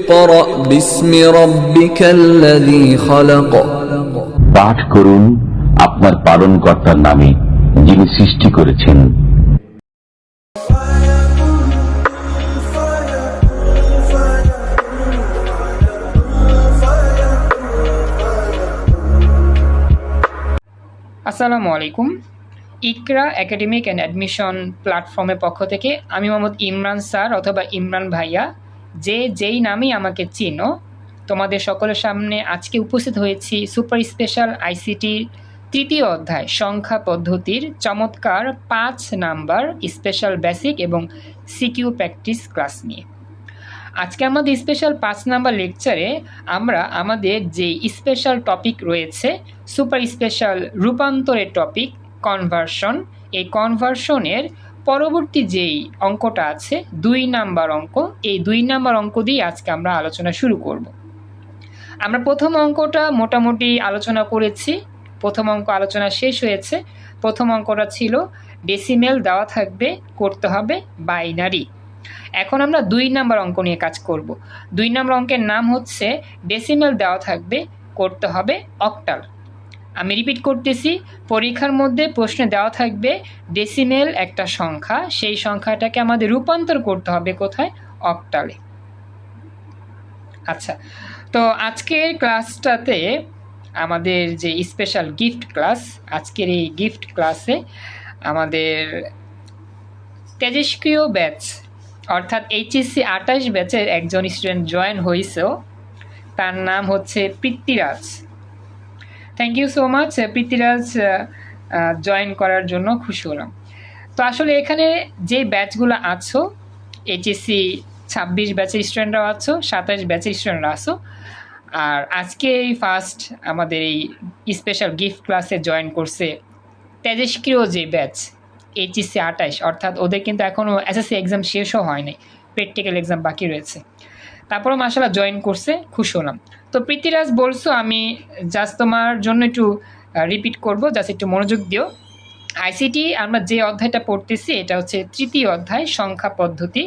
اقرأ باسم ربك الذي خلق পাঠ করুন আপনার পালনকর্তার নামে যিনি সৃষ্টি করেছেন। আসসালামু আলাইকুম। ইকরা একাডেমিক অ্যান্ড অ্যাডমিশন প্ল্যাটফর্মের পক্ষ থেকে আমি মোহাম্মদ ইমরান স্যার অথবা ইমরান ভাইয়া, যেই নামেই আমাকে চিনো, তোমাদের সকলের সামনে আজকে উপস্থিত হয়েছি সুপার স্পেশাল আইসিটির তৃতীয় অধ্যায় সংখ্যা পদ্ধতির চমৎকার 5 নাম্বার স্পেশাল বেসিক এবং সিকিউ প্র্যাকটিস ক্লাস নিয়ে। আজকে আমাদের স্পেশাল 5 নাম্বার লেকচারে আমরা আমাদের যে স্পেশাল টপিক রয়েছে সুপার স্পেশাল রূপান্তরের টপিক কনভার্সন, এই কনভার্সনের পরবর্তী যেই অঙ্কটা আছে 2 নাম্বার অঙ্ক, এই 2 নাম্বার অঙ্ক দিয়ে আজকে আমরা আলোচনা শুরু করব। আমরা প্রথম অঙ্কটা মোটামুটি আলোচনা করেছি, প্রথম অঙ্ক আলোচনা শেষ হয়েছে। প্রথম অঙ্কটা ছিল ডেসিমেল দেওয়া থাকবে, করতে হবে বাইনারি। এখন আমরা 2 নাম্বার অঙ্ক নিয়ে কাজ করব। 2 নাম্বার অঙ্কের নাম হচ্ছে ডেসিমেল দেওয়া থাকবে, করতে হবে অক্টাল। আমি রিপিট করতেছি, পরীক্ষার মধ্যে প্রশ্নে দেওয়া থাকবে ডেসিমেল একটা সংখ্যা, সেই সংখ্যাটাকে আমাদের রূপান্তর করতে হবে কোথায়? অক্টালে। আচ্ছা, তো আজকের ক্লাসটাতে আমাদের যে স্পেশাল গিফট ক্লাস, আজকের এই গিফট ক্লাসে আমাদের তেজস্ক্রিয় ব্যাচ অর্থাৎ এইচএসসি 28 ব্যাচের একজন স্টুডেন্ট জয়েন হয়েছেও, তার নাম হচ্ছে Prithviraj. Thank you so much Prithviraj, join করার জন্য খুশি হলাম। তো আসলে এখানে যে ব্যাচগুলো আছো, এইচএসসি 26 ব্যাচের স্টুডেন্টরাও আছো, 27 ব্যাচের স্টুডেন্টরা আছো, আর আজকে এই ফার্স্ট আমাদের এই স্পেশাল গিফট ক্লাসে জয়েন করছে তেজস্ক্রিয় যে ব্যাচ এইচএসসি 28, অর্থাৎ ওদের কিন্তু এখনও এসএসসি এক্সাম শেষও হয়নি, প্র্যাকটিক্যাল এক্সাম বাকি রয়েছে। তারপরও মাশাআল্লাহ জয়েন করছে, খুশি হলাম। তো পৃথ্বীরাজ বলছো, আমি জাস্ট তোমার জন্য একটু রিপিট করবো, জাস্ট একটু মনোযোগ দিও। আইসিটি আমরা যে অধ্যায়টা পড়তেছি এটা হচ্ছে তৃতীয় অধ্যায় সংখ্যা পদ্ধতি।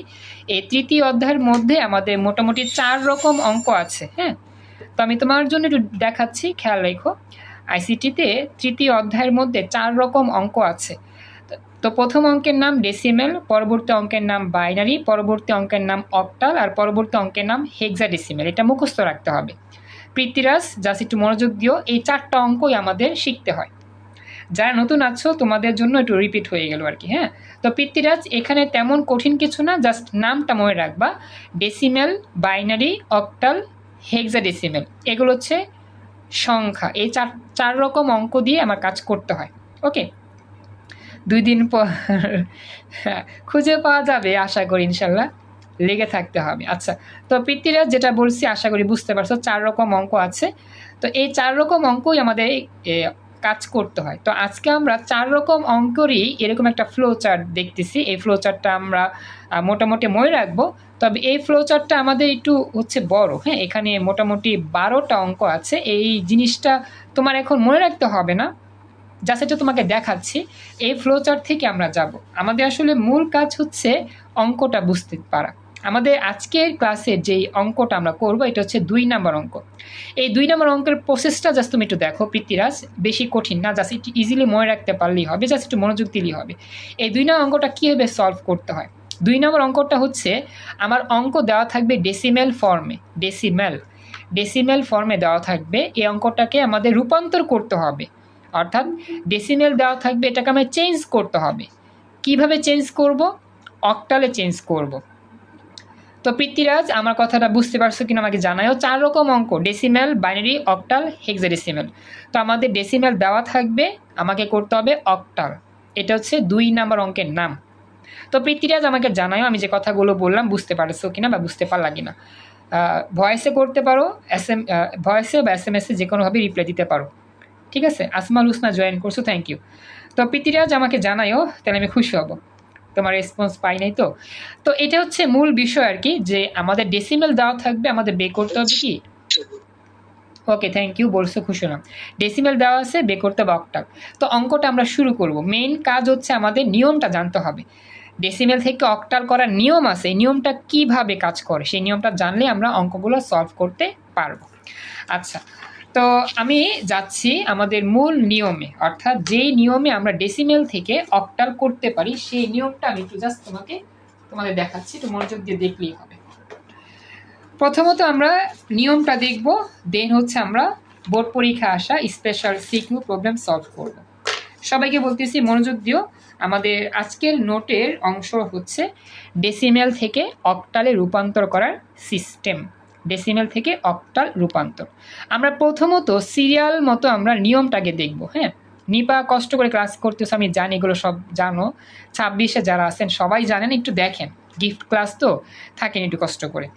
এই তৃতীয় অধ্যায়ের মধ্যে আমাদের মোটামুটি 4 রকম অঙ্ক আছে। হ্যাঁ, তো আমি তোমার জন্য একটু দেখাচ্ছি, খেয়াল রেখো। আইসিটিতে তৃতীয় অধ্যায়ের মধ্যে 4 রকম অঙ্ক আছে। তো প্রথম অঙ্কের নাম ডেসিমেল, পরবর্তী অঙ্কের নাম বাইনারি, পরবর্তী অঙ্কের নাম অক্টাল, আর পরবর্তী অঙ্কের নাম হেক্সাডেসিমেল। এটা মুখস্থ রাখতে হবে। পৃথ্বীরাজ জাস্ট একটু মনোযোগ দিও, এই 4টা অঙ্কই আমাদের শিখতে হয়। যারা নতুন আছো তোমাদের জন্য একটু রিপিট হয়ে গেল আর কি। হ্যাঁ, তো পৃথ্বীরাজ এখানে তেমন কঠিন কিছু না, জাস্ট নামটা মনে রাখবা। ডেসিমেল, বাইনারি, অক্টাল, হেক্সাডেসিমেল, এগুলো হচ্ছে সংখ্যা। এই চার রকম অঙ্ক দিয়ে আমার কাজ করতে হয়। ওকে, 2 দিন পর খুঁজে পাওয়া যাবে আশা করি, ইনশাল্লাহ লেগে থাকতে হবে। আচ্ছা, তো পৃথ্বীরাজ যেটা বলছি আশা করি বুঝতে পারছো, 4 রকম অঙ্ক আছে। তো এই 4 রকম অঙ্কই আমাদের কাজ করতে হয়। তো আজকে আমরা 4 রকম অঙ্করই এরকম একটা ফ্লো চার্ট দেখতেছি। এই ফ্লো চার্টটা আমরা মোটামুটি মনে রাখবো, তবে এই ফ্লো চার্টটা আমাদের একটু হচ্ছে বড়। হ্যাঁ, এখানে মোটামুটি 12টা অঙ্ক আছে। এই জিনিসটা তোমার এখন মনে রাখতে হবে না, জাস্ট এটা তোমাকে দেখাচ্ছি। এই ফ্লো চার্ট থেকে আমরা যাব। আমাদের আসলে মূল কাজ হচ্ছে অঙ্কটা বুঝতে পারা। আমাদের আজকের ক্লাসে যেই অঙ্কটা আমরা করব এটা হচ্ছে 2 নাম্বার অঙ্ক। এই 2 নাম্বার অঙ্কের প্রসেসটা জাস্ট তুমি একটু দেখো পৃথ্বীরাজ, বেশি কঠিন না, জাস্ট একটু ইজিলি মনে রাখতে পারলেই হবে, জাস্ট একটু মনোযোগ দিলেই হবে। এই 2 নাম্বার অঙ্কটা কীভাবে সলভ করতে হয়? 2 নাম্বার অঙ্কটা হচ্ছে আমার অঙ্ক দেওয়া থাকবে ডেসিমেল ফর্মে, ডেসিমেল ফর্মে দেওয়া থাকবে। এই অঙ্কটাকে আমাদের রূপান্তর করতে হবে, অর্থাৎ ডেসিমেল দেওয়া থাকবে, এটাকে আমি চেঞ্জ করতে হবে। কিভাবে চেঞ্জ করব? অক্টালে চেঞ্জ করব। তো পৃথ্বীরাজ আমার কথাটা বুঝতে পারছো কিনা আমাকে জানাও। 4 রকম অঙ্ক, ডেসিমেল, বাইনারি, অক্টাল, হেক্সাডেসিমেল। তো আমাদের ডেসিমেল দেওয়া থাকবে, আমাকে করতে হবে অক্টাল। এটা হচ্ছে 2 নাম্বার অঙ্কের নাম। তো পৃথ্বীরাজ আমাকে জানাও আমি যে কথাগুলো বললাম বুঝতে পারছো কিনা বা বুঝতে পারলা কিনা। ভয়েসে করতে পারো, ভয়েসে বা SMS-এ যে কোনোভাবে রিপ্লাই দিতে পারো। ঠিক আছে, আসমাল হুসনা জয়েন করছো, থ্যাংক ইউ। তো পৃথ্বীরাজ আমাকে জানাইও, তাহলে আমি খুশি হব। তোমার রেসপন্স পাই নাই তো। তো এটা হচ্ছে মূল বিষয় আর কি, যে আমাদের ডেসিমেল দেওয়া থাকবে, আমাদের বের করতে হবে কি। ওকে, থ্যাংক ইউ বলছো, খুশি হলাম। ডেসিমেল দেওয়া আছে, বের করতে হবে অক্টাল। তো অঙ্কটা আমরা শুরু করব। মেইন কাজ হচ্ছে আমাদের নিয়মটা জানতে হবে। ডেসিমেল থেকে অক্টাল করার নিয়ম আছে, এই নিয়মটা কিভাবে কাজ করে সেই নিয়মটা জানলে আমরা অঙ্কগুলো সলভ করতে পারবো। আচ্ছা, তো আমি যাচ্ছি আমাদের মূল নিয়মে, অর্থাৎ যেই নিয়মে আমরা ডেসিমেল থেকে অক্টাল করতে পারি সেই নিয়মটা আমি একটু জাস্ট তোমাদের দেখাচ্ছি, একটু মনোযোগ দিয়ে দেখলেই হবে। প্রথমত আমরা নিয়মটা দেখব, দেন হচ্ছে আমরা বোর্ড পরীক্ষা আসা স্পেশাল সিকিউ প্রবলেম সলভ করব। সবাইকে বলতেছি মনোযোগ দিও, আমাদের আজকের নোটের অংশ হচ্ছে ডেসিমেল থেকে অক্টালে রূপান্তর করার সিস্টেম। ডেসিমেল থেকে অক্টাল রূপান্তর আমরা প্রথমত সিরিয়াল মতো আমরা নিয়মটাকে দেখব। হ্যাঁ, নিপা কষ্ট করে ক্লাস করতেছে, আমি জানি এগুলো সব জানো, 26-এ যারা আছেন সবাই জানেন, একটু দেখেন, গিফট ক্লাস তো থাকেন, একটু কষ্ট করে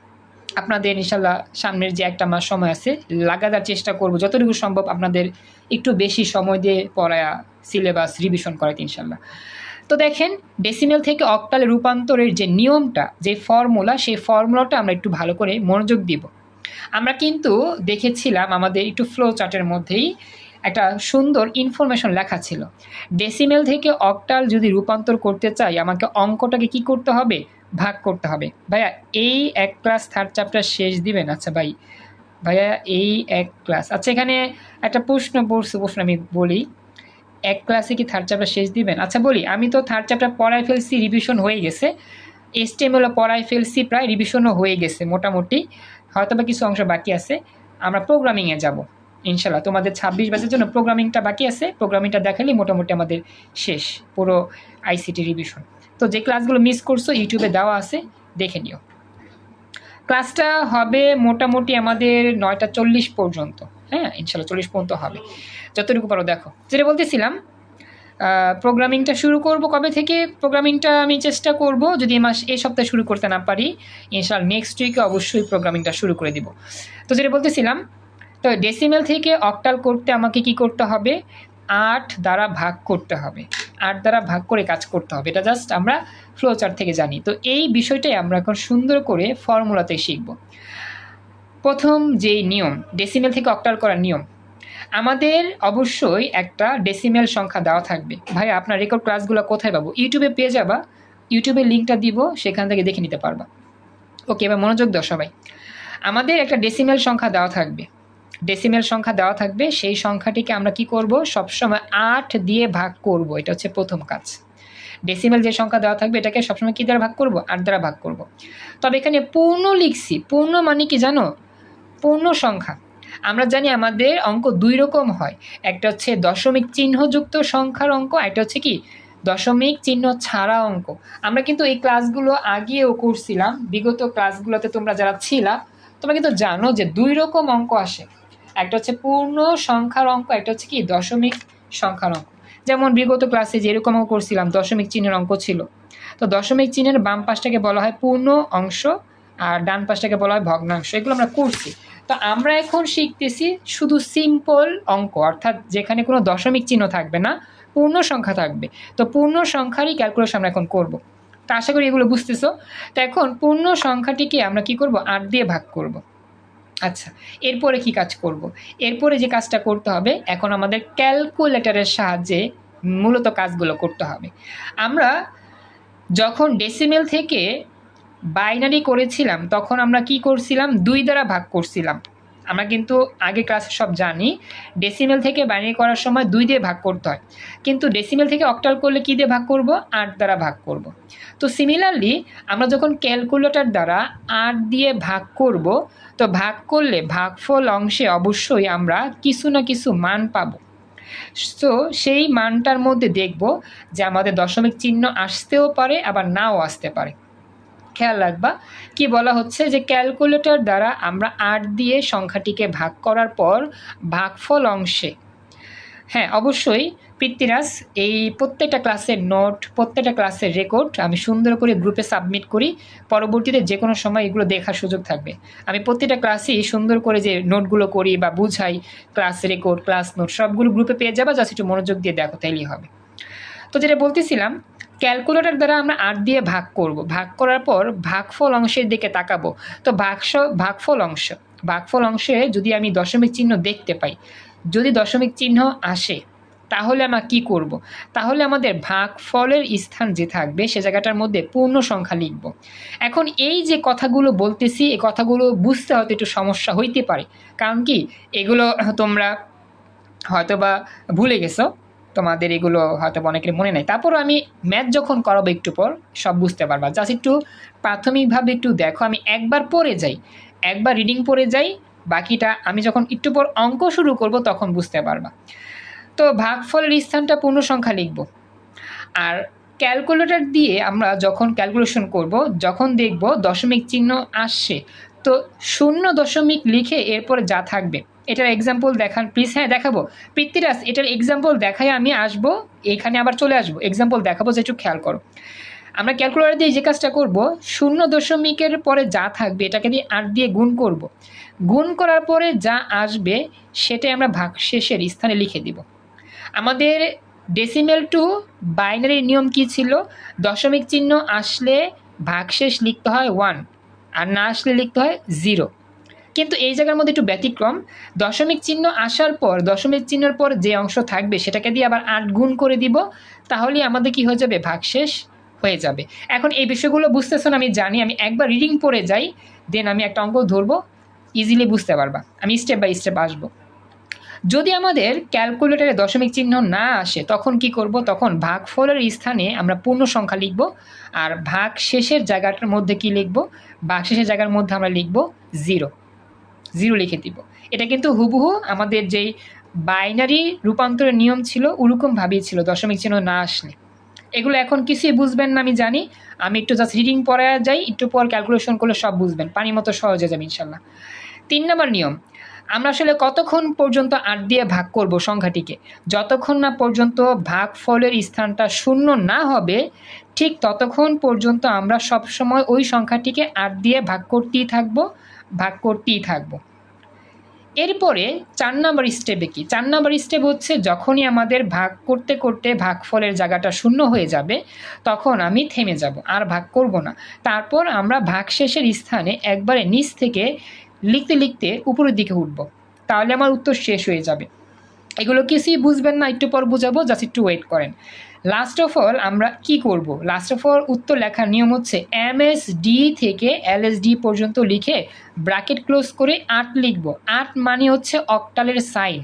আপনাদের ইনশাল্লাহ সামনের যে একটা মাস সময় আছে লাগাতার চেষ্টা করব যতটুকু সম্ভব আপনাদের একটু বেশি সময় দিয়ে পড়া সিলেবাস রিভিশন করাতে ইনশাল্লাহ। তো দেখেন, ডেসিমেল থেকে অক্টালে রূপান্তরের যে নিয়মটা, যে ফর্মুলা, সেই ফর্মুলাটা আমরা একটু ভালো করে মনোযোগ দিব। আমরা কিন্তু দেখেছিলাম আমাদের একটু ফ্লো চার্টের মধ্যেই একটা সুন্দর ইনফরমেশন লেখা ছিল, ডেসিমেল থেকে অক্টাল যদি রূপান্তর করতে চাই আমাকে অঙ্কটাকে কি করতে হবে, ভাগ করতে হবে। ভাইয়া এই এক ক্লাস থার্ড চ্যাপ্টার শেষ দিবেন? আচ্ছা ভাইয়া এই এক ক্লাস, আচ্ছা এখানে একটা প্রশ্ন আমি বলি, এক ক্লাসে কি থার্ড চ্যাপ্টার শেষ দিবেন? আচ্ছা বলি, আমি তো থার্ড চ্যাপ্টার পড়ায় ফেলছি, রিভিশন হয়ে গেছে, HTML পড়ায় ফেলছি, প্রায় রিভিশনও হয়ে গেছে মোটামুটি, হয়তো বা কিছু অংশ বাকি আছে। আমরা প্রোগ্রামিংয়ে যাব ইনশাল্লাহ, তোমাদের 26 ব্যাচের জন্য প্রোগ্রামিংটা বাকি আছে, প্রোগ্রামিংটা দেখালেই মোটামুটি আমাদের শেষ পুরো ICT রিভিশন। তো যে ক্লাসগুলো মিস করছো ইউটিউবে দেওয়া আছে, দেখে নিও। ক্লাসটা হবে মোটামুটি আমাদের 9:40 পর্যন্ত, হ্যাঁ ইনশাল্লাহ 40 পর্যন্ত হবে, যতটুকু পারো দেখো। যেটা বলতেছিলাম, প্রোগ্রামিংটা শুরু করব কবে থেকে? প্রোগ্রামিংটা আমি চেষ্টা করব, যদি এই সপ্তাহে শুরু করতে না পারি ইনশাল্লাহ নেক্সট উইকে অবশ্যই প্রোগ্রামিংটা শুরু করে দিব। তো যেটা বলতেছিলাম, তো ডেসিমেল থেকে অক্টাল করতে আমাকে কি করতে হবে, 8 দ্বারা ভাগ করতে হবে, 8 দ্বারা ভাগ করে কাজ করতে হবে, এটা জাস্ট আমরা ফ্লো চার্ট থেকে জানি। তো এই বিষয়টাই আমরা এখন সুন্দর করে ফর্মুলাতে শিখব। প্রথম যেই নিয়ম, ডেসিমেল থেকে অক্টাল করার নিয়ম, আমাদের অবশ্যই একটা ডেসিমেল সংখ্যা দেওয়া থাকবে। ভাই আপনার রেকর্ড ক্লাসগুলো কোথায় পাবো? ইউটিউবে পেয়ে যাবা, ইউটিউবের লিঙ্কটা দিব, সেখান থেকে দেখে নিতে পারবা। ওকে, এবার মনোযোগ দাও সবাই। আমাদের একটা ডেসিমেল সংখ্যা দেওয়া থাকবে, ডেসিমেল সংখ্যা দেওয়া থাকবে, সেই সংখ্যাটিকে আমরা কি করব, সবসময় 8 দিয়ে ভাগ করব, এটা হচ্ছে প্রথম কাজ। ডেসিমেল যে সংখ্যা দেওয়া থাকবে এটাকে সবসময় কি দ্বারা ভাগ করব, 8 দ্বারা ভাগ করব। তবে এখানে পূর্ণ লিখছি, পূর্ণ মানে কি জানো, পূর্ণ সংখ্যা। আমরা জানি আমাদের অঙ্ক 2 রকম হয়, একটা হচ্ছে দশমিক চিহ্নযুক্ত সংখ্যার অঙ্ক, একটা হচ্ছে কি দশমিক চিহ্ন ছাড়া অঙ্ক। আমরা কিন্তু এই ক্লাসগুলো আগেও করছিলাম, বিগত ক্লাসগুলোতে তোমরা যারা ছিলা তোমরা কিন্তু জানো যে 2 রকম অঙ্ক আসে, একটা হচ্ছে পূর্ণ সংখ্যার অঙ্ক, একটা হচ্ছে কি দশমিক সংখ্যার অঙ্ক। যেমন বিগত ক্লাসে যেরকম অঙ্ক করছিলাম দশমিক চিহ্নের অঙ্ক ছিল, তো দশমিক চিহ্নের বাম পাশটাকে বলা হয় পূর্ণ অংশ আর ডান পাশটাকে বলা হয় ভগ্নাংশ, এগুলো আমরা করছি। তো আমরা এখন শিখতেছি শুধু সিম্পল অঙ্ক, অর্থাৎ যেখানে কোনো দশমিক চিহ্ন থাকবে না, পূর্ণ সংখ্যা থাকবে। তো পূর্ণ সংখ্যারই ক্যালকুলেশন আমরা এখন করব। তো আশা করি এগুলো বুঝতেছো। তো এখন পূর্ণ সংখ্যাটিকে আমরা কি করব, 8 দিয়ে ভাগ করব। আচ্ছা, এরপরে কি কাজ করব? এরপরে যে কাজটা করতে হবে, এখন আমাদের ক্যালকুলেটরের সাহায্যে মূলত কাজগুলো করতে হবে। আমরা যখন ডেসিমেল থেকে বাইনারি করেছিলাম তখন আমরা কি করছিলাম, 2 দ্বারা ভাগ করছিলাম। আমরা কিন্তু আগে ক্লাসে সব জানি ডেসিমেল থেকে বাইনারি করার সময় 2 দিয়ে ভাগ করতে হয়, কিন্তু ডেসিমেল থেকে অক্টাল করলে কি দিয়ে ভাগ করব, 8 দ্বারা ভাগ করব। তো সিমিলারলি আমরা যখন ক্যালকুলেটর দ্বারা 8 দিয়ে ভাগ করব, তো ভাগ করলে ভাগফল অংশে অবশ্যই আমরা কিছু না কিছু মান পাবো। তো সেই মানটার মধ্যে দেখব যে আমাদের দশমিক চিহ্ন আসতেও পারে আবার নাও আসতে পারে। খেয়াল রাখবা কি বলা হচ্ছে, যে ক্যালকুলেটর দ্বারা আমরা 8 দিয়ে সংখ্যাটিকে ভাগ করার পর ভাগফল অংশে, হ্যাঁ অবশ্যই পৃথ্বীরাজ এই প্রত্যেকটা ক্লাসের নোট, প্রত্যেকটা ক্লাসের রেকর্ড আমি সুন্দর করে গ্রুপে সাবমিট করি, পরবর্তীতে যে কোনো সময় এগুলো দেখার সুযোগ থাকবে। আমি প্রত্যেকটা ক্লাসেই সুন্দর করে যে নোটগুলো করি বা বুঝাই, ক্লাস রেকর্ড, ক্লাস নোট সবগুলো গ্রুপে পেয়ে যাবা, জাস্ট একটু মনোযোগ দিয়ে দেখো তাইলেই হবে। তো যেটা বলতেছিলাম, ক্যালকুলেটর দ্বারা আমরা 8 দিয়ে ভাগ করব, ভাগ করার পর ভাগফল অংশের দিকে তাকাবো। তো ভাগফল অংশে যদি আমি দশমিক চিহ্ন দেখতে পাই, যদি দশমিক চিহ্ন আসে তাহলে আমরা কি করব? তাহলে আমাদের ভাগফলের স্থান যে থাকবে সে জায়গাটার মধ্যে পূর্ণ সংখ্যা লিখব। এখন এই যে কথাগুলো বলতেছি, এই কথাগুলো বুঝতে হয়তো একটু সমস্যা হইতে পারে, কারণ কি এগুলো তোমরা হয়তোবা ভুলে গেছো, তোমাদের এগুলো হয়তো অনেকের মনে নাই। তারপর আমি ম্যাথ যখন করাবো একটু পর সব বুঝতে পারবা। জাস্ট একটু প্রাথমিকভাবে একটু দেখো, আমি একবার পড়ে যাই, একবার রিডিং পড়ে যাই, বাকিটা আমি যখন একটু পর অঙ্ক শুরু করব তখন বুঝতে পারবা। তো ভাগফলের স্থানটা পূর্ণ সংখ্যা লিখব। আর ক্যালকুলেটর দিয়ে আমরা যখন ক্যালকুলেশন করব, যখন দেখব দশমিক চিহ্ন আসছে, তো 0 লিখে এরপরে যা থাকবে, এটার এক্সাম্পল দেখান প্লিজ। হ্যাঁ দেখাবো পৃথ্বীরাজ, এটার এক্সাম্পল দেখাই আমি আসবো, এখানে আবার চলে আসবো, এক্সাম্পল দেখাবো, যে একটু খেয়াল করো। আমরা ক্যালকুলেটর দিয়ে যে কাজটা করব, 0 পরে যা থাকবে এটাকে দিয়ে 8 দিয়ে গুণ করব। গুণ করার পরে যা আসবে সেটাই আমরা ভাগশেষের স্থানে লিখে দিব। আমাদের ডেসিমেল টু বাইনারির নিয়ম কি ছিল? দশমিক চিহ্ন আসলে ভাগশেষ লিখতে হয় 1, আর না আসলে লিখতে হয় 0। কিন্তু এই জায়গার মধ্যে একটু ব্যতিক্রম, দশমিক চিহ্ন আসার পর দশমিক চিহ্নের পর যে অংশ থাকবে সেটাকে দিয়ে আবার 8 গুণ করে দিব, তাহলেই আমাদের কি হয়ে যাবে? ভাগশেষ হয়ে যাবে। এখন এই বিষয়গুলো বুঝতেছেন আমি জানি, আমি একবার রিডিং পড়ে যাই, দেন আমি একটা অঙ্ক ধরবো, ইজিলি বুঝতে পারবা, আমি স্টেপ বাই স্টেপ আসবো। যদি আমাদের ক্যালকুলেটরে দশমিক চিহ্ন না আসে তখন কি করব? তখন ভাগফলের স্থানে আমরা পূর্ণ সংখ্যা লিখব, আর ভাগ শেষের জায়গাটার মধ্যে কি লিখব? ভাগ শেষের জায়গার মধ্যে আমরা লিখব 0 লিখে দিব। এটা কিন্তু হুবহু আমাদের যেই বাইনারি রূপান্তরের নিয়ম ছিল ওরকমভাবেই ছিল, দশমিক চিহ্ন না আসলে। এগুলো এখন কিছুই বুঝবেন না আমি জানি, আমি একটু জাস্ট রিডিং পড়া যাই, একটু পর ক্যালকুলেশন করলে সব বুঝবেন, পানির মতো সহজ হয়ে যাবে ইনশাল্লাহ। 3 নম্বর নিয়ম, আমরা আসলে কতক্ষণ পর্যন্ত 8 দিয়ে ভাগ করব সংখ্যাটিকে? যতক্ষণ না পর্যন্ত ভাগফলের স্থানটা 0 না হবে, ঠিক ততক্ষণ পর্যন্ত আমরা সবসময় ওই সংখ্যাটিকে 8 দিয়ে ভাগ করতেই থাকবো। এরপরে 4 নম্বর স্টেপে কি? 4 নম্বর স্টেপ হচ্ছে, যখনই আমাদের ভাগ করতে করতে ভাগফলের জায়গাটা 0 হয়ে যাবে তখন আমি থেমে যাব, আর ভাগ করব না। তারপর আমরা ভাগশেষের স্থানে একবারে নিচ থেকে লিখতে লিখতে উপরের দিকে উঠব, তাহলে আমার উত্তর শেষ হয়ে যাবে। এগুলো কিছুই বুঝবেন না, একটু পর বুঝাবো, জাস্ট একটু ওয়েট করেন। লাস্ট অফ অল আমরা কি করব? লাস্ট অফ অল উত্তর লেখার নিয়ম হচ্ছে MSD থেকে LSD পর্যন্ত লিখে ব্র্যাকেট ক্লোজ করে 8 লিখব। 8 মানে হচ্ছে অক্টালের সাইন,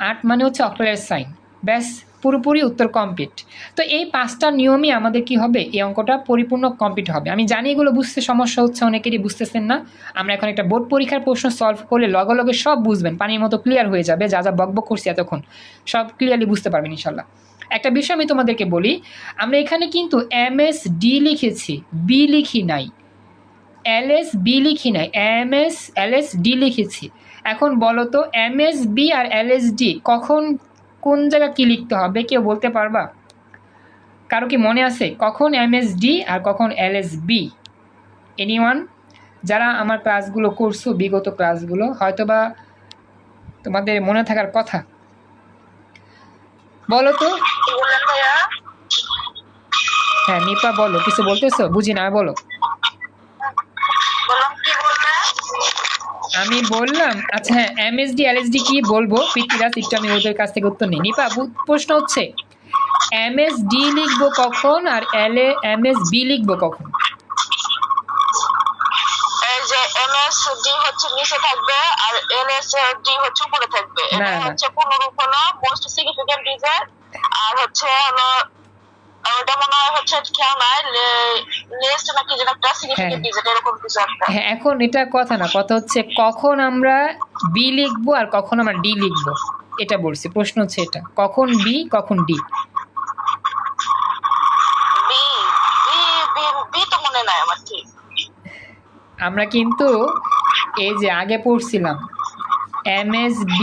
8 মানে হচ্ছে অক্টালের সাইন, ব্যাস পুরোপুরি উত্তর কমপ্লিট। তো এই 5টা নিয়মই আমাদের কি হবে? এই অঙ্কটা পরিপূর্ণ কমপ্লিট হবে। আমি জানি এগুলো বুঝতে সমস্যা হচ্ছে, অনেকেরই বুঝতেছেন না। আমরা এখন একটা বোর্ড পরীক্ষার প্রশ্ন সলভ করলে লগে লগে সব বুঝবেন, পানির মতো ক্লিয়ার হয়ে যাবে, যা যা বকবক করছি এতক্ষণ সব ক্লিয়ারলি বুঝতে পারবেন ইনশাল্লাহ। একটা বিষয় আমি তোমাদেরকে বলি, আমরা এখানে কিন্তু MSD লিখেছি, বি লিখি নাই, LSB লিখি নাই, LSD লিখেছি। এখন বলো তো MSB আর LSD কখন কোন জায়গা কি লিখতে হবে? কেউ বলতে পারবা? কারো কি মনে আছে কখন MSD আর কখন LSB? এনিওয়ান? যারা আমার ক্লাসগুলো করছো, বিগত ক্লাসগুলো হয়তোবা তোমাদের মনে থাকার কথা, বলো তো। হ্যাঁ নিপা বলো, কিছু বলতেছো? বুঝি না, বলো। আমি বললাম আচ্ছা হ্যাঁ, MSD LSD কি বলবো পৃথ্বীরাজ, একটু আমি ওদের কাছ থেকে উত্তর নিই। নিপা প্রশ্ন হচ্ছে MSD লিখবো কখন আর MSB লিখবো কখন? এই যে MSD হচ্ছে নিচে থাকবে আর LSD হচ্ছে উপরে থাকবে। এটা হচ্ছে পূর্ণরূপ হলো মোস্ট সিগনিফিকেন্ট ডিজিট, আর হচ্ছে হলো ওটা মনে হয় হচ্ছে খেয়াল নাই লেস্ট নাকি যেন একটা সিগনিফিকেন্ট ডিজিট, এরকম কিছু একটা। হ্যাঁ এখন এটা কথা না, কথা হচ্ছে কখন আমরা B লিখবো আর কখন আমরা D লিখবো, এটা বলছি। প্রশ্ন হচ্ছে এটা, কখন B কখন D? বি তো মনে নাই আমার ঠিক। আমরা কিন্তু এই যে আগে পড়ছিলাম MSB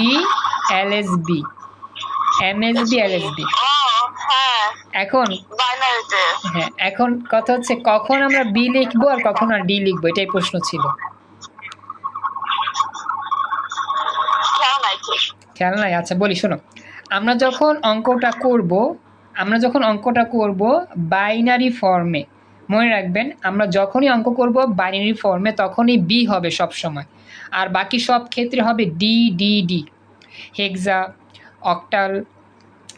LSB, MSB LSB। এখন হ্যাঁ, এখন কথা হচ্ছে কখন আমরা B লিখবো আর কখন আর D লিখবো, এটাই প্রশ্ন ছিল। খেয়াল নাই? আচ্ছা বলি শোনো, আমরা যখন অঙ্কটা করব বাইনারি ফর্মে, মনে রাখবেন আমরা যখনই অঙ্ক করব বাইনারি ফর্মে তখনই B হবে সব সময়, আর বাকি সব ক্ষেত্রে হবে D D D, হেক্সা, অক্টাল,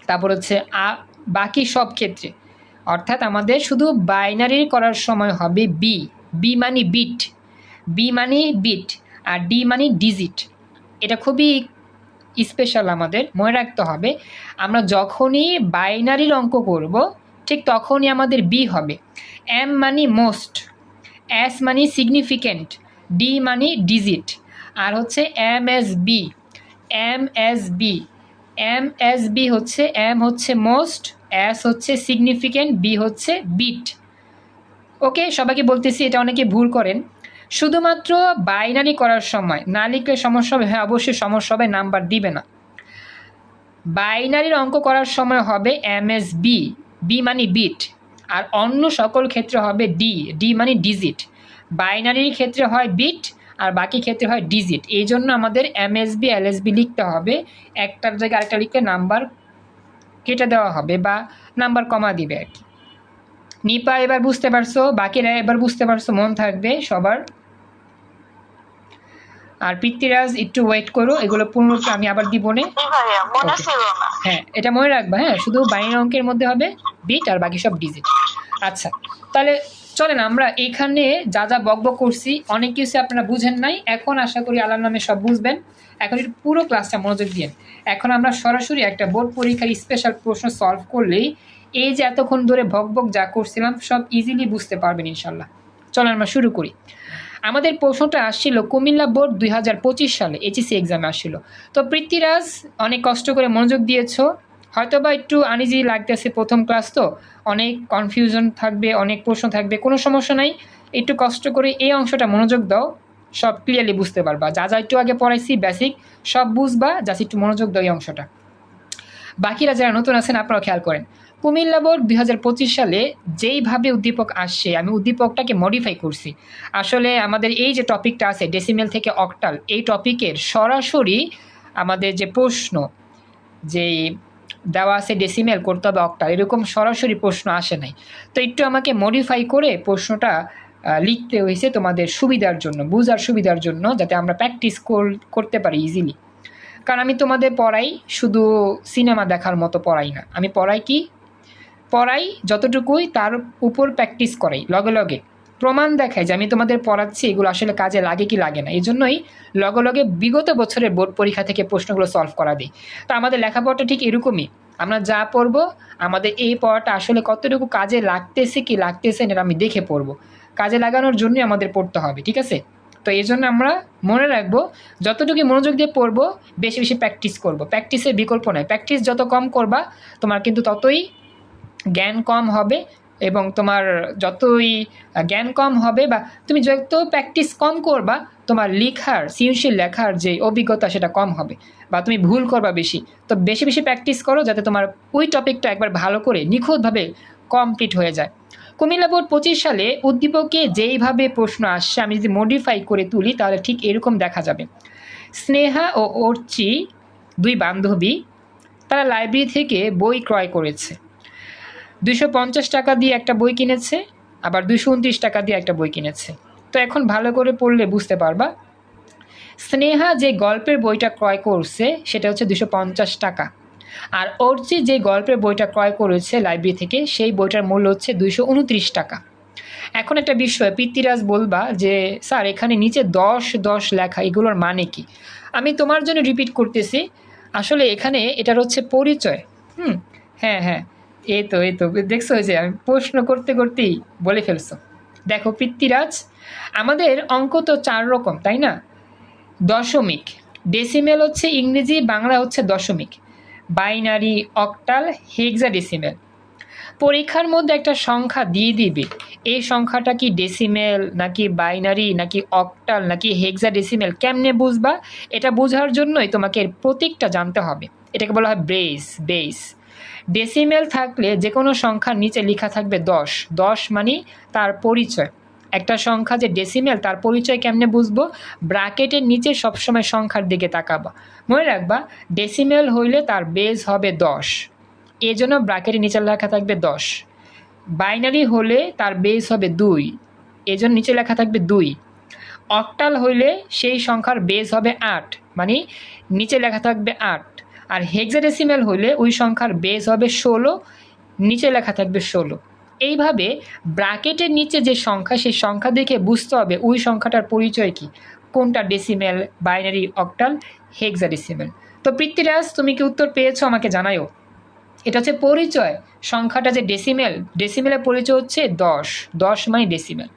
তারপর হচ্ছে বাকি সব ক্ষেত্রে, অর্থাৎ আমাদের শুধু বাইনারি করার সময় হবে বি। বি মানে বিট, বি মানে বিট, আর ডি মানে ডিজিট। এটা খুবই স্পেশাল, আমাদের মনে রাখতে হবে। আমরা যখনই বাইনারির অঙ্ক করব ঠিক তখনই আমাদের বি হবে। এম মানে মোস্ট, এস মানে সিগনিফিক্যান্ট, ডি মানে ডিজিট, আর হচ্ছে M S B. M S B, M S B হচ্ছে এম হচ্ছে মোস্ট, এস হচ্ছে সিগনিফিক্যান্ট, বি হচ্ছে বিট। ওকে, সবাইকে বলতেছি, এটা অনেকে ভুল করেন। শুধুমাত্র বাইনারি করার সময় না লিখলে সমস্যা হবে? হ্যাঁ, অবশ্যই সমস্যা হবে, নাম্বার দিবে না। বাইনারির অঙ্ক করার সময় হবে এম এস বি, বি মানে বিট, আর অন্য সকল ক্ষেত্রে হবে ডি, ডি মানে ডিজিট। বাইনারির ক্ষেত্রে হয় বিট আর বাকি ক্ষেত্রে হয় ডিজিট। এই জন্য আমাদের এমএসবি এলএসবি লিখতে হবে, একটার জায়গায় আরেকটা লিখলে নাম্বার কেটে দেওয়া হবে বা নাম্বার কমা দিবে আর কি। নিপা এবার বুঝতে পারছো, বাকিরা এবার বুঝতে পারছো, মন থাকবে সবার। আর পৃথ্বীরাজ একটু ওয়েট করো, এগুলো পুনরুক্তি আমি আবার দিব না। হ্যাঁ, এটা মনে রাখবা। হ্যাঁ, শুধু বাইনারি অঙ্কের মধ্যে হবে বিট আর বাকি সব ডিজিট। আচ্ছা, তাহলে চলেন আমরা এখানে যা যা বকবক করছি অনেক কিছু আপনারা বুঝেন নাই, এখন আশা করি আল্লাহর নামে সব বুঝবেন। এখন একটু পুরো ক্লাসটা মনোযোগ দিন। এখন আমরা সরাসরি একটা বোর্ড পরীক্ষার স্পেশাল প্রশ্ন সলভ করলেই এই যে এতক্ষণ ধরে বকবক যা করছিলাম সব ইজিলি বুঝতে পারবেন ইনশাল্লাহ। চলেন আমরা শুরু করি। আমাদের প্রশ্নটা আসছিল কুমিল্লা বোর্ড 2025 সালে এইচএসসি এক্সামে আসছিল। তো পৃথ্বীরাজ অনেক কষ্ট করে মনোযোগ দিয়েছো, হয়তো বা একটু আনইজি লাগতেছে, প্রথম ক্লাস তো অনেক কনফিউশন থাকবে, অনেক প্রশ্ন থাকবে, কোনো সমস্যা নাই। একটু কষ্ট করে এই অংশটা মনোযোগ দাও, সব ক্লিয়ারলি বুঝতে পারবা। যা যা একটু আগে পড়াইছি বেসিক সব বুঝবা, জাস্ট একটু মনোযোগ দাও এই অংশটা। বাকিরা যারা নতুন আছেন আপনারা খেয়াল করেন। কুমিল্লা বোর্ড 2025 সালে যেইভাবে উদ্দীপক আসছে আমি উদ্দীপকটাকে মডিফাই করছি। আসলে আমাদের এই যে টপিকটা আছে ডেসিমেল থেকে অক্টাল, এই টপিকের সরাসরি আমাদের যে প্রশ্ন যেই দেওয়া আছে ডেসিমেল করতে হবে অক্টাল, এরকম সরাসরি প্রশ্ন আসে নাই। তো একটু আমাকে মডিফাই করে প্রশ্নটা লিখতে হয়েছে তোমাদের সুবিধার জন্য, বুঝার সুবিধার জন্য, যাতে আমরা প্র্যাকটিস করতে পারি ইজিলি। কারণ আমি তোমাদের পড়াই শুধু সিনেমা দেখার মতো পড়াই না, আমি পড়াই যতটুকুই তার উপর প্র্যাকটিস করাই, লগে লগে প্রমাণ দেখায় যে আমি তোমাদের পড়াচ্ছি এগুলো আসলে কাজে লাগে কি লাগে না। এই জন্যই লগে লগে বিগত বছরের বোর্ড পরীক্ষা থেকে প্রশ্নগুলো সলভ করা দিই। তো আমাদের লেখাপড়াটা ঠিক এরকমই, আমরা যা পড়বো আমাদের এই পড়াটা আসলে কতটুকু কাজে লাগতেছে কি লাগতেছে না আমি দেখে পড়বো, কাজে লাগানোর জন্যই আমাদের পড়তে হবে, ঠিক আছে? তো এই জন্য আমরা মনে রাখবো যতটুকু মনোযোগ দিয়ে পড়বো, বেশি বেশি প্র্যাকটিস করবো, প্র্যাকটিসের বিকল্প নয়। প্র্যাকটিস যত কম করবা তোমার কিন্তু ততই জ্ঞান কম হবে, এবং তোমার যতই জ্ঞান কম হবে বা তুমি যত প্র্যাকটিস কম করবা তোমার লেখার সৃজনশীল লেখার যে অভিজ্ঞতা সেটা কম হবে, বা তুমি ভুল করবা বেশি। তো বেশি বেশি প্র্যাকটিস করো যাতে তোমার ওই টপিকটা একবার ভালো করে নিখুঁতভাবে কমপ্লিট হয়ে যায়। কুমিল্লা বোর্ড 25 সালে উদ্দীপকে যেইভাবে প্রশ্ন আসছে আমি যদি মডিফাই করে তুলি তাহলে ঠিক এরকম দেখা যাবে। স্নেহা ও অর্চি দুই বান্ধবী, তারা লাইব্রেরি থেকে বই ক্রয় করেছে। 250 টাকা দিয়ে একটা বই কিনেছে, আবার 229 টাকা দিয়ে একটা বই কিনেছে। তো এখন ভালো করে পড়লে বুঝতে পারবা স্নেহা যে গল্পের বইটা ক্রয় করছে সেটা হচ্ছে 250 টাকা, আর অর্চি যে গল্পের বইটা ক্রয় করেছে লাইব্রেরি থেকে সেই বইটার মূল্য হচ্ছে 229 টাকা। এখন একটা বিষয় পৃথ্বীরাজ বলবা যে স্যার এখানে নিচে 10 লেখা, এগুলোর মানে কি? আমি তোমার জন্য রিপিট করতেছি, আসলে এখানে এটার হচ্ছে পরিচয়। হ্যাঁ এই তো দেখছো যে আমি প্রশ্ন করতে করতেই বলে ফেলছো। দেখো পৃথ্বীরাজ, আমাদের অঙ্ক তো 4 রকম তাই না? দশমিক, ডেসিমেল হচ্ছে ইংরেজি, বাংলা হচ্ছে দশমিক, বাইনারি, অক্টাল, হেক্সাডেসিমেল। পরীক্ষার মধ্যে একটা সংখ্যা দিয়ে দিবে, এই সংখ্যাটা কি ডেসিমেল নাকি বাইনারি নাকি অক্টাল নাকি হেক্সাডেসিমেল, কেমনে বুঝবা? এটা বোঝার জন্যই তোমাকে এর প্রতীকটা জানতে হবে, এটাকে বলা হয় বেস। ডেসিমেল থাকলে যে কোনো সংখ্যার নিচে লেখা থাকবে 10 মানে তার পরিচয়। একটা সংখ্যা যে ডেসিমেল তার পরিচয় কেমনে বুঝবো? ব্র্যাকেটের নিচে সবসময় সংখ্যার দিকে তাকাবা, মনে রাখবা ডেসিমেল হইলে তার বেস হবে 10, এই জন্য ব্র্যাকেটের নিচে লেখা থাকবে 10। বাইনারি হলে তার বেস হবে 2, এই জন্য নিচে লেখা থাকবে 2। অক্টাল হইলে সেই সংখ্যার বেস হবে 8, মানে নিচে লেখা থাকবে 8। আর হেক্সাডেসিমেল হলে ওই সংখ্যার বেস হবে 16, নিচে লেখা থাকবে 16। এইভাবে ব্র্যাকেটের নিচে যে সংখ্যা, সেই সংখ্যা দেখে বুঝতে হবে ওই সংখ্যাটার পরিচয় কি, কোনটা ডেসিমেল, বাইনারি, অক্টাল, হেক্সাডেসিমেল। তো পৃথ্বীরাজ, তুমি কি উত্তর পেয়েছো আমাকে জানাও। এটা হচ্ছে পরিচয়, সংখ্যাটা যে ডেসিমেল, ডেসিমেলের পরিচয় হচ্ছে 10, 10 মানে ডেসিমেল।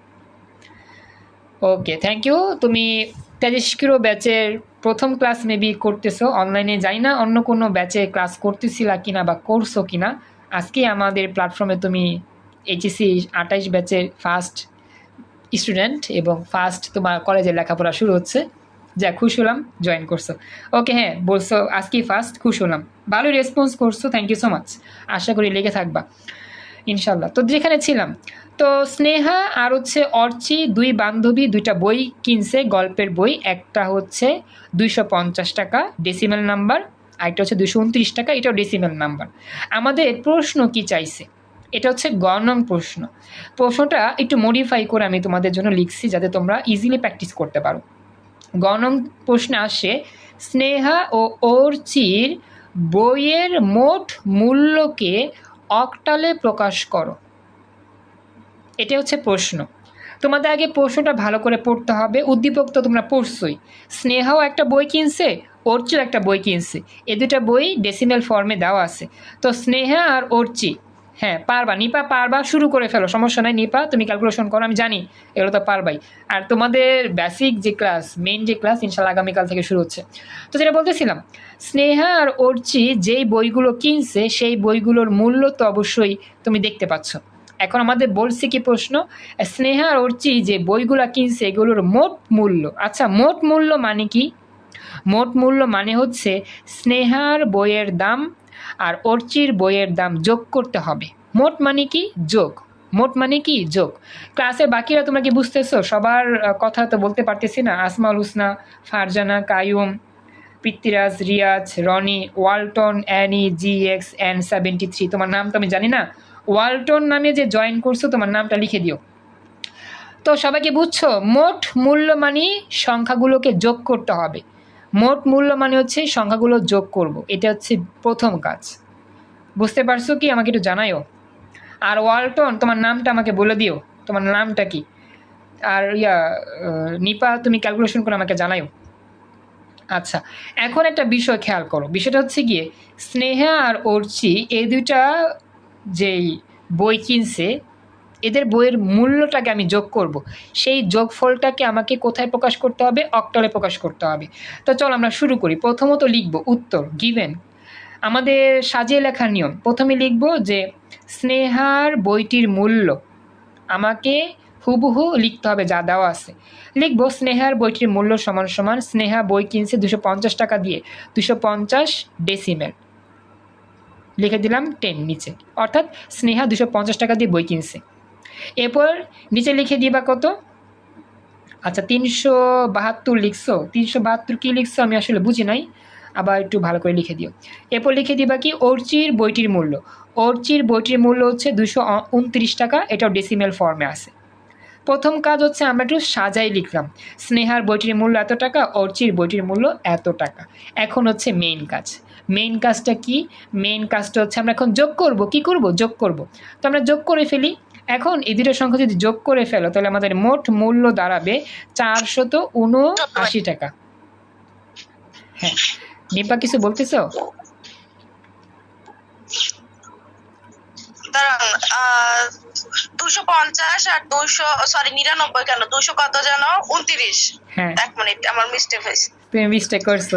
Okay, thank you. তুমি তেজস্ক্রিয় ব্যাচের প্রথম ক্লাস মেবি করতেছো অনলাইনে, যাই না অন্য কোনো ব্যাচে ক্লাস করতেছিলা কিনা বা করছো কিনা। আজকে আমাদের প্ল্যাটফর্মে তুমি এইচএসসি 28 ব্যাচের ফার্স্ট স্টুডেন্ট এবং ফার্স্ট তোমার কলেজের লেখাপড়া শুরু হচ্ছে। যা, খুশ হলাম জয়েন করছো। ওকে, হ্যাঁ বলছো আজকেই ফার্স্ট, খুশ হলাম, ভালোই রেসপন্স করছো, থ্যাংক ইউ সো মাচ। আশা করি লেগে থাকবা ইনশাল্লাহ। তো যেখানে ছিলাম, তো স্নেহা আর হচ্ছে অর্চি, দুই বান্ধবী দুইটা বই কিনছে, গল্পের বই। একটা হচ্ছে 250 টাকা ডেসিমেল নাম্বার, আরেকটা হচ্ছে 229 টাকা, এটাও ডেসিমেল নাম্বার। আমাদের প্রশ্ন কি চাইছে, এটা হচ্ছে গ নং প্রশ্ন। প্রশ্নটা একটু মডিফাই করে আমি তোমাদের জন্য লিখছি যাতে তোমরা ইজিলি প্র্যাকটিস করতে পারো। গ নং প্রশ্নে আসে, স্নেহা ও অর্চির বইয়ের মোট মূল্যকে অক্টালে প্রকাশ করো। এটা হচ্ছে প্রশ্ন। তোমাদের আগে প্রশ্নটা ভালো করে পড়তে হবে। উদ্দীপক তো তোমরা পড়ছই, স্নেহাও একটা বই কিনছে, অর্চিও একটা বই কিনছে, এ দুটা বই ডেসিমেল ফর্মে দেওয়া আছে। তো স্নেহা আর অর্চি, হ্যাঁ পারবা, নিপা পারবা, শুরু করে ফেলো, সমস্যা নাই। নিপা তুমি ক্যালকুলেশন করো, আমি জানি এগুলো তো পারবাই। আর তোমাদের বেসিক যে ক্লাস, মেইন যে ক্লাস, ইনশাল্লাহ আগামীকাল থেকে শুরু হচ্ছে। তো যেটা বলতেছিলাম, স্নেহা আর অর্চি যেই বইগুলো কিনছে সেই বইগুলোর মূল্য তো অবশ্যই তুমি দেখতে পাচ্ছ। এখন আমাদের বলছে কি প্রশ্ন, স্নেহা আর অর্চি যে বইগুলো কিনছে এগুলোর মোট মূল্য। আচ্ছা, মোট মূল্য মানে কি? মোট মূল্য মানে হচ্ছে স্নেহার বইয়ের দাম আর অর্চির বইয়ের দাম যোগ করতে হবে। মোট মানে কি? যোগ। মোট মানে কি? যোগ। ক্লাসের বাকিরা তোমরা কি বুঝতেছো? সবার কথা তো বলতে পারতেছি না। Asmaul Husna, Farzana, Kayum, Prithviraj, Riaz, Roni, Walton, Annie, GXN73। তোমার নাম তো আমি জানি না, ওয়ালটন নামে যে জয়েন করছো তোমার নামটা লিখে দিও। তো সবাইকে বুঝছো? মোট মূল্য মানে সংখ্যাগুলোকে যোগ করতে হবে। মোট মূল্য মানে হচ্ছে সংখ্যাগুলো যোগ করব, এটা হচ্ছে প্রথম কাজ। বুঝতে পারছো কি? আমাকে একটু জানাইও। আর ওয়ালটন, তোমার নামটা আমাকে বলে দিও, তোমার নামটা কি। আর নিপা, তুমি ক্যালকুলেশন করে আমাকে জানাইও। আচ্ছা, এখন একটা বিষয় খেয়াল করো। বিষয়টা হচ্ছে গিয়ে, স্নেহা আর অর্চি এই দুইটা যেই বই কিনছে, এদের বইয়ের মূল্যটাকে আমি যোগ করব। সেই যোগফলটাকে আমাকে কোথায় প্রকাশ করতে হবে? অক্টালে প্রকাশ করতে হবে। তো চল আমরা শুরু করি। প্রথমত লিখব উত্তর, গিভেন। আমাদের সাজিয়ে লেখার নিয়ম, প্রথমে লিখব যে স্নেহার বইটির মূল্য, আমাকে হুবহু লিখতে হবে যা দেওয়া আছে। লিখব স্নেহার বইটির মূল্য সমান সমান, স্নেহা বই কিনছে 250 টাকা দিয়ে, 250 ডেসিমেল, লিখে দিলাম 10 নিচে, অর্থাৎ স্নেহা 250 টাকা দিয়ে বই কিনছে। এরপর নিচে লিখে দিবা কত? আচ্ছা 372 লিখছো। 372 কি লিখছো আমি আসলে বুঝি নাই, আবার একটু ভালো করে লিখে দিও। এরপর লিখে দিবা কি? অর্চির বইটির মূল্য। অর্চির বইটির মূল্য হচ্ছে 229 টাকা, এটাও ডেসিমেল ফর্মে আছে। প্রথম কাজ হচ্ছে আমরা একটু সাজাই লিখলাম, স্নেহার বইটির মূল্য এত টাকা, অর্চির বইটির মূল্য এত টাকা। এখন হচ্ছে মেইন কাজ। মেইন কাজটা কি? মেইন কাজটা হচ্ছে আমরা এখন যোগ করব। কি করব? যোগ করব। তো আমরা যোগ করে ফেলি। এখন এই দুটো সংখ্যা যদি যোগ করে ফেলো তাহলে আমাদের মোট মূল্য দাঁড়াবে 479 টাকা। হ্যাঁ, নিপা কিছু বলতেছো? দাঁড়ান, 250 আর 99 কেন, 200 কত যেন 29। হ্যাঁ, এক মিনিট, আমার মিস্টেক হয়েছে। তুমি মিস্টেক করছো,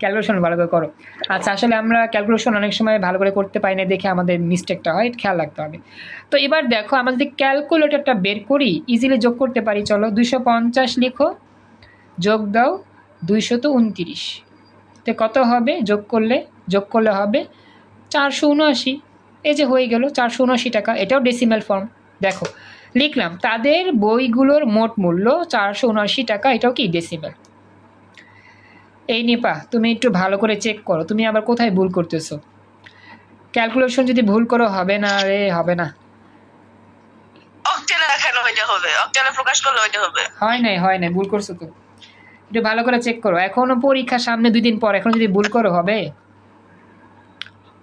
ক্যালকুলেশন ভালো করে করো। আচ্ছা, আসলে আমরা ক্যালকুলেশন অনেক সময় ভালো করে করতে পারি না দেখে আমাদের মিস্টেকটা হয়, খেয়াল রাখতে হবে। তো এবার দেখো, আমরা যদি ক্যালকুলেটরটা বের করি ইজিলি যোগ করতে পারি। চলো 250 লিখো, যোগ দাও 229, তো কত হবে? যোগ করলে হবে 479। এই যে হয়ে গেল 479 টাকা, এটাও ডেসিমেল ফর্ম। দেখো লিখলাম, তাদের বইগুলোর মোট মূল্য 479 টাকা, এটাও কি ডেসিমেল। এই নিপা, তুমি একটু ভালো করে চেক করো, তুমি আবার কোথায় ভুল করতেছো? ক্যালকুলেশন যদি ভুল করো হবে না রে, হবে না। অক্টালে দেখানো হইতে হবে, অক্টালে প্রকাশ করলে হইতে হবে। হয় নাই, ভুল করছো তো। একটু ভালো করে চেক করো। এখনো পরীক্ষা সামনে 2 দিন পর, এখন যদি ভুল করো হবে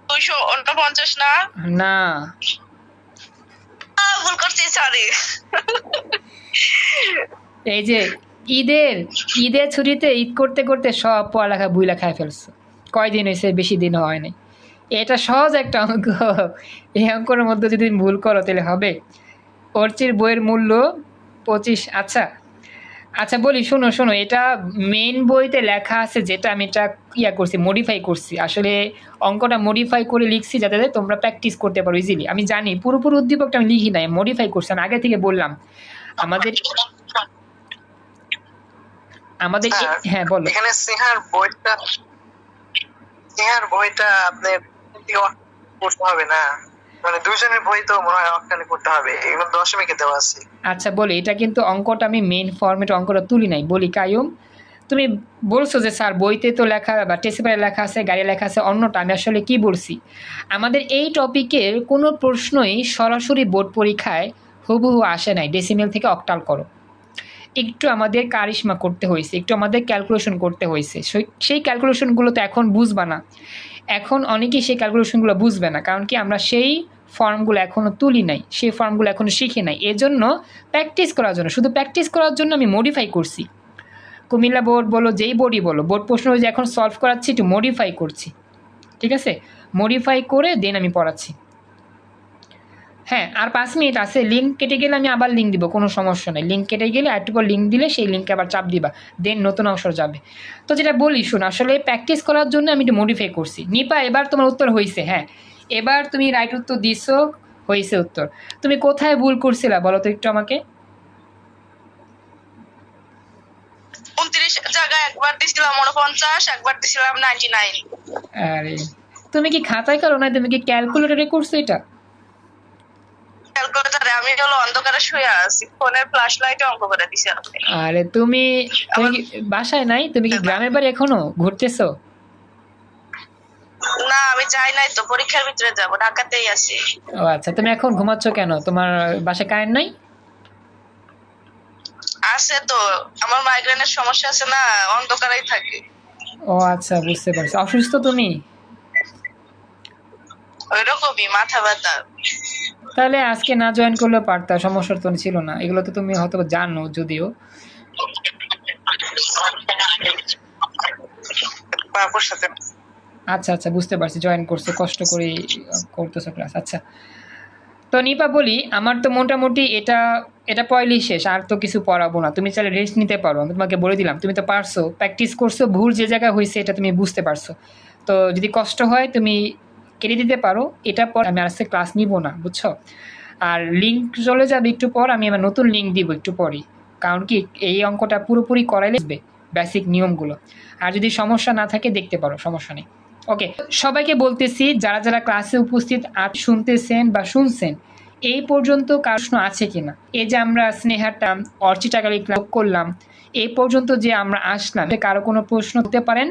249 না? না। ভুল করছি, সরি। এই যে ঈদের ছুটিতে ঈদ করতে করতে সব পড়ালেখা বুইলা খায় ফেলছো। কয়দিন হয়েছে? বেশি দিন হয় নাই। এটা সহজ একটা অঙ্ক, এই অঙ্কের মধ্যে যদি তুমি ভুল করো তাহলে হবে? অর্চির বইয়ের মূল্য 25। আচ্ছা আচ্ছা বলি, শোনো শোনো, এটা মেন বইতে লেখা আছে, যেটা আমি এটা করছি, মডিফাই করছি। আসলে অঙ্কটা মডিফাই করে লিখছি যাতে তোমরা প্র্যাকটিস করতে পারো ইজিলি। আমি জানি পুরোপুরি উদ্দীপকটা আমি লিখি নাই, মডিফাই করছি। আমি আগে থেকে বললাম আমাদের হ্যাঁ বলো। এখানে স্নেহার বইটা আপনি করতে হবে না, মানে দুজনের বই তো মনে হয় অকালে করতে হবে, এগুলো দশমিকে দেওয়া আছে। আচ্ছা বলি, এটা কিন্তু অঙ্কটা আমি মেইন ফরম্যাটে অঙ্কটা তুলি নাই। বলি কায়ুম, তুমি বলছো যে স্যার বইতে তো লেখা বা টেস্ট পেপারে লেখা আছে, গাড়ি লেখা আছে অন্যটা। আমি আসলে কি বলছি, আমাদের এই টপিকের কোনো প্রশ্নই সরাসরি বোর্ড পরীক্ষায় হুবহু আসে নাই। ডেসিমেল থেকে অক্টাল করো, একটু আমাদের কারিশমা করতে হয়েছে, একটু আমাদের ক্যালকুলেশন করতে হয়েছে। সেই ক্যালকুলেশনগুলো তো এখন বুঝবা না, এখন অনেকেই সেই ক্যালকুলেশনগুলো বুঝবে না, কারণ কি আমরা সেই ফর্মগুলো এখনও তুলি নাই, সেই ফর্মগুলো এখনও শিখি নাই। এজন্য প্র্যাকটিস করার জন্য, শুধু প্র্যাকটিস করার জন্য আমি মডিফাই করছি। কুমিল্লা বোর্ড বলো, যেই বোর্ডই বলো, বোর্ড প্রশ্ন যে এখন সলভ করাচ্ছি একটু মডিফাই করছি, ঠিক আছে? মডিফাই করে দেন আমি পড়াচ্ছি। হ্যাঁ, আর 5 মিনিট আছে। লিঙ্ক কেটে গেলে আমি আবার লিঙ্ক দিব, কোনো সমস্যা নেই। লিঙ্ক কেটে গেলে একটু পর লিঙ্ক দিলে সেই লিঙ্কে আবার চাপ দিবা, দেন নতুন অংশ যাবে। তো যেটা বলি শোন, আসলে প্র্যাকটিস করার জন্য আমি একটু মডিফাই করছি। নিপা, এবার তোমার উত্তর হয়েছে। হ্যাঁ, এবার তুমি রাইট উত্তর দিছো, হয়েছে উত্তর। তুমি কোথায় ভুল করছিলা বলো তো একটু আমাকে? 29 জায়গায় একবার দিছিলাম 49, একবার দিছিলাম 99। আরে তুমি কি খাতায় করো না, তুমি কি ক্যালকুলেটরে করছো এটা? ক্যালকুলেটরে আমি হলো অন্ধকারে শুয়ে আছি, ফোনের ফ্ল্যাশ লাইটে অঙ্ক করে দিছি আপনি। আরে তুমি কি বাসায় নাই? তুমি কি গ্রামের বাড়ি এখনো ঘুরতেছো? না, আমি যাই নাই তো, পরীক্ষার ভিতরে যাব, ঢাকাতেই আছি। ও আচ্ছা, তুমি এখন ঘুমাচ্ছ কেন? তোমার বাসায় কারেন্ট নাই? আছে তো, আমার মাইগ্রেনের সমস্যা আছে না, অন্ধকারেই থাকি। ও আচ্ছা, বুঝতে পারছি। অসুস্থ তুমি? ওইরকমই, মাথা ব্যথা। তাহলে আজকে না জয়েন করলেও পারতা, সমস্যা তো ছিল না। এগুলো তো তুমি হয়তো জানো যদিও। বাবুর সাথে। আচ্ছা আচ্ছা, বুঝতে পারছি, জয়েন করছো, কষ্ট করে করতেছো ক্লাস। আচ্ছা, তো নিপা বলি, আমার তো মোটামুটি এটা পয়লি শেষ, আর তো কিছু পড়াবো না। তুমি চাইলে রেস্ট নিতে পারো, আমি তোমাকে বলে দিলাম। তুমি তো পারছো, প্র্যাকটিস করছো, ভুল যে জায়গায় হয়েছে এটা তুমি বুঝতে পারছো। তো যদি কষ্ট হয় তুমি কেটে দিতে পারো, এটা পর আমি আজকে ক্লাস নিব না, বুঝছো? আর লিঙ্ক চলে যাবে একটু পর, আমি আমার নতুন লিঙ্ক দিব একটু পরেই। কারণ কি, এই অঙ্কটা পুরোপুরি করাইলে বেসিক নিয়মগুলো। আর যদি সমস্যা না থাকে দেখতে পারো, সমস্যা নেই। ওকে, সবাইকে বলতেছি যারা যারা ক্লাসে উপস্থিত আর শুনতেছেন বা শুনছেন, এই পর্যন্ত প্রশ্ন আছে কিনা? এই যে আমরা স্নেহাটা অর্চিটাকালি ক্লাস করলাম, এই পর্যন্ত যে আমরা আসলাম, কারো কোনো প্রশ্ন হতে পারেন?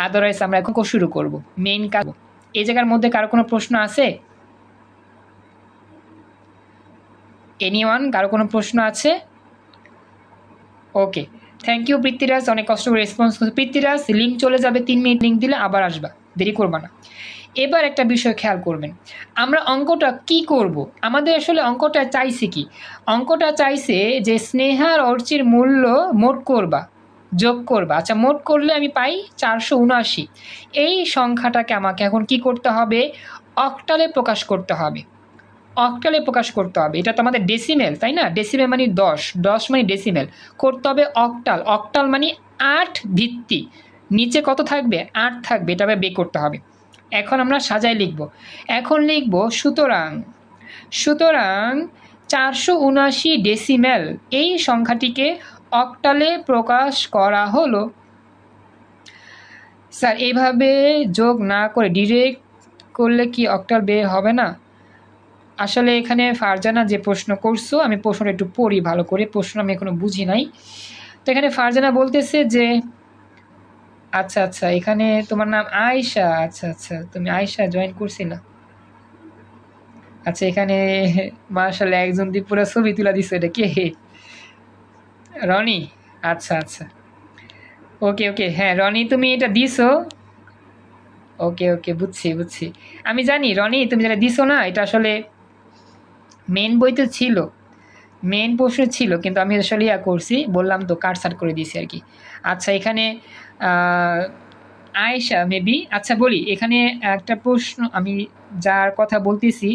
আদারওয়াইজ আমরা এখন শুরু করব মেইন কাজ। এই জায়গার মধ্যে কারো কোনো প্রশ্ন আছে? এনিওয়ান, কারো কোনো প্রশ্ন আছে? ওকে, থ্যাংক ইউ পৃথ্বীরাজ, অনেক কষ্ট করে রেসপন্স করছে। পৃথ্বীরাজ, লিঙ্ক চলে যাবে, 3 মিনিট লিঙ্ক দিলে আবার আসবা, দেরি করবা না। এবার একটা বিষয় খেয়াল করবেন, আমরা অঙ্কটা কি করব? আমাদের আসলে অঙ্কটা চাইছে কি? অঙ্কটা চাইছে যে স্নেহার অর্চির মূল্য মোট করবা, যোগ করবা। আচ্ছা, মোট করলে আমি পাই 479। এই সংখ্যাটাকে আমাকে এখন কি করতে হবে? অক্টালে প্রকাশ করতে হবে। অক্টালে প্রকাশ করতে হবে। এটা তো আমাদের ডেসিমেল, তাই না? ডেসিমেল মানে 10 মানে ডেসিমেল। করতে হবে অক্টাল। অক্টাল মানে 8 ভিত্তি, নিচে কত থাকবে? 8 থাকবে। এটা বের করতে হবে। এখন আমরা সাজায় লিখব। এখন লিখব সুতরাং 479 ডেসিমেল এই সংখ্যাটিকে অক্টালে প্রকাশ করা হলো। স্যার, এইভাবে যোগ না করে ডিরেক্ট করলে কি অক্টাল বের হবে না? আসলে এখানে ফারজানা যে প্রশ্ন করছো, আমি প্রশ্নটা একটু পড়ি ভালো করে, প্রশ্ন আমি এখনো বুঝি নাই। তো এখানে ফারজানা বলতেছে যে আচ্ছা আচ্ছা, এখানে তোমার নাম আয়েশা। আচ্ছা আচ্ছা, তুমি আয়েশা জয়েন করছিলা। আচ্ছা, এখানে মাশাআল্লাহ একজন পুরো ছবি তুলে দিছো, এটা কে? রনি? আচ্ছা আচ্ছা, ওকে ওকে, হ্যাঁ রনি তুমি এটা দিছো। ওকে ওকে, বুঝছি। আমি জানি রনি তুমি যেটা দিছো না, এটা আসলে মেন বইতে ছিল, মেন প্রশ্ন ছিল, কিন্তু আমি আসলে করছি, বললাম তো কাটসাট করে দিয়েছি আর কি। আচ্ছা এখানে আয়েশা মেবি, আচ্ছা বলি এখানে একটা প্রশ্ন, আমি যার কথা বলতেছি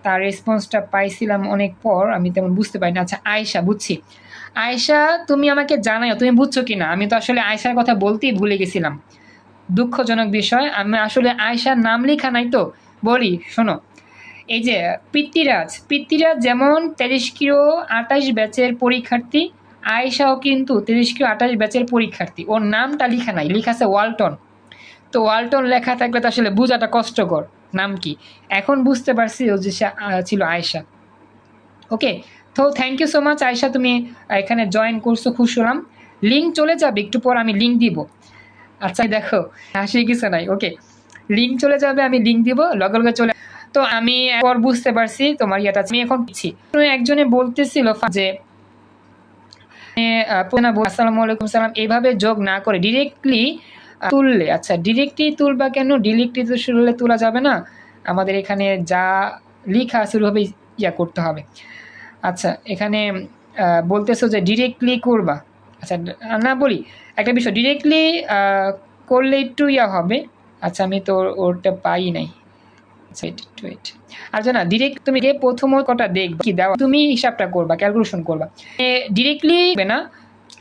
তার রেসপন্সটা পাইছিলাম অনেক পর, আমি তেমন বুঝতে পারি না। আচ্ছা আয়েশা, বুঝছি। আয়েশা তুমি আমাকে জানাও তুমি বুঝছো কিনা, আমি তো আসলে আয়েশার কথা বলতেই ভুলে গেছিলাম, দুঃখজনক বিষয়। আমি আসলে আয়েশার নাম লেখা নাই তো। বলি শোনো, এই যে পৃথ্বীরাজ যেমন 23 কিলো 28 ব্যাচের পরীক্ষার্থী, আয়েশাও কিন্তু 23 কিলো 28 ব্যাচের পরীক্ষার্থী। ওর নামটা লেখা নাই, লেখা আছে ওয়ালটন। তো ওয়ালটন লেখা থাকলে তো আসলে বোঝাটা কষ্টকর নাম কি। এখন বুঝতে পারছি ও যে ছিল আয়েশা। ওকে, তো thank you so much Ayesha, তুমি এখানে জয়েন করছো, খুশি হলাম। লিঙ্ক চলে যাবে একটু পর, আমি লিঙ্ক দিব। আচ্ছা দেখো হাসি কিছু নাই। ওকে, লিঙ্ক চলে যাবে, আমি লিঙ্ক দিব, লগে লগে চলে। তো আমি পর বুঝতে পারছি তোমার ইয়েটা, আমি এখন বুঝছি। একজনে বলতেছিল যে আসসালামু আলাইকুম সালাম এইভাবে যোগ না করে ডিরেক্টলি তুললে, আচ্ছা ডিরেক্টলি তুলবা কেন, ডিরেক্টলি তো শুরুলে তোলা যাবে না, আমাদের এখানে যা লেখা শুরু হবে ইয়া করতে হবে। আচ্ছা এখানে বলতেছো যে ডিরেক্টলি করবা, আচ্ছা না বলি একটা বিষয়, ডিরেক্টলি করলে একটু ইয়া হবে। আচ্ছা আমি তো ওরটা পাই নাই, আচ্ছা না ডিরেক্ট তুমি প্রথম কটা দেখবে কি দেওয়া, তুমি হিসাবটা করবা, ক্যালকুলেশন করবা, ডিরেক্টলি না,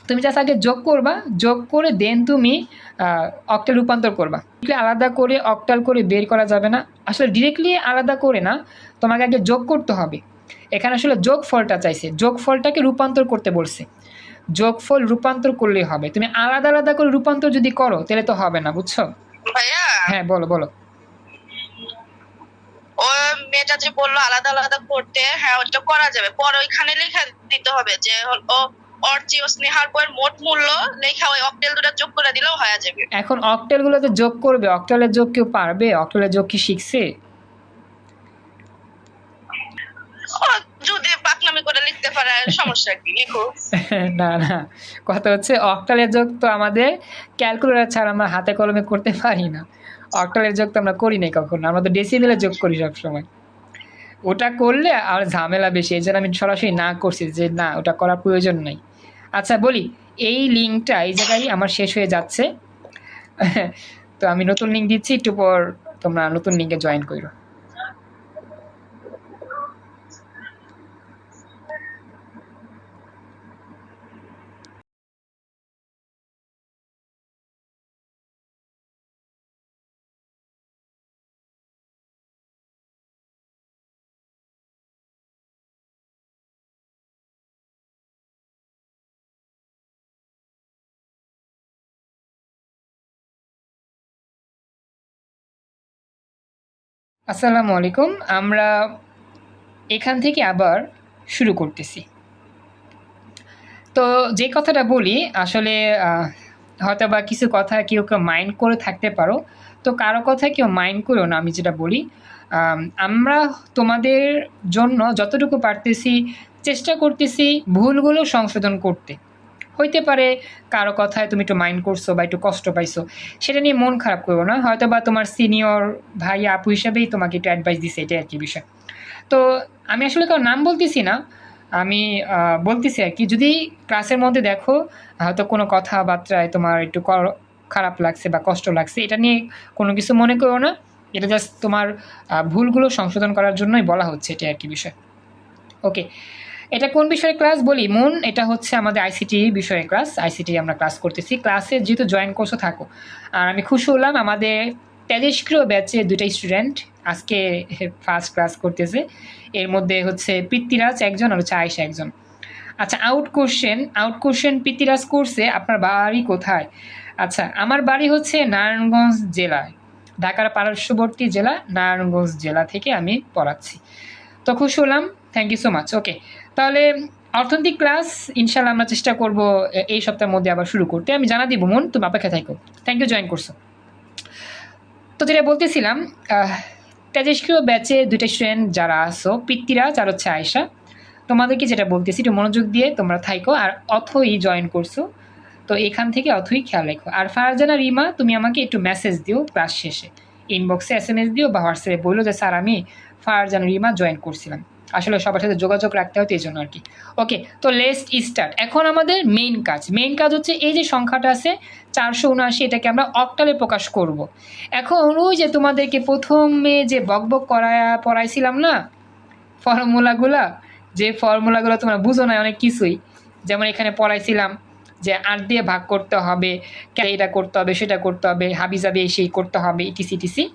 তুমি জাস্ট আগে যোগ করবা, যোগ করে দেন তুমি অক্টাল রূপান্তর করবা। আলাদা করে অক্টাল করে বের করা যাবে না, আসলে ডিরেক্টলি আলাদা করে না, তোমাকে আগে যোগ করতে হবে। এখানে আসলে যোগ ফলটা চাইছে, যোগ ফলটাকে রূপান্তর করতে বলছে, যোগফল রূপান্তর করলেই হবে। তুমি আলাদা আলাদা করে রূপান্তর যদি করো তাহলে তো হবে না, বুঝছো? ভাইয়া হ্যাঁ বলো বলো। ও মেয়েটা যে বললো আলাদা আলাদা করতে, হ্যাঁ ওটা করা যাবে, পরে ওইখানে লেখা দিতে হবে যে ও অর্চি ও স্নেহার বইয়ের মোট মূল্য লেখা, ওই অক্টেল দুটো যোগ করে দিলেও হয়ে যাবে। এখন অক্টেল গুলোতে যোগ করবে, অক্টেলের যোগ কেউ পারবে? অক্টেলের যোগ কি শিখছে? যদি পাকনামি করে লিখতে পারে সমস্যা কি, লিখো। না না, কথা হচ্ছে অক্টালের যোগ তো আমাদের ক্যালকুলেটর ছাড়া আমরা হাতে কলমে করতে পারি না, অক্টালের যোগ তো আমরা করি নাই কখনো, আমরা তো ডেসিমেলের যোগ করি সবসময়, ওটা করলে আর ঝামেলা বেশি, এই জন্য আমি সরাসরি না করছি যে না ওটা করার প্রয়োজন নাই। আচ্ছা বলি, এই লিঙ্কটা এই জায়গায় আমার শেষ হয়ে যাচ্ছে, তো আমি নতুন লিঙ্ক দিচ্ছি, একটু পর তোমরা নতুন লিঙ্কে জয়েন করো। আসসালামু আলাইকুম, আমরা এখান থেকে আবার শুরু করতেছি। তো যে কথাটা বলি আসলে হয়তো বা কিছু কথা কেউ কেউ মাইন্ড করে থাকতে পারো, তো কারো কথা কেউ মাইন্ড করো না। আমি যেটা বলি, আমরা তোমাদের জন্য যতটুকু পারতেছি চেষ্টা করতেছি ভুলগুলো সংশোধন করতে। হইতে পারে কারো কথায় তুমি একটু মাইন্ড করছো বা একটু কষ্ট পাইছো, সেটা নিয়ে মন খারাপ করো না, হয়তো বা তোমার সিনিয়র ভাই আপু হিসাবেই তোমাকে একটু অ্যাডভাইস দিছে, এটাই আর কি বিষয়। তো আমি আসলে কারো নাম বলতেছি না, আমি বলতেছি আর কি, যদি ক্লাসের মধ্যে দেখো হয়তো কোনো কথাবার্তায় তোমার একটু খারাপ লাগছে বা কষ্ট লাগছে, এটা নিয়ে কোনো কিছু মনে করো না, এটা জাস্ট তোমার ভুলগুলো সংশোধন করার জন্যই বলা হচ্ছে, এটাই আর কি বিষয়। ওকে, এটা কোন বিষয়ে ক্লাস বলি মন, এটা হচ্ছে আমাদের আইসিটি বিষয়ে ক্লাস, আইসিটি আমরা ক্লাস করতেছি, ক্লাসে যেহেতু জয়েন করছো থাকো। আর আমি খুশি হলাম আমাদের 23 কিলো ব্যাচে 2টা স্টুডেন্ট আজকে ফার্স্ট ক্লাস করতেছে, এর মধ্যে হচ্ছে পৃথ্বীরাজ একজন আর হচ্ছে আয়েশা একজন। আচ্ছা আউট কোশ্চেন পৃথ্বীরাজ করছে, আপনার বাড়ি কোথায়? আচ্ছা আমার বাড়ি হচ্ছে নারায়ণগঞ্জ জেলায়, ঢাকার পার্শ্ববর্তী জেলা নারায়ণগঞ্জ জেলা থেকে আমি পড়াচ্ছি। তো খুশি হলাম, থ্যাংক ইউ সো মাচ। ওকে, তাহলে অর্থনৈতিক ক্লাস ইনশাল্লাহ আমরা চেষ্টা করব এই সপ্তাহের মধ্যে আবার শুরু করতে, আমি জানা দিব মন, তুমি অপেক্ষা থাকো। থ্যাংক ইউ জয়েন করছো। তো যেটা বলতেছিলাম, 23 কিলো ব্যাচে 2টা স্টুডেন্ট যারা আসো, পৃথ্বীরাজ আর হচ্ছে আয়েশা, তোমাদেরকে যেটা বলতেছি একটু মনোযোগ দিয়ে তোমরা থাইকো, আর অথই জয়েন করছো, তো তো এখান থেকে অথই খেয়াল রেখো। আর ফারজানা রিমা তুমি আমাকে একটু মেসেজ দিও ক্লাস শেষে, ইনবক্সে SMS দিও বা হোয়াটসঅ্যাপে বললো যে স্যার আমি ফারজানা রিমা জয়েন করছিলাম। আসলে সবার সাথে যোগাযোগ রাখতে হতো এই জন্য আর কি। ওকে, তো লেটস স্টার্ট। এখন আমাদের মেইন কাজ হচ্ছে এই যে সংখ্যাটা আছে 479, এটাকে আমরা অক্টালে প্রকাশ করব। এখন ওই যে তোমাদেরকে প্রথমে যে বকবক পড়াইছিলাম না ফর্মুলাগুলো তোমরা বুঝো না অনেক কিছুই, যেমন এখানে পড়াইছিলাম যে 8 দিয়ে ভাগ করতে হবে, এটা করতে হবে, সেটা করতে হবে, হাবিজাবি সেই করতে হবে, ইটিসি।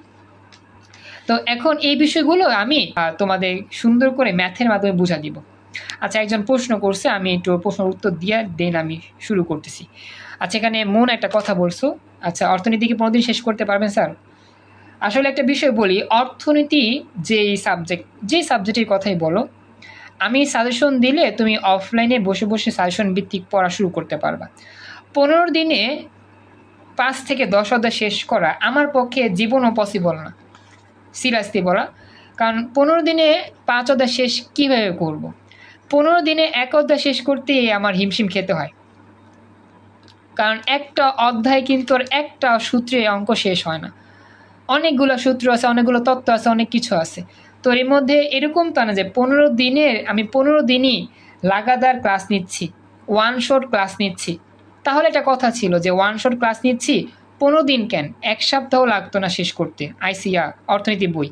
তো এখন এই বিষয়গুলো আমি তোমাদের সুন্দর করে ম্যাথের মাধ্যমে বুঝা দিব। আচ্ছা, একজন প্রশ্ন করছে, আমি একটু প্রশ্নের উত্তর দিয়ে দেন আমি শুরু করতেছি। আচ্ছা, এখানে মন একটা কথা বলছো, আচ্ছা অর্থনীতি কি কোনোদিন শেষ করতে পারবেন স্যার? আসলে একটা বিষয় বলি, অর্থনীতি যে সাবজেক্টের কথাই বলো, আমি সাজেশন দিলে তুমি অফলাইনে বসে বসে সাজেশন ভিত্তিক পড়া শুরু করতে পারবা। 15 দিনে 5 থেকে 10 অধ্যায় শেষ করা আমার পক্ষে জীবনও পসিবল না, সিরিয়াসলি বলা। কারণ 15 দিনে 5 অধ্যায় শেষ কীভাবে করব? 15 দিনে 1 অধ্যায় শেষ করতেই আমার হিমশিম খেতে হয়, কারণ একটা অধ্যায় কিন্তু আর একটা সূত্রে অঙ্ক শেষ হয় না, অনেকগুলো সূত্র আছে, অনেকগুলো তত্ত্ব আছে, অনেক কিছু আছে। তো এর মধ্যে এরকম তা না যে 15 দিনই লাগাতার ক্লাস নিচ্ছি, ওয়ান শট ক্লাস নিচ্ছি। তাহলে একটা কথা ছিল যে ওয়ান শট ক্লাস নিচ্ছি 15 দিন কেন, 1 সপ্তাহ লাগতো না শেষ করতে আইসিয়া অর্থনীতি বই।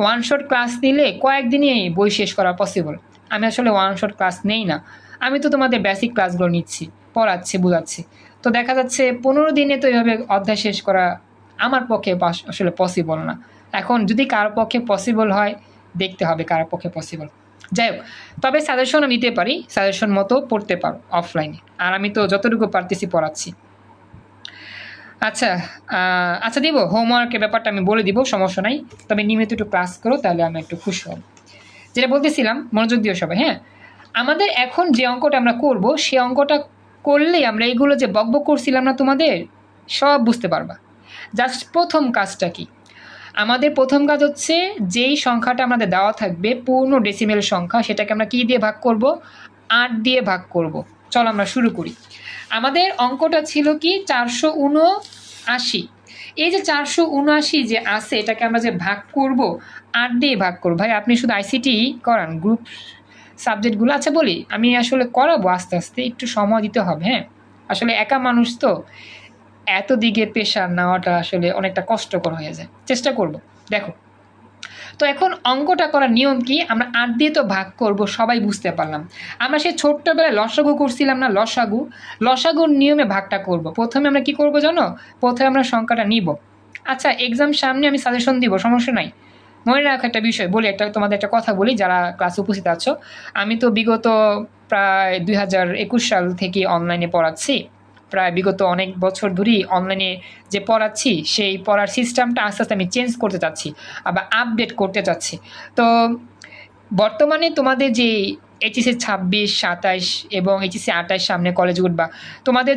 ওয়ান শট ক্লাস নিলে কয়েকদিনই বই শেষ করা পসিবল। আমি আসলে ওয়ান শট ক্লাস নেই না, আমি তো তোমাদের বেসিক ক্লাসগুলো নিচ্ছি, পড়াচ্ছি, বোঝাচ্ছি। তো দেখা যাচ্ছে 15 দিনে তো এইভাবে অধ্যায় শেষ করা আমার পক্ষে আসলে পসিবল না। এখন যদি কার পক্ষে পসিবল হয় দেখতে হবে কার পক্ষে পসিবল। যাই হোক, তবে সাজেশন আমি দিতে পারি, সাজেশন মতো পড়তে পারো অফলাইনে, আর আমি তো যতটুকু পারতেছি পড়াচ্ছি। আচ্ছা দিব হোমওয়ার্কের ব্যাপারটা আমি বলে দিব, সমস্যা নাই, তবে নিয়মিত একটু ক্লাস করো, তাহলে আমি একটু খুশি হব। যেটা বলতেছিলাম মনোযোগ দিও সবাই। হ্যাঁ, আমাদের এখন যে অঙ্কটা আমরা করব, সে অঙ্কটা করলেই আমরা এইগুলো যে বকবক করছিলাম না তোমাদের সব বুঝতে পারবা। জাস্ট প্রথম কাজটা কি, আমাদের প্রথম কাজ হচ্ছে যেই সংখ্যাটা আমাদের দেওয়া থাকবে পূর্ণ ডেসিমেল সংখ্যা, সেটাকে আমরা কি দিয়ে ভাগ করব? 8 দিয়ে ভাগ করব। চলো আমরা শুরু করি। আমাদের অঙ্কটা ছিল কি 479। এই যে 479 যে আছে, এটাকে আমরা যে ভাগ করব 8 দিয়ে ভাগ করব। ভাই আপনি শুধু আইসিটি করান, গ্রুপ সাবজেক্টগুলো? আচ্ছা বলি, আমি আসলে করাবো আস্তে আস্তে, একটু সময় দিতে হবে। হ্যাঁ, আসলে একা মানুষ তো, এত দিকে প্রেশার নেওয়াটা আসলে অনেকটা কষ্টকর হয়ে যায়, চেষ্টা করব। দেখো, তো এখন অঙ্কটা করার নিয়ম কি, আমরা 8 দিয়ে তো ভাগ করব, সবাই বুঝতে পারলাম। আমরা সেই ছোট্টবেলায় লসাগু করছিলাম না, লসাগুর নিয়মে ভাগটা করব। প্রথমে আমরা কি করব জানো? প্রথমে আমরা সংখ্যাটা নিব। আচ্ছা, এক্সাম সামনে, আমি সাজেশন দিব, সমস্যা নাই। মনে রাখো একটা বিষয় বলি, তোমাদের একটা কথা বলি যারা ক্লাসে উপস্থিত আছো। আমি তো বিগত প্রায় 2021 সাল থেকে অনলাইনে পড়াচ্ছি, প্রায় বিগত অনেক বছর ধরেই অনলাইনে যে পড়াচ্ছি, সেই পড়ার সিস্টেমটা আস্তে আস্তে আমি চেঞ্জ করতে চাচ্ছি, আবার আপডেট করতে চাচ্ছি। তো বর্তমানে তোমাদের যে এইচএসসি 26, 27 এবং এইচএসসি 28 সামনে কলেজ উঠবা, তোমাদের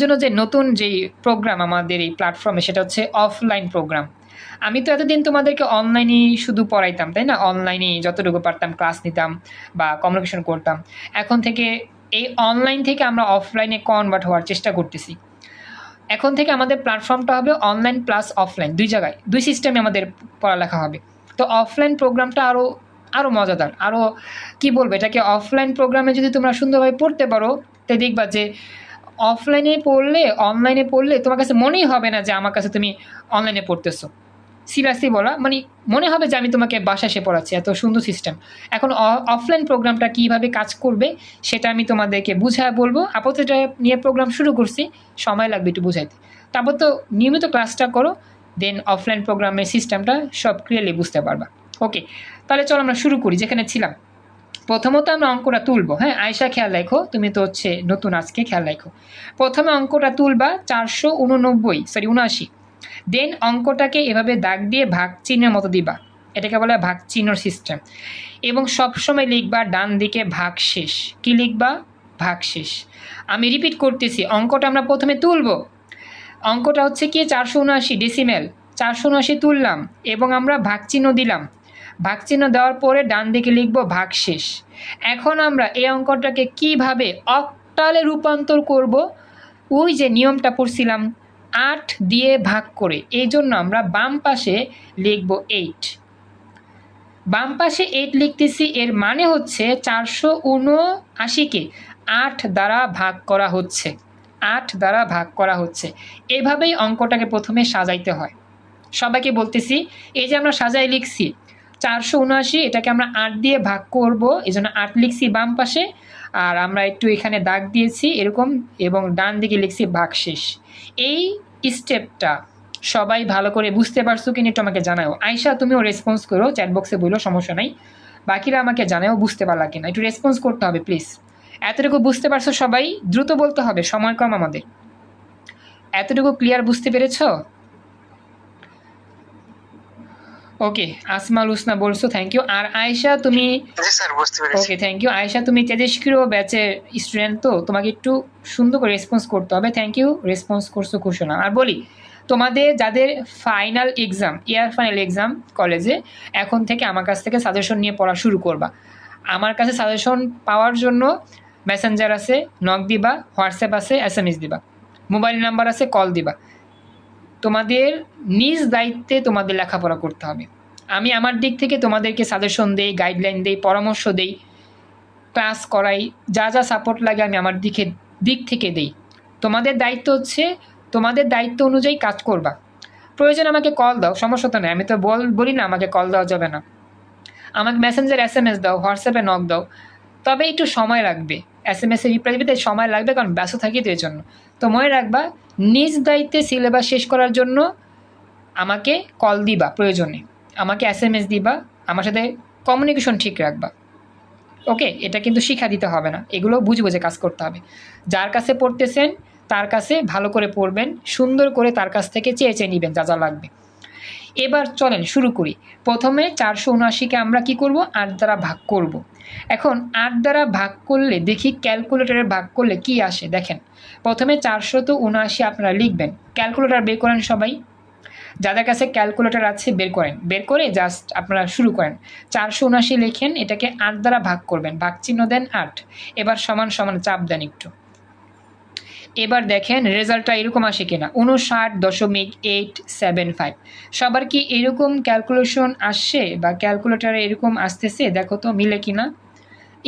জন্য যে নতুন যেই প্রোগ্রাম আমাদের এই প্ল্যাটফর্মে, সেটা হচ্ছে অফলাইন প্রোগ্রাম। আমি তো এতদিন তোমাদেরকে অনলাইনেই শুধু পড়াইতাম, তাই না? অনলাইনে যতটুকু পারতাম ক্লাস নিতাম বা কমিউনিকেশন করতাম। এখন থেকে এই অনলাইন থেকে আমরা অফলাইনে কনভার্ট হওয়ার চেষ্টা করতেছি। এখন থেকে আমাদের প্ল্যাটফর্মটা হবে অনলাইন প্লাস অফলাইন, 2 জায়গায় 2 সিস্টেমে আমাদের পড়ালেখা হবে। তো অফলাইন প্রোগ্রামটা আরও মজাদার, আরও কি বলবো, এটাকে অফলাইন প্রোগ্রামে যদি তোমরা সুন্দরভাবে পড়তে পারো, তাই দেখবা যে অনলাইনে পড়লে তোমার কাছে মনেই হবে না যে আমার কাছে তুমি অনলাইনে পড়তেছো। সিরিয়াসলি বলা, মানে মনে হবে যে আমি তোমাকে বাসায় এসে পড়াচ্ছি, এত সুন্দর সিস্টেম। এখন অফলাইন প্রোগ্রামটা কীভাবে কাজ করবে সেটা আমি তোমাদেরকে বুঝায় বলবো। আপাতত এটা নিয়ে প্রোগ্রাম শুরু করছি, সময় লাগবে একটু বুঝাইতে। তারপর তো নিয়মিত ক্লাসটা করো, দেন অফলাইন প্রোগ্রামের সিস্টেমটা সব ক্লিয়ারলি বুঝতে পারবা। ওকে, তাহলে চলো আমরা শুরু করি যেখানে ছিলাম। প্রথমত আমরা অঙ্কটা তুলবো। হ্যাঁ আয়শা, খেয়াল রাখো, তুমি তো হচ্ছে নতুন, আজকে খেয়াল রাখো। প্রথমে অঙ্কটা তুলবা 479। দেন অঙ্কটাকে এভাবে দাগ দিয়ে ভাগ চিহ্নের মতো দিবা, এটাকে বলে ভাগ চিহ্ন সিস্টেম। এবং সবসময় লিখবা ডান দিকে ভাগ শেষ। কি লিখবা? ভাগ শেষ। আমি রিপিট করতেছি, অঙ্কটা আমরা প্রথমে তুলবো। অঙ্কটা হচ্ছে কি 479 ডেসিমেল, 479 তুললাম এবং আমরা ভাগ চিহ্ন দিলাম। ভাগ চিহ্ন দেওয়ার পরে ডান দিকে লিখবো ভাগ শেষ। এখন আমরা এই অঙ্কটাকে কিভাবে টোটালে রূপান্তর করব ওই যে নিয়মটা পড়ছিলাম 8 দিয়ে ভাগ করে। এই জন্য আমরা বাম পাশে লিখব 8, বাম পাশে 8 লিখতেছি। এর মানে হচ্ছে 479কে 8 দ্বারা ভাগ করা হচ্ছে, 8 দ্বারা ভাগ করা হচ্ছে। এভাবেই অঙ্কটাকে প্রথমে সাজাইতে হয়। সবাইকে বলতেছি, এই যে আমরা সাজাই লিখছি 479, এটাকে আমরা 8 দিয়ে ভাগ করব, এই জন্য 8 লিখছি বাম পাশে, আর আমরা একটু এখানে দাগ দিয়েছি এরকম, এবং ডান দিকে লিখছি ভাগশেষ। এই স্টেপটা সবাই ভালো করে বুঝতে পারছো কিনা একটু আমাকে জানাও। আয়শা তুমিও রেসপন্স করো, চ্যাট বক্সে বলো, সমস্যা নাই। বাকিরা আমাকে জানাও বুঝতে পারলা কিনা, একটু রেসপন্স করতে হবে প্লিজ। এতটুকু বুঝতে পারছো সবাই? দ্রুত বলতে হবে, সময় কম আমাদের। এতটুকু ক্লিয়ার বুঝতে পেরেছো? ওকে, আসমাল হুসনা বলছো, থ্যাংক ইউ। আর আয়েশা তুমি, জি স্যার বুঝতে পেরেছি। Okay thank you. আয়েশা তুমি তেজস্ক্রিয় ব্যাচের স্টুডেন্ট, তো তোমাকে একটু সুন্দর করে রেসপন্স করতে হবে। থ্যাংক ইউ, রেসপন্স করছো খুশনা। আর বলি তোমাদের যাদের final exam, year final exam কলেজে, এখন থেকে আমার কাছ থেকে সাজেশন নিয়ে পড়া শুরু করবা। আমার কাছে সাজেশন পাওয়ার জন্য মেসেঞ্জার আছে, নক দিবা, হোয়াটসঅ্যাপ আছে, SMS দিবা, মোবাইল নাম্বার আছে, কল দিবা। তোমাদের নিজ দায়িত্বে তোমাদের লেখাপড়া করতে হবে। আমি আমার দিক থেকে তোমাদেরকে সাজেশন দেই, গাইডলাইন দেই, পরামর্শ দেই, ক্লাস করাই, যা যা সাপোর্ট লাগে আমি আমার দিক থেকে দেই। তোমাদের দায়িত্ব হচ্ছে তোমাদের দায়িত্ব অনুযায়ী কাজ করবা। প্রয়োজন আমাকে কল দাও, সমস্যা তো নেই। আমি তো বলি না আমাকে কল দেওয়া যাবে না। আমাকে মেসেঞ্জার SMS দাও, হোয়াটসঅ্যাপে নক দাও, তবে একটু সময় লাগবে। SMS এর রিপ্লাই দিতে সময় লাগবে, কারণ ব্যস্ত থাকি তো, এর জন্য। তো মনে রাখবা, নিজ দায়িত্বে সিলেবাস শেষ করার জন্য আমাকে কল দিবা, প্রয়োজনে আমাকে SMS দিবা, আমার সাথে কমিউনিকেশন ঠিক রাখবা। ওকে, এটা কিন্তু শিক্ষা দিতে হবে না, এগুলো বুঝে বুঝে কাজ করতে হবে। যার কাছে পড়তেছেন তার কাছে ভালো করে পড়বেন, সুন্দর করে তার কাছ থেকে চেয়ে চেয়ে নেবেন যা যা লাগবে। এবার চলেন শুরু করি। প্রথমে 479কে আমরা কি করব? 8 দ্বারা ভাগ করব। এখন 8 দ্বারা ভাগ করলে দেখি ক্যালকুলেটরে ভাগ করলে কি আসে। দেখেন, প্রথমে 479 আপনারা লিখবেন। ক্যালকুলেটর বের করেন সবাই, যাদের কাছে ক্যালকুলেটর আছে বের করেন, বের করে জাস্ট আপনারা শুরু করেন। 479 লেখেন, এটাকে 8 দ্বারা ভাগ করবেন, ভাগ চিহ্ন দেন 8, এবার সমান সমান চাপ দেন একটু। এবার দেখেন রেজাল্টটা এরকম আসে কিনা, 59.875। সবার কি এরকম ক্যালকুলেশন আসছে বা ক্যালকুলেটরে এরকম আসতেছে? দেখো তো মিলে কিনা,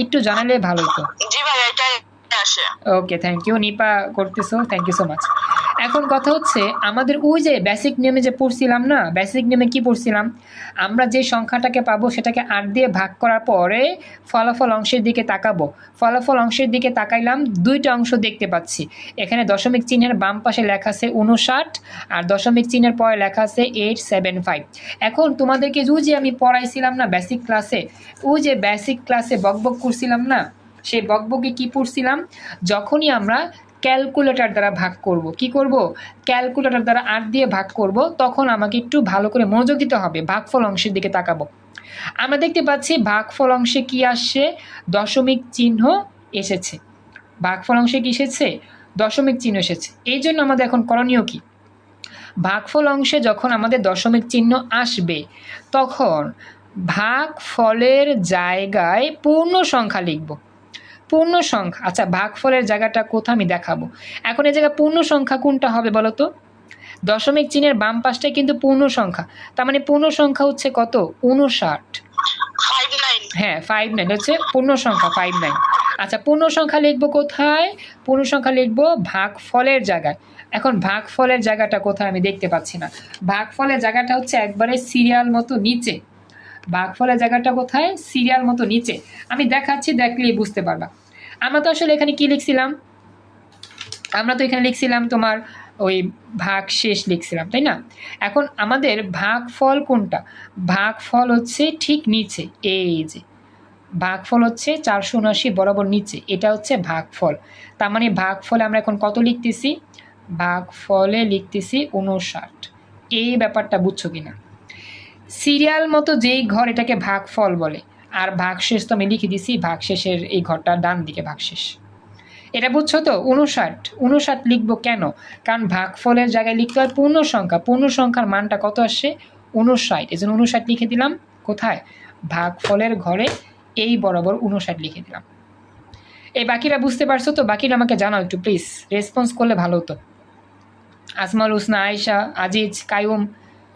একটু জানালে ভালো হতো। জি ভাই, এটাই আসে। ওকে, থ্যাংক ইউ। নিপা করতেছো, থ্যাংক ইউ সো মাচ। এখন কথা হচ্ছে, আমাদের ওই যে বেসিক নিয়মে যে পড়ছিলাম না, বেসিক নিয়মে কি পড়ছিলাম, আমরা যে সংখ্যাটাকে পাবো সেটাকে 8 দিয়ে ভাগ করার পরে ফলাফল অংশের দিকে তাকাবো। ফলাফল অংশের দিকে তাকাইলাম, দুইটা অংশ দেখতে পাচ্ছি। এখানে দশমিক চিহ্নের বাম পাশে লেখা আছে 59, আর দশমিক চিহ্নের পরে লেখা আছে 875। এখন তোমাদেরকে ওই যে আমি পড়াইছিলাম না বেসিক ক্লাসে, ওই যে বেসিক ক্লাসে বকবক করছিলাম না, সেই বকবকে কি পড়ছিলাম, যখনই আমরা ক্যালকুলেটর দ্বারা ভাগ করব, কি করব, ক্যালকুলেটর দ্বারা 8 দিয়ে ভাগ করব, তখন আমাকে একটু ভালো করে মনোযোগ দিতে হবে, ভাগফল অংশের দিকে তাকাবো। আমরা দেখতে পাচ্ছি ভাগফল অংশে কি আসছে, দশমিক চিহ্ন এসেছে। ভাগফল অংশে কি এসেছে? দশমিক চিহ্ন এসেছে। এই জন্য আমাদের এখন করণীয় কি, ভাগফল অংশে যখন আমাদের দশমিক চিহ্ন আসবে তখন ভাগফলের জায়গায় পূর্ণ সংখ্যা লিখব। পূর্ণ সংখ্যা, আচ্ছা ভাগফলের জায়গাটা কোথায় আমি দেখাবো। এখন এই জায়গায় পূর্ণ সংখ্যা কোনটা হবে বলো তো? দশমিক চিহ্নের বাম পাশটাই কিন্তু পূর্ণ সংখ্যা, তার মানে পূর্ণ সংখ্যা হচ্ছে কত? 59। 59। হ্যাঁ, 59 হচ্ছে পূর্ণ সংখ্যা, 59। আচ্ছা, পূর্ণ সংখ্যা লিখবো কোথায়? পূর্ণ সংখ্যা লিখবো ভাগফলের জায়গায়। এখন ভাগফলের জায়গাটা কোথায় আমি দেখতে পাচ্ছি না। ভাগফলের জায়গাটা হচ্ছে একবারে সিরিয়াল মতো নিচে। ভাগফলের জায়গাটা কোথায়? সিরিয়াল মতো নিচে। আমি দেখাচ্ছি, দেখলেই বুঝতে পারবা। আমরা তো আসলে এখানে কি লিখছিলাম, আমরা তো এখানে লিখছিলাম তোমার ওই ভাগশেষ লিখছিলাম, তাই না? এখন আমাদের ভাগফল কোনটা? ভাগফল হচ্ছে ঠিক নিচে, এই যে ভাগফল হচ্ছে 479 বরাবর নিচে, এটা হচ্ছে ভাগফল। তার মানে ভাগফলে আমরা এখন কত লিখতেছি? ভাগফলে লিখতেছি 59। এই ব্যাপারটা বুঝছো কিনা? সিরিয়াল মতো যেই ঘর এটাকে ভাগফল বলে, আর ভাগশেষ তো আমি লিখে দিছি, ভাগশেষের এই ঘরটা ডান দিকে ভাগশেষ। এটা বুঝছো তো? 59 লিখবো কেন? কারণ ভাগফলের জায়গায় লিখতে হয় পূর্ণ সংখ্যা, পূর্ণ সংখ্যার মানটা কত আসছে? 59। এই জন্য 59 লিখে দিলাম। কোথায়? ভাগফলের ঘরে এই বরাবর 59 লিখে দিলাম। এই বাকিরা বুঝতে পারছো তো? বাকিরা আমাকে জানাও একটু প্লিজ, রেসপন্স করলে ভালো হতো। আসমাল হুসনা, আয়েশা, আজিজ, কায়ুম,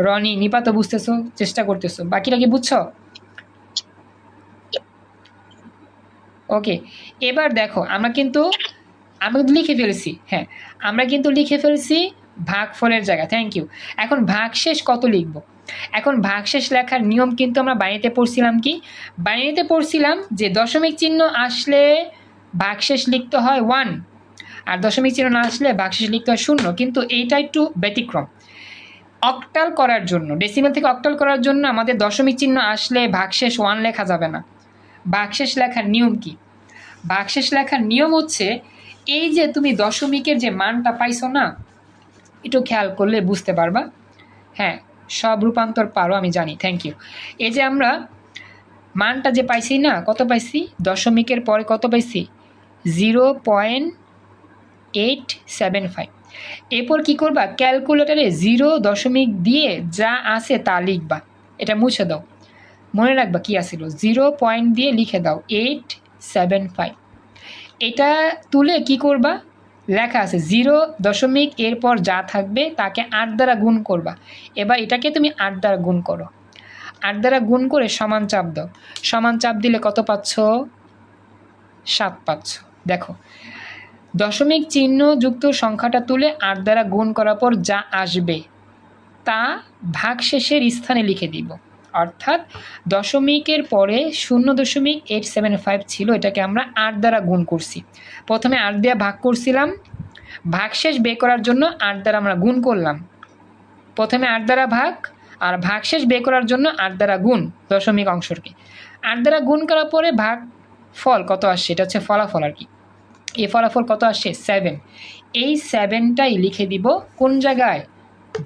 রনি, নিপা তো বুঝতেছো, চেষ্টা করতেছো, বাকিরা কি বুঝছো? ওকে, এবার দেখো আমরা কিন্তু লিখে ফেলছি, হ্যাঁ আমরা কিন্তু লিখে ফেলছি ভাগফলের জায়গা, থ্যাংক ইউ। এখন ভাগশেষ কত লিখব? এখন ভাগশেষ লেখার নিয়ম কিন্তু আমরা বাইনারিতে পড়ছিলাম। কি বাইনারিতে পড়ছিলাম? যে দশমিক চিহ্ন আসলে ভাগশেষ লিখতে হয় 1, আর দশমিক চিহ্ন না আসলে ভাগশেষ লিখতে হয় 0। কিন্তু এইটা একটু ব্যতিক্রম। অক্টাল করার জন্য, ডেসিমাল থেকে অক্টাল করার জন্য আমাদের দশমিক চিহ্ন আসলে ভাগশেষ 1 লেখা যাবে না। ভাগশেষ লেখার নিয়ম কি? ভাগশেষ লেখার নিয়ম হচ্ছে, এই যে তুমি দশমিকের যে মানটা পাইছো না, একটু খেয়াল করলে বুঝতে পারবা। হ্যাঁ, সব রূপান্তর পারো আমি জানি, থ্যাংক ইউ। এই যে আমরা মানটা যে পাইছি না, কত পাইছি? দশমিকের পরে কত পাইছি? 0.875। এরপর কি করবা? ক্যালকুলেটারে 0 দশমিক দিয়ে যা আছে তা লিখবা। এটা মুছে দাও, মনে রাখবা কি আসছিল, 0 পয়েন্ট দিয়ে লিখে দাও 875। এটা তুলে কি করবা? লেখা আছে 0 দশমিক, এরপর যা থাকবে তাকে 8 দ্বারা গুণ করবা। এবার এটাকে তুমি 8 দ্বারা গুণ করো, 8 দ্বারা গুণ করে সমান চাপ দাও। সমান চাপ দিলে কত পাচ্ছ? 7 পাচ্ছ। দেখো, দশমিক চিহ্ন যুক্ত সংখ্যাটা তুলে 8 দ্বারা গুণ করার পর যা আসবে তা ভাগশেষের স্থানে লিখে দিব। অর্থাৎ দশমিকের পরে 0.875 ছিল, এটাকে আমরা 8 দ্বারা গুণ করছি। প্রথমে 8 দিয়ে ভাগ করছিলাম, ভাগশেষ বের করার জন্য 8 দ্বারা আমরা গুণ করলাম। প্রথমে 8 দ্বারা ভাগ, আর ভাগশেষ বের করার জন্য 8 দ্বারা গুণ দশমিক অংশকে। 8 দ্বারা গুণ করার পরে ভাগ ফল কত আসছে, এটা হচ্ছে ফলাফল আর কি। এই ফলাফল কত আসছে? 7। এই 7টাই লিখে দিব কোন জায়গায়?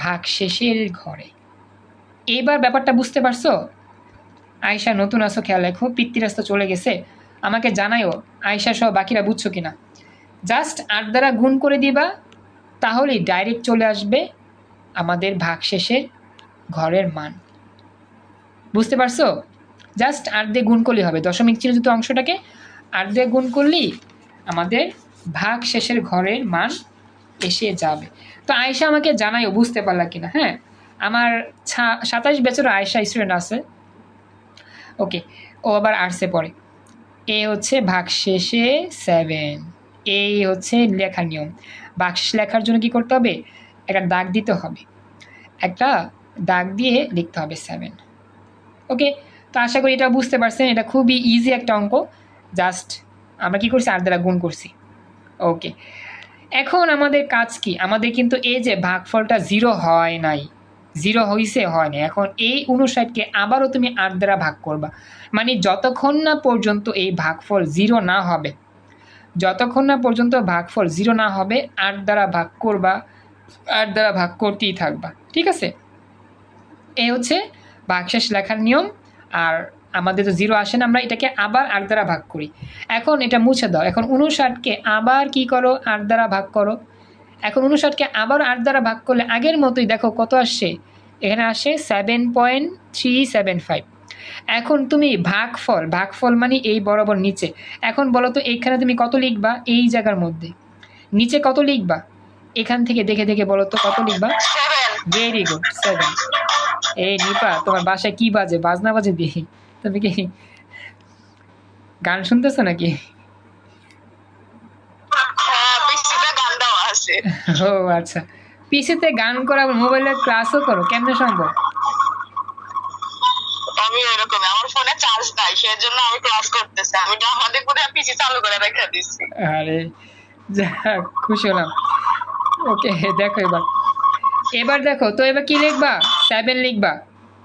ভাগশেষের ঘরে। এইবার ব্যাপারটা বুঝতে পারছো? আয়েশা নতুন আসো, খেয়াল রাখো, পিতৃরাজ তো চলে গেছে, আমাকে জানাইও আয়েশা সহ বাকিরা বুঝছো কিনা। জাস্ট 8 দ্বারা গুণ করে দিবা, তাহলেই ডাইরেক্ট চলে আসবে আমাদের ভাগশেষের ঘরের মান। বুঝতে পারছো? জাস্ট 8 দিয়ে গুণ করলেই হবে, দশমিক চিহ্নযুক্ত অংশটাকে 8 দিয়ে গুণ করলেই আমাদের ভাগশেষের ঘরের মান এসে যাবে। তো আয়েশা আমাকে জানাইও বুঝতে পারলা কিনা। হ্যাঁ, আমার 27 ব্যাচের আয়েশা স্টুডেন্ট আছে। ওকে, ও আবার আর্টসে পড়ে। এ হচ্ছে ভাগশেষে 7, এই হচ্ছে লেখার নিয়ম। ভাগশেষ লেখার জন্য কি করতে হবে? একটা দাগ দিতে হবে, একটা দাগ দিয়ে লিখতে হবে 7। ওকে, তো আশা করি এটা বুঝতে পারছেন। এটা খুবই ইজি একটা অঙ্ক, জাস্ট আমরা কি করছি? 8 দ্বারা গুণ করছি। ওকে, এখন আমাদের কাজ কি? আমাদের কিন্তু এই যে ভাগফলটা 0 হয় নাই, 0 হইছে হয় নাই, এখন এই 59কে আবারও তুমি 8 দ্বারা ভাগ করবা। মানে যতক্ষণ না পর্যন্ত এই ভাগফল 0 না হবে, যতক্ষণ না পর্যন্ত ভাগফল 0 না হবে 8 দ্বারা ভাগ করবা, 8 দ্বারা ভাগ করতেই থাকবা। ঠিক আছে, এই হচ্ছে ভাগশেষ লেখার নিয়ম। আর আমাদের তো 0 আসে না, আমরা এটাকে আবার 8 দ্বারা ভাগ করি। এখন এটা মুছে দাও। এখন 59কে আবার কি করো? 8 দ্বারা ভাগ করো। এখন 59কে আবার 8 দ্বারা ভাগ করলে আগের মতোই দেখো কত আসছে, এখানে আসে 7.375। এখন তুমি ভাগফল মানে এই বরাবর নিচে। এখন বলো তো এইখানে তুমি কত লিখবা? এই জায়গার মধ্যে নিচে কত লিখবা? এখান থেকে দেখে দেখে বলো তো কত লিখবা? Very good, 7। এই নিপা, তোমার বাসায় কি বাজে? বাজনা বাজে দেখি। তুমি কি গান শুনতেছো নাকি? ও আচ্ছা, পিসিতে গান করা, মোবাইলে ক্লাসও করো, কেমনে সম্ভব? আমি এরকম, আমার ফোনে চার্জ নাই, সেজন্য আমি ক্লাস করতেছি, আমি আমাদের পুরো পিসি চালু করে রেখে দিচ্ছি। আরে যাক, খুশি হলাম। ওকে, দেখো এবার দেখো তো, এবার কি লিখবা? 7 লিখবা,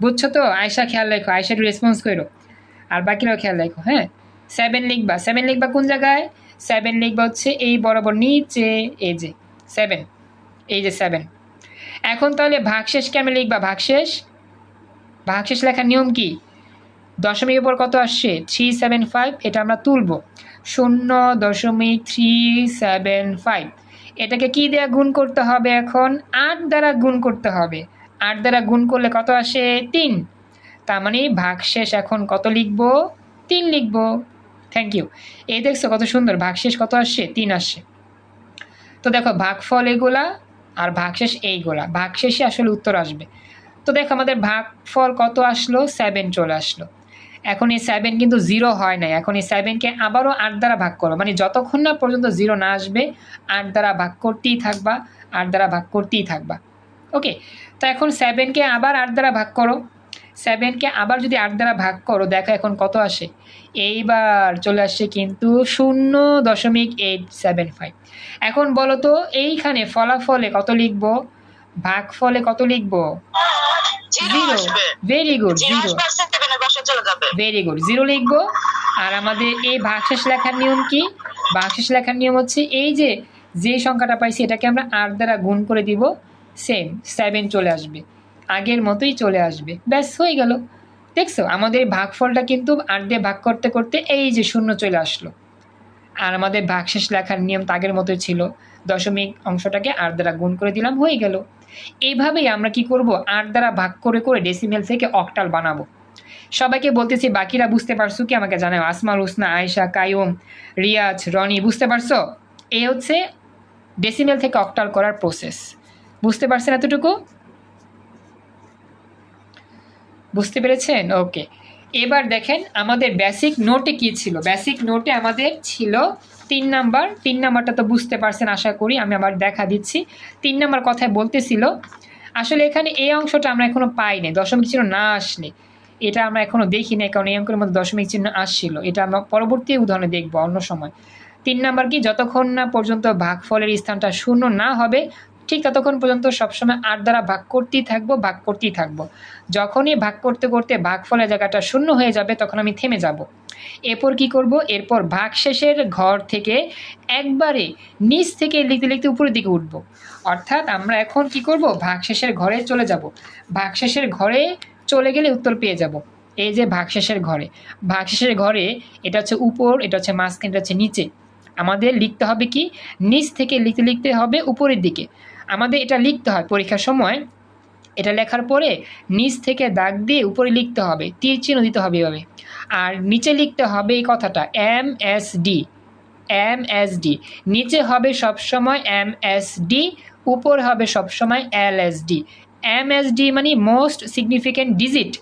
বুঝছো তো? আয়েশা খেয়াল রাখো, আয়েশা একটু রেসপন্স করো, আর বাকিরাও খেয়াল রাখো। হ্যাঁ, 7 লিখবা। 7 লিখবা কোন জায়গায়? 7 লিখবা হচ্ছে এই বরাবর নিচে, এই যে 7, এই যে 7। এখন তাহলে ভাগশেষ কেমন লিখবা? ভাগশেষ লেখার নিয়ম কি? দশমিকের পর কত আসছে? 375, এটা আমরা তুলব 0.375। এটাকে কি দিয়ে গুণ করতে হবে? এখন 8 দ্বারা গুণ করতে হবে। 8 দ্বারা গুণ করলে কত আসে? 3। তার মানে ভাগশেষ এখন কত লিখব? 3 লিখব। Thank you. এই দেখছো কত সুন্দর ভাগশেষ কত আসছে, 3 আসছে। তো দেখো ভাগফল এগুলা আর ভাগশেষ এইগুলা, ভাগশেষে আসলে উত্তর আসবে। তো দেখো আমাদের ভাগফল কত আসলো, 7 চলে আসলো। এখন এই 7 কিন্তু 0 হয় নাই, এখন এই 7কে আবারও 8 দ্বারা ভাগ করো, মানে যতক্ষণ না পর্যন্ত 0 না আসবে 8 দ্বারা ভাগ করতেই থাকবা, 8 দ্বারা ভাগ করতেই থাকবা। ওকে, তো এখন 7কে আবার 8 দ্বারা ভাগ করো, 7কে আবার যদি 8 দ্বারা ভাগ করো, দেখো এখন কত আসে, এইবার চলে আসছে কিন্তু 0.875। এখন বলো তো এইখানে ফলাফলে কত লিখবো, ভাগফলে কত লিখবো, 0। ভেরি গুড, 0, ভেরি গুড, 0 লিখবো। আর আমাদের এই ভাগশেষ লেখার নিয়ম কি, ভাগশেষ লেখার নিয়ম হচ্ছে এই যে সংখ্যাটা পাইছি এটাকে আমরা 8 দ্বারা গুণ করে দিব, সেম 7 চলে আসবে, আগের মতোই চলে আসবে, ব্যাস হয়ে গেল। দেখছো আমাদের ভাগফলটা কিন্তু 8 দিয়ে ভাগ করতে করতে এই যে 0 চলে আসলো। আর আমাদের ভাগশেষ লেখার নিয়ম আগের মতোই ছিল, দশমিক অংশটাকে 8 দ্বারা গুণ করে দিলাম, হয়ে গেল। এইভাবেই আমরা কি করব, 8 দ্বারা ভাগ করে করে ডেসিমেল থেকে অক্টাল বানাবো। সবাইকে বলতেছি, বাকিরা বুঝতে পারছো কি আমাকে জানাও, আসমাল হোসনা, আয়েশা, কায়ুম, রিয়াজ, রনি, বুঝতে পারছো? এই হচ্ছে ডেসিমেল থেকে অক্টাল করার প্রসেস। বুঝতে পারছেন এতটুকু? বুঝতে পেরেছেন? ওকে, এবার দেখেন আমাদের বেসিক নোটে কি ছিল। বেসিক নোটে আমাদের ছিল 3 নাম্বার। 3 নাম্বারটা তো বুঝতে পারছেন আশা করি, আমি আবার দেখা দিচ্ছি। 3 নাম্বার কথায় বলতেছিল, আসলে এখানে এই অংশটা আমরা এখনো পাইনি, দশমিক চিহ্ন না আসলে এটা আমরা এখনো দেখি না, কারণ এই অঙ্কের মধ্যে দশমিক চিহ্ন আসছিল, এটা আমরা পরবর্তী উদাহরণে দেখবো অন্য সময়। 3 নাম্বার কি, যতক্ষণ না পর্যন্ত ভাগফলের স্থানটা 0 না হবে ঠিক ততক্ষণ পর্যন্ত সবসময় 8 দ্বারা ভাগ করতেই থাকবো, ভাগ করতেই থাকবো। যখনই ভাগ করতে করতে ভাগফলের জায়গাটা 0 হয়ে যাবে তখন আমি থেমে যাব। এরপর কি করব, এরপর ভাগশেষের ঘর থেকে একবারে নিচ থেকে লিখতে লিখতে উপরের দিকে উঠব। অর্থাৎ আমরা এখন কি করব, ভাগশেষের ঘরে চলে যাব। ভাগশেষের ঘরে চলে গেলে উত্তর পেয়ে যাব। এই যে ভাগশেষের ঘরে, ভাগশেষের ঘরে এটা হচ্ছে উপর, এটা হচ্ছে মাঝখানে, এটা হচ্ছে নিচে। আমাদের লিখতে হবে কি, নিচ থেকে লিখতে লিখতে হবে উপরের দিকে। আমাদের এটা লিখতে হয় পরীক্ষার সময়, এটা লেখার পরে নিচ থেকে দাগ দিয়ে উপরে লিখতে হবে, তীর চিহ্ন দিতে হবে এভাবে। আর নিচে লিখতে হবে এই কথাটা MSD, MSD। নিচে হবে সবসময় MSD, উপর হবে সবসময় LSD। MSD মানে মোস্ট সিগনিফিক্যান্ট ডিজিট,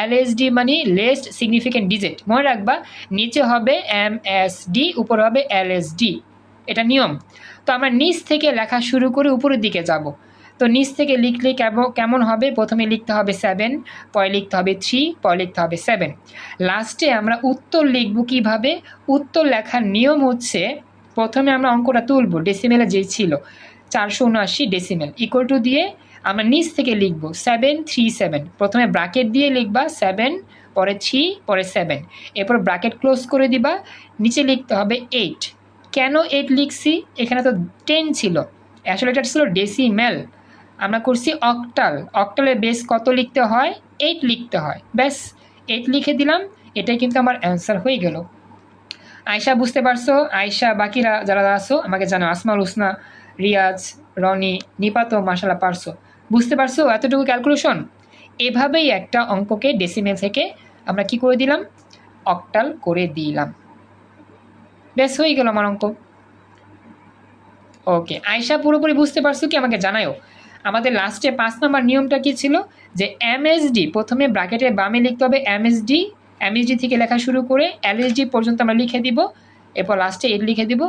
LSD মানে লেস্ট সিগনিফিক্যান্ট ডিজিট। মনে রাখবা, নিচে হবে MSD, উপর হবে LSD, এটা নিয়ম। তো আমরা নিচ থেকে লেখা শুরু করে উপরের দিকে যাব। তো নিচ থেকে লিখলে কেমন হবে, প্রথমে লিখতে হবে 7, পরে লিখতে হবে 3, পরে লিখতে হবে 7। লাস্টে আমরা উত্তর লিখব কিভাবে, উত্তর লেখার নিয়ম হচ্ছে প্রথমে আমরা অঙ্কটা তুলব, ডেসিমেলে যে ছিল 479 ডেসিমেল, ইকুয়াল টু দিয়ে আমরা নিচ থেকে লিখব 737। প্রথমে ব্র্যাকেট দিয়ে লিখবা 7, পরে 3, পরে 7, এরপর ব্র্যাকেট ক্লোজ করে দিবা, নিচে লিখতে হবে 8। কেন 8 লিখছি, এখানে তো 10 ছিল, আসলে এটা ছিল ডেসিমেল, আমরা করছি অক্টাল। অক্টালের বেস কত লিখতে হয়, 8 লিখতে হয়, ব্যাস 8 লিখে দিলাম, এটাই কিন্তু আমার অ্যান্সার হয়ে গেল। আয়েশা বুঝতে পারছো? আয়েশা, বাকিরা যারা আসো আমাকে জানো, আসমাল হোসনা, রিয়াজ, রনি, নিপাতো মাশাআল্লাহ পারছো। বুঝতে পারছো এতটুকু ক্যালকুলেশন? এভাবেই একটা অঙ্ককে ডেসিমেল থেকে আমরা কি করে দিলাম, অক্টাল করে দিলাম, ব্যাস হয়ে গেল আমার অঙ্ক। ওকে, আয়েশা পুরোপুরি বুঝতে পারছো কি আমাকে জানাও। আমাদের লাস্টে 5 নম্বর নিয়মটা কি ছিল, যে MSD প্রথমে ব্র্যাকেটের বামে লিখতে হবে MSD, MSD থেকে লেখা শুরু করে LSD পর্যন্ত আমরা লিখে দিব, এরপর লাস্টে 8 লিখে দিব,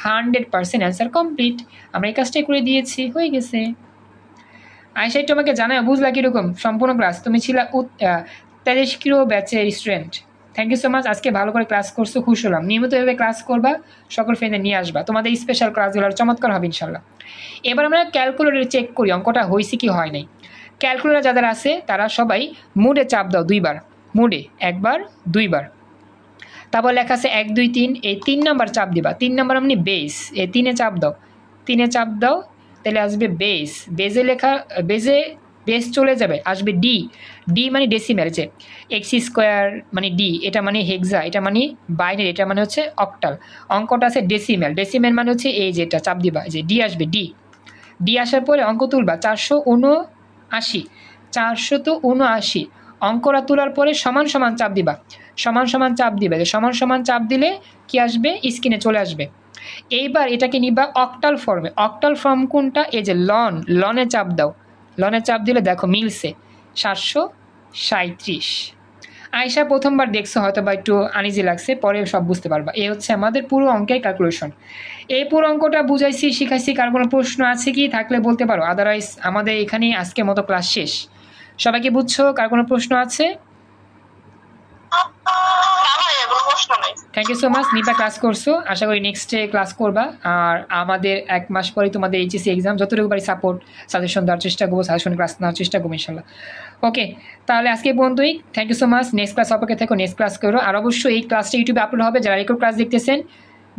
100% অ্যান্সার কমপ্লিট। আমরা এই কাজটাই করে দিয়েছি, হয়ে গেছে। আয়েশা একটু আমাকে জানাও বুঝলা কীরকম সম্পূর্ণ ক্লাস, তুমি ছিলা তেজস্ক্রিয় ব্যাচের student. Thank you so much, আজকে ভালো করে ক্লাস করছো, খুশি হলাম। নিয়মিত এভাবে ক্লাস করবা, সকল ফ্রেন্ডে নিয়ে আসবা, তোমাদের স্পেশাল ক্লাসগুলো চমৎকার হবে ইনশাল্লাহ। এবার আমরা ক্যালকুলেটরে চেক করি অঙ্কটা হয়েছে কি হয় নাই। ক্যালকুলেটর যাদের আছে তারা সবাই মুডে চাপ দাও 2 বার, মুডে 1 বার 2 বার। তারপর লেখা আছে 1 2 3, এই 3 নাম্বার চাপ দিবা, 3 নাম্বার মানে বেস, এই 3-এ চাপ দাও, 3-এ চাপ দাও, তাহলে আসবে বেস। বেজে লেখা, বেস চলে যাবে, আসবে ডি। ডি মানে ডেসিমেল, যে x² মানে ডি, এটা মানে হেক্সা, এটা মানে বাইনারি, এটা মানে হচ্ছে অক্টাল। অঙ্কটা আছে ডেসিমেল, ডেসিমেল মানে হচ্ছে এই যেটা চাপ দিবা, যে ডি আসবে, ডি। ডি আসার পরে অঙ্ক তুলবা 479, 479 অঙ্করা তোলার পরে সমান সমান চাপ দিবা, সমান সমান চাপ দিবে, সমান সমান চাপ দিলে কি আসবে, স্ক্রিনে চলে আসবে। এইবার এটাকে নিবা অক্টাল ফর্মে। অক্টাল ফর্ম কোনটা, এই যে লনে চাপ দাও, লনে চাপ দিলে দেখো মিলছে 737। আয়শা প্রথমবার দেখছো হয়তো বা একটু আনইজি লাগছে, পরে সব বুঝতে পারবা। এই হচ্ছে আমাদের পুরো অঙ্কের ক্যালকুলেশন। এই পুরো অঙ্কটা বুঝাইছি, শিখাইছি। কার কোনো প্রশ্ন আছে কি, থাকলে বলতে পারো, আদারওয়াইজ আমাদের এখানে আজকের মতো ক্লাস শেষ। সবাইকে বুঝছো? কার কোনো প্রশ্ন আছে? Thank you so much. Nipa class করছো, আশা করি নেক্সটে ক্লাস করবা। আর আমাদের 1 মাস পরে তোমাদের এইচএসসি এক্সাম, যতটুকু পারি সাপোর্ট সাজেশন দেওয়ার চেষ্টা করবো, সাজেশন ক্লাস নেওয়ার চেষ্টা করবো ইনশাল্লাহ। ওকে, তাহলে আজকে পর্যন্তই। Thank you so much. Next class অপেক্ষা থেকো, নেক্সট ক্লাস করো। আর অবশ্যই এই ক্লাসটা ইউটিউবে আপলোড হবে, যারা রেকর্ড ক্লাস দেখতেছেন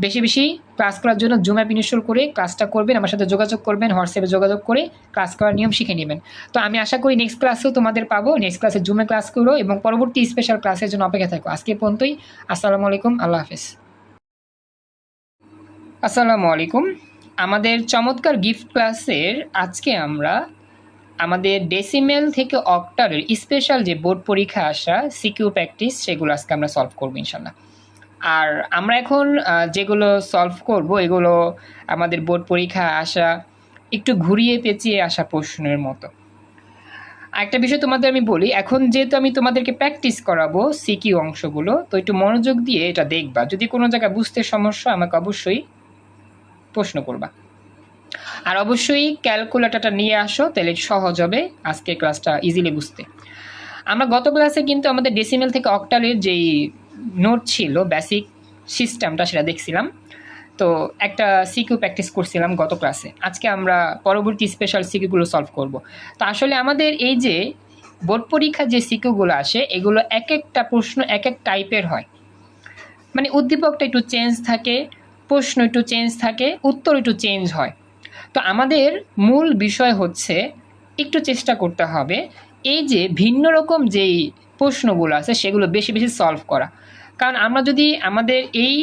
বেশি বেশি ক্লাস করার জন্য জুম অ্যাপ ইনস্টল করে ক্লাসটা করবেন, আমার সাথে যোগাযোগ করবেন, হোয়াটসঅ্যাপে যোগাযোগ করে ক্লাস করার নিয়ম শিখে নেবেন। তো আমি আশা করি নেক্সট ক্লাসেও তোমাদের পাবো। নেক্সট ক্লাসে জুমে ক্লাস করো এবং পরবর্তী স্পেশাল ক্লাসের জন্য অপেক্ষা থাকো। আজকে পর্যন্তই। আসসালামু আলাইকুম, আল্লাহ হাফেজ। আসসালামু আলাইকুম। আমাদের চমৎকার গিফট ক্লাসের আজকে আমরা আমাদের ডেসিমেল থেকে অক্টালের স্পেশাল যে বোর্ড পরীক্ষা আসা সিকিউ প্র্যাকটিস, সেগুলো আজকে আমরা সলভ করবো ইনশাল্লাহ। আর আমরা এখন যেগুলো সলভ করব এগুলো আমাদের বোর্ড পরীক্ষা আসা একটু ঘুরিয়ে পেঁচিয়ে আসা প্রশ্নের মতো। একটা বিষয় তোমাদের আমি বলি, এখন যেহেতু আমি তোমাদেরকে প্র্যাকটিস করাবো সিকিউ অংশগুলো, তো একটু মনোযোগ দিয়ে এটা দেখবা। যদি কোনো জায়গায় বুঝতে সমস্যা আমাকে অবশ্যই প্রশ্ন করবা। আর অবশ্যই ক্যালকুলেটরটা নিয়ে আসো, তাহলে সহজ হবে আজকে ক্লাসটা ইজিলি বুঝতে। আমরা গত ক্লাসে কিন্তু আমাদের ডেসিমেল থেকে অক্টালের যেই নোট ছিল, বেসিক সিস্টেমটা, সেটা দেখছিলাম। তো একটা সিকিউ প্র্যাকটিস করছিলাম গত ক্লাসে। আজকে আমরা পরবর্তী স্পেশাল সিকিউগুলো সলভ করব। তো আসলে আমাদের এই যে বোর্ড পরীক্ষার যে সিকিউগুলো আসে, এগুলো এক একটা প্রশ্ন এক এক টাইপের হয়। মানে উদ্দীপকটা একটু চেঞ্জ থাকে, প্রশ্ন একটু চেঞ্জ থাকে, উত্তর একটু চেঞ্জ হয়। তো আমাদের মূল বিষয় হচ্ছে একটু চেষ্টা করতে হবে এই যে ভিন্ন রকম যেই প্রশ্নগুলো আছে সেগুলো বেশি বেশি সলভ করা। কারণ আমরা যদি আমাদের এই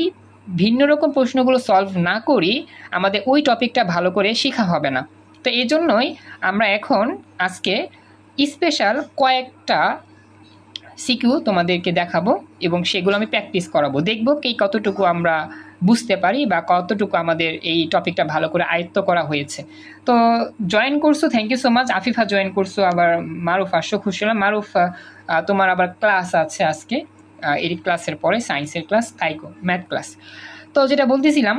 ভিন্ন রকম প্রশ্নগুলো সলভ না করি, আমাদের ওই টপিকটা ভালো করে শেখা হবে না। তো এই জন্যই আমরা এখন আজকে স্পেশাল কয়েকটা সিকিউ তোমাদেরকে দেখাবো এবং সেগুলো আমি প্র্যাকটিস করাবো, দেখবো কে কতটুকু আমরা বুঝতে পারি বা কতটুকু আমাদের এই টপিকটা ভালো করে আয়ত্ত করা হয়েছে। তো জয়েন করছো, thank you so much. Afifa join করছো, আবার মারুফ আসছো, খুশি হলাম। মারুফ, তোমার আবার ক্লাস আছে আজকে, এই ক্লাসের পরে সায়েন্সের ক্লাস, থাইকো ম্যাথ ক্লাস। তো যেটা বলতেছিলাম,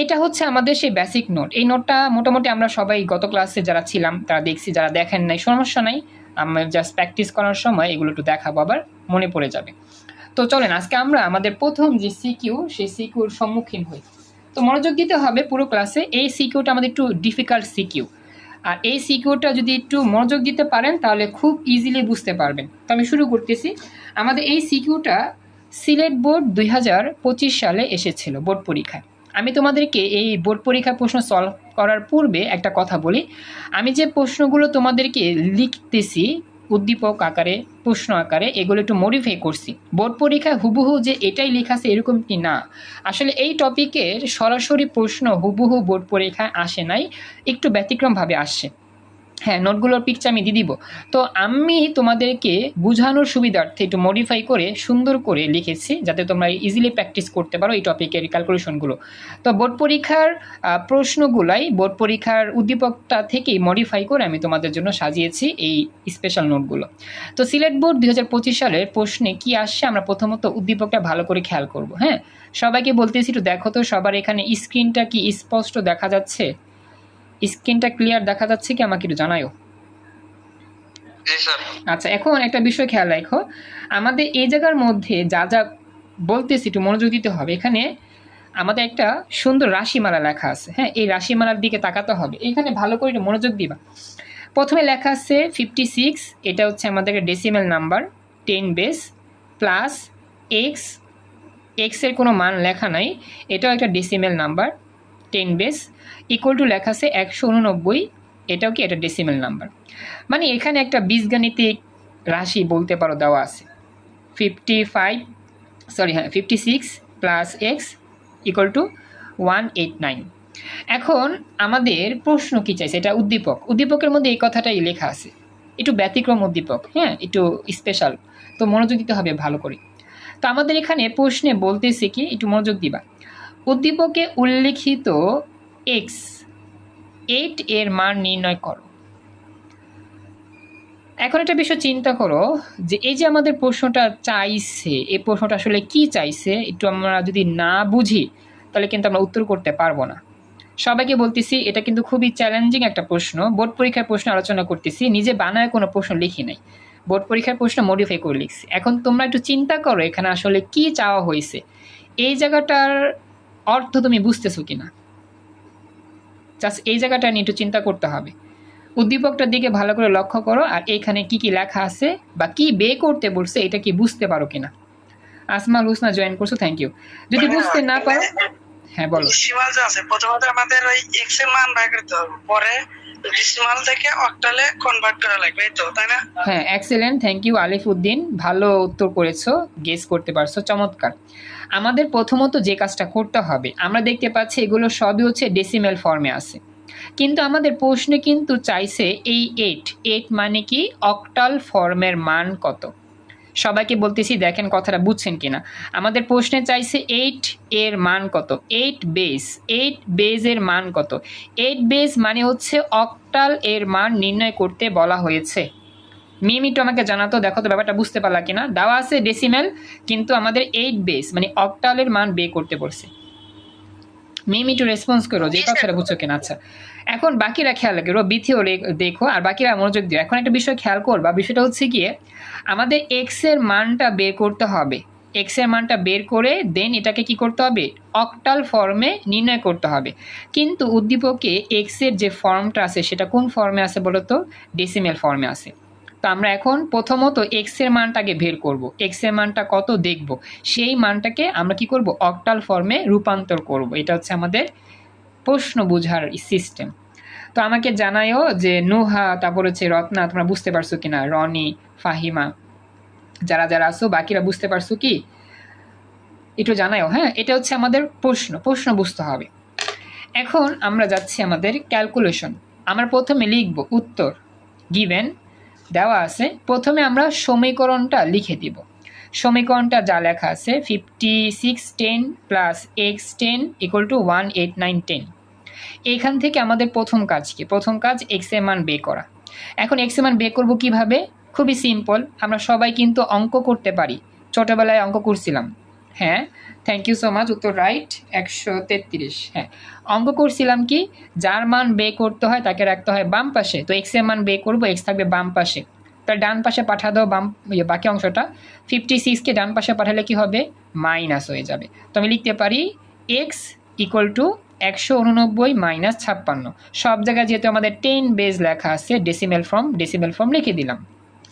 এটা হচ্ছে আমাদের সেই বেসিক নোট। এই নোটটা মোটামুটি আমরা সবাই গত ক্লাসে যারা ছিলাম তারা দেখছি, যারা দেখেন নাই সমস্যা নাই, আমরা জাস্ট প্র্যাকটিস করার সময় এগুলো একটু দেখাবো, আবার মনে পড়ে যাবে। তো চলেন আজকে আমরা আমাদের প্রথম যে সিকিউ, সেই সিকিউর সম্মুখীন হই। তো মনোযোগ দিতে হবে পুরো ক্লাসে। এই সিকিউটা আমাদের একটু ডিফিকাল্ট সিকিউ, আর এই সিকিউটা যদি একটু মনোযোগ দিতে পারেন তাহলে খুব ইজিলি বুঝতে পারবেন। তো আমি শুরু করতেছি। আমাদের এই সিকিউটা সিলেট বোর্ড 2025 সালে এসেছিল বোর্ড পরীক্ষায়। আমি তোমাদেরকে এই বোর্ড পরীক্ষার প্রশ্ন সলভ করার পূর্বে একটা কথা বলি, আমি যে প্রশ্নগুলো তোমাদেরকে লিখতেছি উদ্দীপক আকারে, প্রশ্ন আকারে, এগুলো একটু মডিফাই করছি। বোর্ড পরীক্ষায় হুবহু যে এটাই লেখা আছে এরকম কি না, আসলে এই টপিকের সরাসরি প্রশ্ন হুবহু বোর্ড পরীক্ষায় আসে নাই, একটু ব্যতিক্রমভাবে আসছে। হ্যাঁ, নোটগুলোর পিকচার আমি দিয়ে দিব। তো আমি তোমাদেরকে বোঝানোর সুবিধার্থে একটু মডিফাই করে সুন্দর করে লিখেছি, যাতে তোমরা ইজিলি প্র্যাকটিস করতে পারো এই টপিকের ক্যালকুলেশনগুলো। তো বোর্ড পরীক্ষার প্রশ্নগুলাই বোর্ড পরীক্ষার উদ্দীপকটা থেকেই মডিফাই করে আমি তোমাদের জন্য সাজিয়েছি এই স্পেশাল নোটগুলো। তো সিলেট বোর্ড 2025 সালের প্রশ্নে কি আসছে আমরা প্রথমত উদ্দীপকটা ভালো করে খেয়াল করব। হ্যাঁ, সবাইকে বলতেছি একটু দেখো তো সবার এখানে স্ক্রিনটা কি স্পষ্ট দেখা যাচ্ছে? স্ক্রিনটা ক্লিয়ার দেখা যাচ্ছে কি আমাকে একটু জানাও। আচ্ছা, এখন একটা বিষয় খেয়াল রাখো, আমাদের এই জায়গার মধ্যে যা যা বলতেছি একটু মনোযোগ দিতে হবে। এখানে আমাদের একটা সুন্দর রাশিমালা লেখা আছে। হ্যাঁ, এই রাশিমালার দিকে তাকাতে হবে, এখানে ভালো করে একটু মনোযোগ দিবা। প্রথমে লেখা আছে 56, এটা হচ্ছে আমাদের decimal number, 10 base plus x, এক্সের কোনো মান লেখা নাই, এটাও একটা decimal number, 10 base equal to লেখা আছে 189, এটাও কি এটা ডেসিমেল নাম্বার। মানে এখানে একটা বীজগাণিতিক রাশি বলতে পারো দেওয়া আছে, 56 প্লাস এক্স ইকুয়াল টু 189। এখন আমাদের প্রশ্ন কি চাইছে, এটা উদ্দীপক, উদ্দীপকের মধ্যে এই কথাটাই লেখা আছে। একটু ব্যতিক্রম উদ্দীপক, হ্যাঁ, একটু স্পেশাল, তো মনোযোগ দিতে হবে ভালো করে। তো আমাদের এখানে প্রশ্নে বলতেছে কি, একটু মনোযোগ দিবা, উদ্দীপকে উল্লিখিত x8 এর মান নির্ণয় করো। এখন একটা বিষয় চিন্তা করো যে এই যে আমাদের প্রশ্নটা চাইছে, এই প্রশ্নটা আসলে কি চাইছে, একটু আমরা যদি না বুঝি তাহলে কিন্তু আমরা উত্তর করতে পারবো না। সবাইকে বলতেছি এটা কিন্তু খুবই চ্যালেঞ্জিং একটা প্রশ্ন, বোর্ড পরীক্ষার প্রশ্ন আলোচনা করতেছি, নিজে বানায় কোনো প্রশ্ন লিখি নাই, বোর্ড পরীক্ষার প্রশ্ন মডিফাই করে লিখছি। এখন তোমরা একটু চিন্তা করো এখানে আসলে কি চাওয়া হয়েছে, এই জায়গাটার অর্থ তুমি বুঝতেছো কিনা, জাস্ট এই জায়গাটা নিয়ে একটু চিন্তা করতে হবে। উদ্দীপকটার দিকে ভালো করে লক্ষ্য করো, আর এখানে কি কি লেখা আছে বা কি বে করতে বলছে এটা কি বুঝতে পারো কিনা। আসমাল হোসনা জয়েন করছো, থ্যাংক ইউ। যদি বুঝতে না পারো, হ্যাঁ বলো। ডেসিমাল যে আছে, প্রথমত আমাদের ওই এক্স এর মান বের করতে হবে, পরে ডেসিমাল থেকে অক্টালে কনভার্ট করা লাগবে, এই তো, তাই না? হ্যাঁ, এক্সেলেন্ট, থ্যাংক ইউ আলিফ উদ্দিন, ভালো উত্তর করেছো, গেস করতে পারছো, চমৎকার। আমাদের প্রথমত যে কাজটা করতে হবে, আমরা দেখতে পাচ্ছি এগুলো সবই হচ্ছে ডেসিমেল ফর্মে আছে, কিন্তু আমাদের প্রশ্নে কিন্তু চাইছে এই 8 মানে কি অক্টাল ফর্মের মান কত। সবাইকে বলতেছি দেখেন কথাটা বুঝছেন কিনা, আমাদের প্রশ্নে চাইছে 8 এর মান কত, 8 বেজের মান কত। 8 বেজ মানে হচ্ছে অক্টাল এর মান নির্ণয় করতে বলা হয়েছে। মিমিটো আমাকে জানাতো, দেখো তো ব্যাপারটা বুঝতে পারলা কিনা। দেওয়া আছে ডেসিমেল, কিন্তু আমাদের 8 বেজ মানে অক্টালের মান বে করতে বলছে। মিমিটো রেসপন্স করো যে কথাটা বুঝছো কিনা। আচ্ছা, এখন বাকিরা খেয়াল করো, বিথিও দেখো, আর বাকিরা মনোযোগ দিও। এখন একটা বিষয় খেয়াল করবা, বিষয়টা হচ্ছে গিয়ে আমাদের এক্স এর মানটা বের করতে হবে, এক্স এর মানটা বের করে দেন এটাকে কি করতে হবে, অক্টাল ফর্মে নির্ণয় করতে হবে। কিন্তু উদ্দীপকে এক্স এর যে ফর্মটা আছে সেটা কোন ফর্মে আছে বলো তো, ডেসিমেল ফর্মে আছে। তো আমরা এখন প্রথমত এক্স এর মানটাকে বের করব, এক্স এর মানটা কত দেখব, সেই মানটাকে আমরা কি করব, অক্টাল ফর্মে রূপান্তর করব। এটা হচ্ছে আমাদের প্রশ্ন বোঝার সিস্টেম। তো আমাকে জানাইও যে নুহা, তারপর হচ্ছে রত্না, তোমরা বুঝতে পারছো কিনা, রনি, ফাহিমা, যারা যারা আসো বাকিরা বুঝতে পারছো কি একটু জানাইও। হ্যাঁ, এটা হচ্ছে আমাদের প্রশ্ন বুঝতে হবে। এখন আমরা যাচ্ছি আমাদের ক্যালকুলেশন। আমরা প্রথমে লিখব উত্তর, গিভেন দেওয়া আছে, প্রথমে আমরা সমীকরণটা লিখে দিব। সমীকরণটা যা লেখা আছে 5610 প্লাস x10 ইকুয়াল টু 18910। এইখান থেকে আমাদের প্রথম কাজ কি, প্রথম কাজ এক্স এর মান বের করা। এখন এক্স এর মান বের করবো কিভাবে, খুবই সিম্পল, আমরা সবাই কিন্তু অঙ্ক করতে পারি, ছোটবেলায় অঙ্ক করছিলাম। হ্যাঁ, থ্যাংক ইউ সো মাচ, উত্তর রাইট 133। হ্যাঁ, অঙ্ক করছিলাম কি, যার মান বের করতে হয় তাকে রাখতে হয় বাম পাশে। তো এক্স এর মান বের করবো, এক্স থাকবে বাম পাশে, তার ডান পাশে পাঠা দাও বাকি অংশটা। 56কে ডান পাশে পাঠালে কি হবে, মাইনাস হয়ে যাবে। তো আমি লিখতে পারি এক্স ইকুয়াল টু 189 মাইনাস 56। সব জায়গায় যেহেতু আমাদের 10 বেজ লেখা আছে, ডেসিমেল ফর্ম লিখে দিলাম,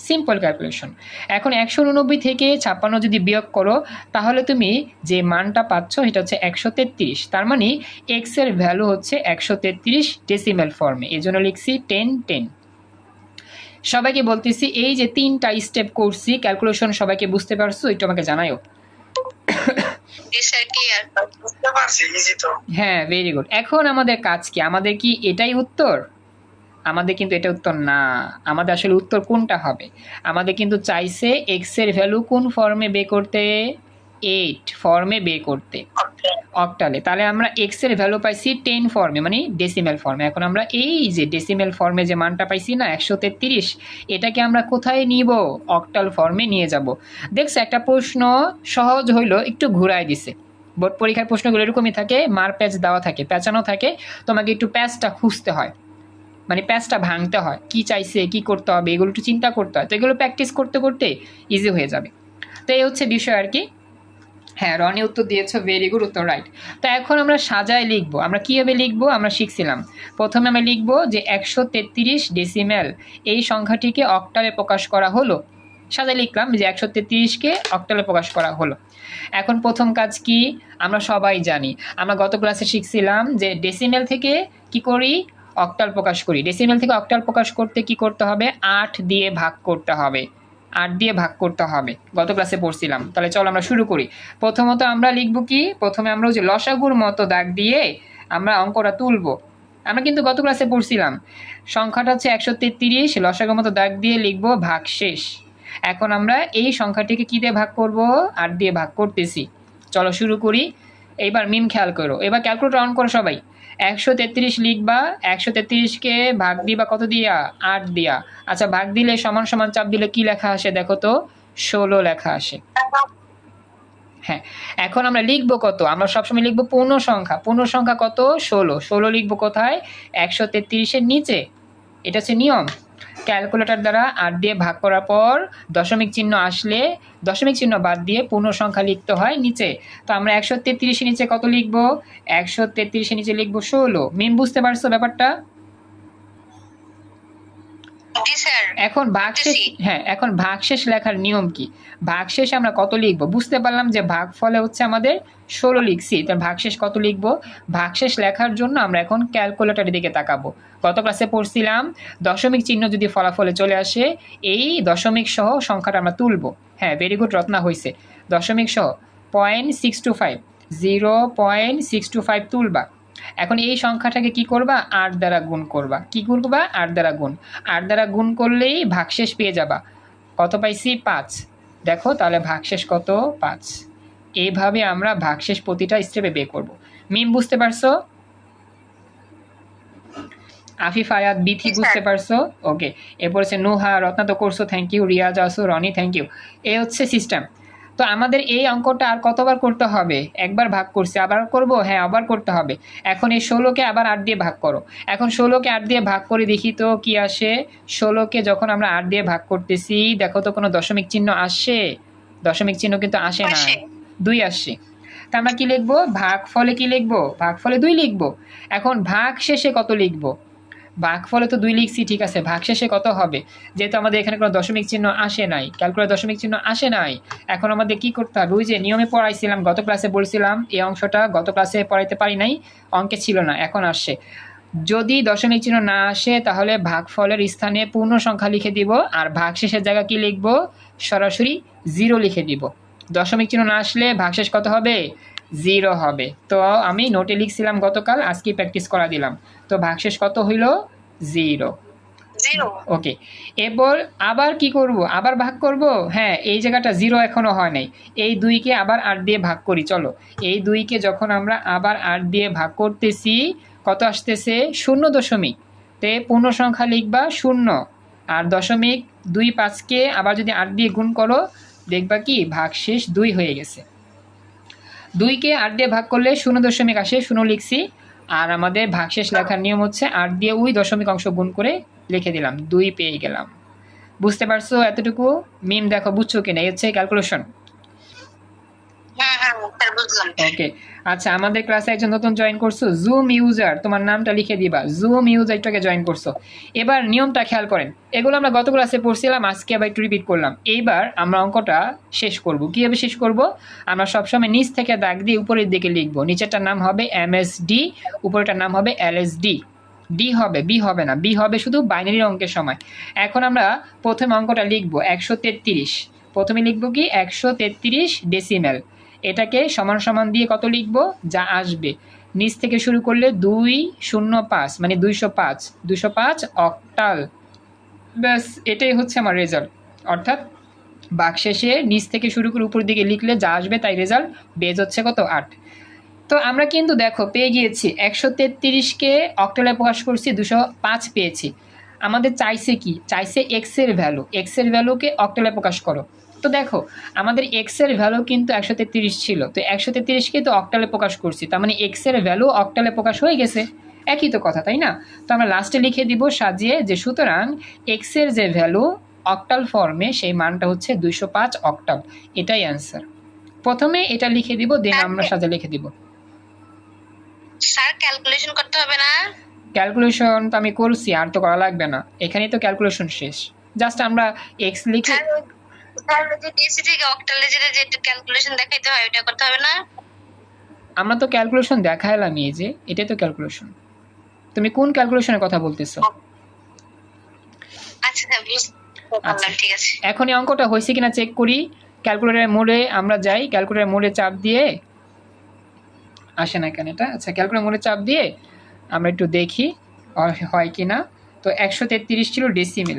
সিম্পল ক্যালকুলেশন। এখন 189 থেকে 56 যদি বিয়োগ করো তাহলে তুমি যে মানটা পাচ্ছ সেটা হচ্ছে 133। তার মানে এক্স এর ভ্যালু হচ্ছে 133 ডেসিমেল ফর্মে, এই জন্য লিখছি 10। সবাইকে বলতেছি এই যে 3টা স্টেপ করছি ক্যালকুলেশন, সবাইকে বুঝতে পারছো, একটু আমাকে জানাইও। হ্যাঁ, ভেরি গুড। এখন আমাদের কাজ কি, আমাদের কি এটাই উত্তর, আমাদের কিন্তু এটা উত্তর না, আমাদের আসলে উত্তর কোনটা হবে, আমাদের কিন্তু চাইছে এক্স এর ভ্যালু কোন ফর্মে বের করতে, 8 ফর্মে বের করতে, অক্টালে। তাহলে আমরা এক্স এর ভ্যালু পাইছি 10 ফর্মে মানে ডেসিমেল ফর্মে। এখন আমরা এই যে ডেসিমেল ফর্মে যে মানটা পাইছি না 133, এটাকে আমরা কোথায় নিব, অক্টাল ফর্মে নিয়ে যাব। দেখছো একটা প্রশ্ন সহজ হইলো, একটু ঘুরাই দিছে। বোর্ড পরীক্ষার প্রশ্নগুলো এরকমই থাকে, মার প্যাচ দেওয়া থাকে, পেঁচানো থাকে, তোমাকে একটু প্যাচটা খুঁজতে হয়, মানে প্যাচটা ভাঙতে হয়, কি চাইছে কি করতে হবে এগুলো একটু চিন্তা করতে হয়। তো এগুলো প্র্যাকটিস করতে করতে ইজি হয়ে যাবে। তো এই হচ্ছে বিষয় আর কি। হ্যাঁ, রনি উত্তর দিয়েছো, ভেরি গুড, উত্তর রাইট। তো এখন আমরা সাজায় লিখবো, আমরা কীভাবে লিখবো আমরা শিখছিলাম। প্রথমে আমরা লিখবো যে 133 ডেসিমেল এই সংখ্যাটিকে অক্টালে প্রকাশ করা হলো, সাজায় লিখলাম যে 133কে অক্টালে প্রকাশ করা হলো। এখন প্রথম কাজ কি, আমরা সবাই জানি, আমরা গত ক্লাসে শিখছিলাম যে ডেসিমেল থেকে কি করি, অক্টাল প্রকাশ করি। ডেসিমেল থেকে অক্টাল প্রকাশ করতে কি করতে হবে, 8 দিয়ে ভাগ করতে হবে, 8 দিয়ে ভাগ করতে হবে, গত ক্লাসে পড়ছিলাম। তাহলে চলো আমরা শুরু করি। প্রথমত আমরা লিখব কি, প্রথমে আমরা ওই যে লসাগুর মতো দাগ দিয়ে আমরা অঙ্কটা তুলব। আমরা কিন্তু গত ক্লাসে পড়ছিলাম সংখ্যাটা হচ্ছে 133, লসাগু মতো দাগ দিয়ে লিখবো ভাগশেষ। এখন আমরা এই সংখ্যাটিকে কি দিয়ে ভাগ করব? 8 দিয়ে ভাগ করতেছি। চলো শুরু করি। এইবার মিম খেয়াল করো, এবার ক্যালকুলেটর অন করো সবাই। 133 লিখবা, 133কে ভাগ দিবা কত দিয়া? 8 দিয়া। আচ্ছা, ভাগ দিলে সমান সমান চাপ দিলে কি লেখা আসে দেখো তো? 16 লেখা আসে। হ্যাঁ, এখন আমরা লিখবো কত? আমরা সবসময় লিখবো পূর্ণ সংখ্যা। পূর্ণ সংখ্যা কত? 16। 16 লিখবো কোথায়? 133-এর নিচে। এটা হচ্ছে নিয়ম। ক্যালকুলেটর দ্বারা 8 দিয়ে ভাগ করার পর দশমিক চিহ্ন আসলে দশমিক চিহ্ন বাদ দিয়ে পূর্ণ সংখ্যা লিখতে হয় নিচে। তো আমরা 133-এর নিচে কত লিখবো? 133-এর নিচে লিখবো 16। মিম বুঝতে পারছো ব্যাপারটা? এখন ভাগশেষ, হ্যাঁ, এখন ভাগশেষ লেখার নিয়ম কি? ভাগশেষ আমরা কত লিখবো? বুঝতে পারলাম যে ভাগফলে হচ্ছে আমাদের 16 লিখছি, তার ভাগশেষ কত লিখবো? ভাগশেষ লেখার জন্য আমরা এখন ক্যালকুলেটরের দিকে তাকাবো। গত ক্লাসে পড়ছিলাম দশমিক চিহ্ন যদি ফলাফলে চলে আসে, এই দশমিক সহ সংখ্যাটা আমরা তুলবো। হ্যাঁ, ভেরি গুড রত্না, হয়েছে। দশমিক সহ 0.625, 0.625 তুলবা। এখন এই সংখ্যাটাকে কি করবা? 8 দ্বারা গুণ করবা। কি করবা? 8 দ্বারা গুণ। 8 দ্বারা গুণ করলেই ভাগশেষ পেয়ে যাবা। কত পাইছি? 5। দেখো তাহলে ভাগশেষ কত? 5। এইভাবে আমরা ভাগশেষ প্রতিটা স্টেপে বের করব। মিম বুঝতে পারছো? আফিফ, আয়াত, বিথি বুঝতে পারছো? ওকে। এরপর হচ্ছে নুহা, রত্না তো করছো, থ্যাংক ইউ। রিয়াজ, আসু, রনি, থ্যাংক ইউ। এই হচ্ছে সিস্টেম। তো আমাদের এই অঙ্কটা আর কতবার করতে হবে? একবার ভাগ করছি, আবার করব? হ্যাঁ, আবার করতে হবে। এখন এই 16কে আবার 8 দিয়ে ভাগ করো। এখন 16কে 8 দিয়ে ভাগ করে দেখি তো কি আসে। 16কে যখন আমরা 8 দিয়ে ভাগ করতেছি, দেখো তো কোনো দশমিক চিহ্ন আসে? দশমিক চিহ্ন কিন্তু আসে না, 2 আসছে। তা আমরা কি লিখবো? ভাগফলে কি লিখবো? ভাগফলে 2 লিখবো। এখন ভাগ শেষে কত লিখবো? ভাগফলে তো 2 লিখছি, ঠিক আছে। ভাগশেষে কত হবে? যেহেতু আমাদের এখানে কোনো দশমিক চিহ্ন আসে নাই, ক্যালকুলেটর দশমিক চিহ্ন আসে নাই, এখন আমাদের কি করতে হবে? ওই যে নিয়মে পড়াইছিলাম, গত ক্লাসে বলছিলাম, এই অংশটা গত ক্লাসে পড়াইতে পারি নাই, অঙ্কে ছিল না, এখন আসছে। যদি দশমিক চিহ্ন না আসে তাহলে ভাগফলের স্থানে পূর্ণ সংখ্যা লিখে দিব, আর ভাগশেষের জায়গা কি লিখবো? সরাসরি 0 লিখে দিব। দশমিক চিহ্ন না আসলে ভাগশেষ কত হবে? 0 হবে। তো আমি নোটে লিখছিলাম গতকাল, আজকে প্র্যাকটিস করা দিলাম। তো ভাগশেষ কত হইল? 0। ওকে। এরপর আবার কি করব? আবার ভাগ করব। হ্যাঁ, এই জায়গাটা 0 এখনো হয় নাই। এই 2কে আবার 8 দিয়ে ভাগ করি। চলো, এই 2কে যখন আমরা আবার 8 দিয়ে ভাগ করতেছি, কত আসতেছে? 0 দশমিক। তে পূর্ণ সংখ্যা লিখবা 0, আর দশমিক 25কে আবার যদি 8 দিয়ে গুণ করো, দেখবা কি ভাগশেষ 2 হয়ে গেছে। 2কে 8 দিয়ে ভাগ করলে 0 দশমিক আসে, 0 লিখছি। আর আমাদের ভাগশেষ লেখার নিয়ম হচ্ছে 8 দিয়ে ওই দশমিক অংশ গুণ করে লিখে দিলাম, 2 পেয়ে গেলাম। বুঝতে পারছো এতটুকু? মিম দেখো বুঝছো কিনা? এই হচ্ছে ক্যালকুলেশন। ওকে। আচ্ছা, আমাদের ক্লাসে একজন নতুন জয়েন করছো, জুম ইউজার, তোমার নামটা লিখে দিবা। জুম ইউজারটাকে জয়েন করছো। এবার নিয়মটা খেয়াল করেন, এগুলো আমরা গত ক্লাসে পড়ছিলাম, আজকে আবার একটু রিপিট করলাম। এইবার আমরা অঙ্কটা শেষ করব। কীভাবে শেষ করব? আমরা সবসময় নিচ থেকে দাগ দিয়ে উপরের দিকে লিখবো। নিচেরটার নাম হবে MSD, উপরেরটার নাম হবে LSD। ডি হবে, বি হবে না। বি হবে শুধু বাইনারি অঙ্কের সময়। এখন আমরা প্রথম অঙ্কটা লিখবো 133। প্রথমে লিখবো কি? 133 ডেসিমেল। এটাকে সমান সমান দিয়ে কত লিখবো? যা আসবে। নিচ থেকে শুরু করলে 205, মানে 205, 205 অক্টাল। ব্যাস, এটাই হচ্ছে আমার রেজাল্ট। অর্থাৎ ভাগশেষে নিচ থেকে শুরু করে উপর দিকে লিখলে যা আসবে তাই রেজাল্ট। বেজ হচ্ছে কত? 8। তো আমরা কিন্তু দেখো পেয়ে গিয়েছি 133কে অক্টালে প্রকাশ করছি, 205 পেয়েছি। আমাদের চাইছে কি? চাইছে এক্সের ভ্যালু। এক্সের ভ্যালুকে অক্টালে প্রকাশ করো। তো দেখো আমাদের এক্সের ভ্যালু কিন্তু 133 ছিল, তো 133কে তো অক্টালে প্রকাশ করছি, তার মানে এক্সের ভ্যালু অক্টালে প্রকাশ হয়ে গেছে। একই তো কথা, তাই না? তো আমরা লাস্টে লিখে দিব সাজিয়ে যে সুতরাং এক্সের যে ভ্যালু অক্টাল ফর্মে, সেই মানটা হচ্ছে 205 অক্টাল। এটাই অ্যান্সার। প্রথমে এটা লিখে দিব, দেন আমরা সাজা লিখে দিব। স্যার ক্যালকুলেশন করতে হবে না? ক্যালকুলেশন তো আমি করছি, আর তো করা লাগবে না, এখানেই তো ক্যালকুলেশন শেষ। জাস্ট আমরা এক্স লিখে, স্যার যে ডিসি থেকে অক্টালে যে ক্যালকুলেশন দেখাইতে হয় ওটা করতে হবে না? আমরা তো ক্যালকুলেশন দেখাইলাম, এই যে এটাই তো ক্যালকুলেশন। তুমি কোন ক্যালকুলেশনের কথা বলতেছো? আচ্ছা, ঠিক আছে। এখন এই অঙ্কটা হয়েছে কিনা চেক করি। ক্যালকুলেটরের মোডে আমরা যাই, ক্যালকুলেটরের মোডে চাপ দিয়ে আসে না কেন এটা? আচ্ছা, ক্যালকুলেটর মোডে চাপ দিয়ে আমরা একটু দেখি হয় কি না। তো 133 ছিল ডেসিমেল,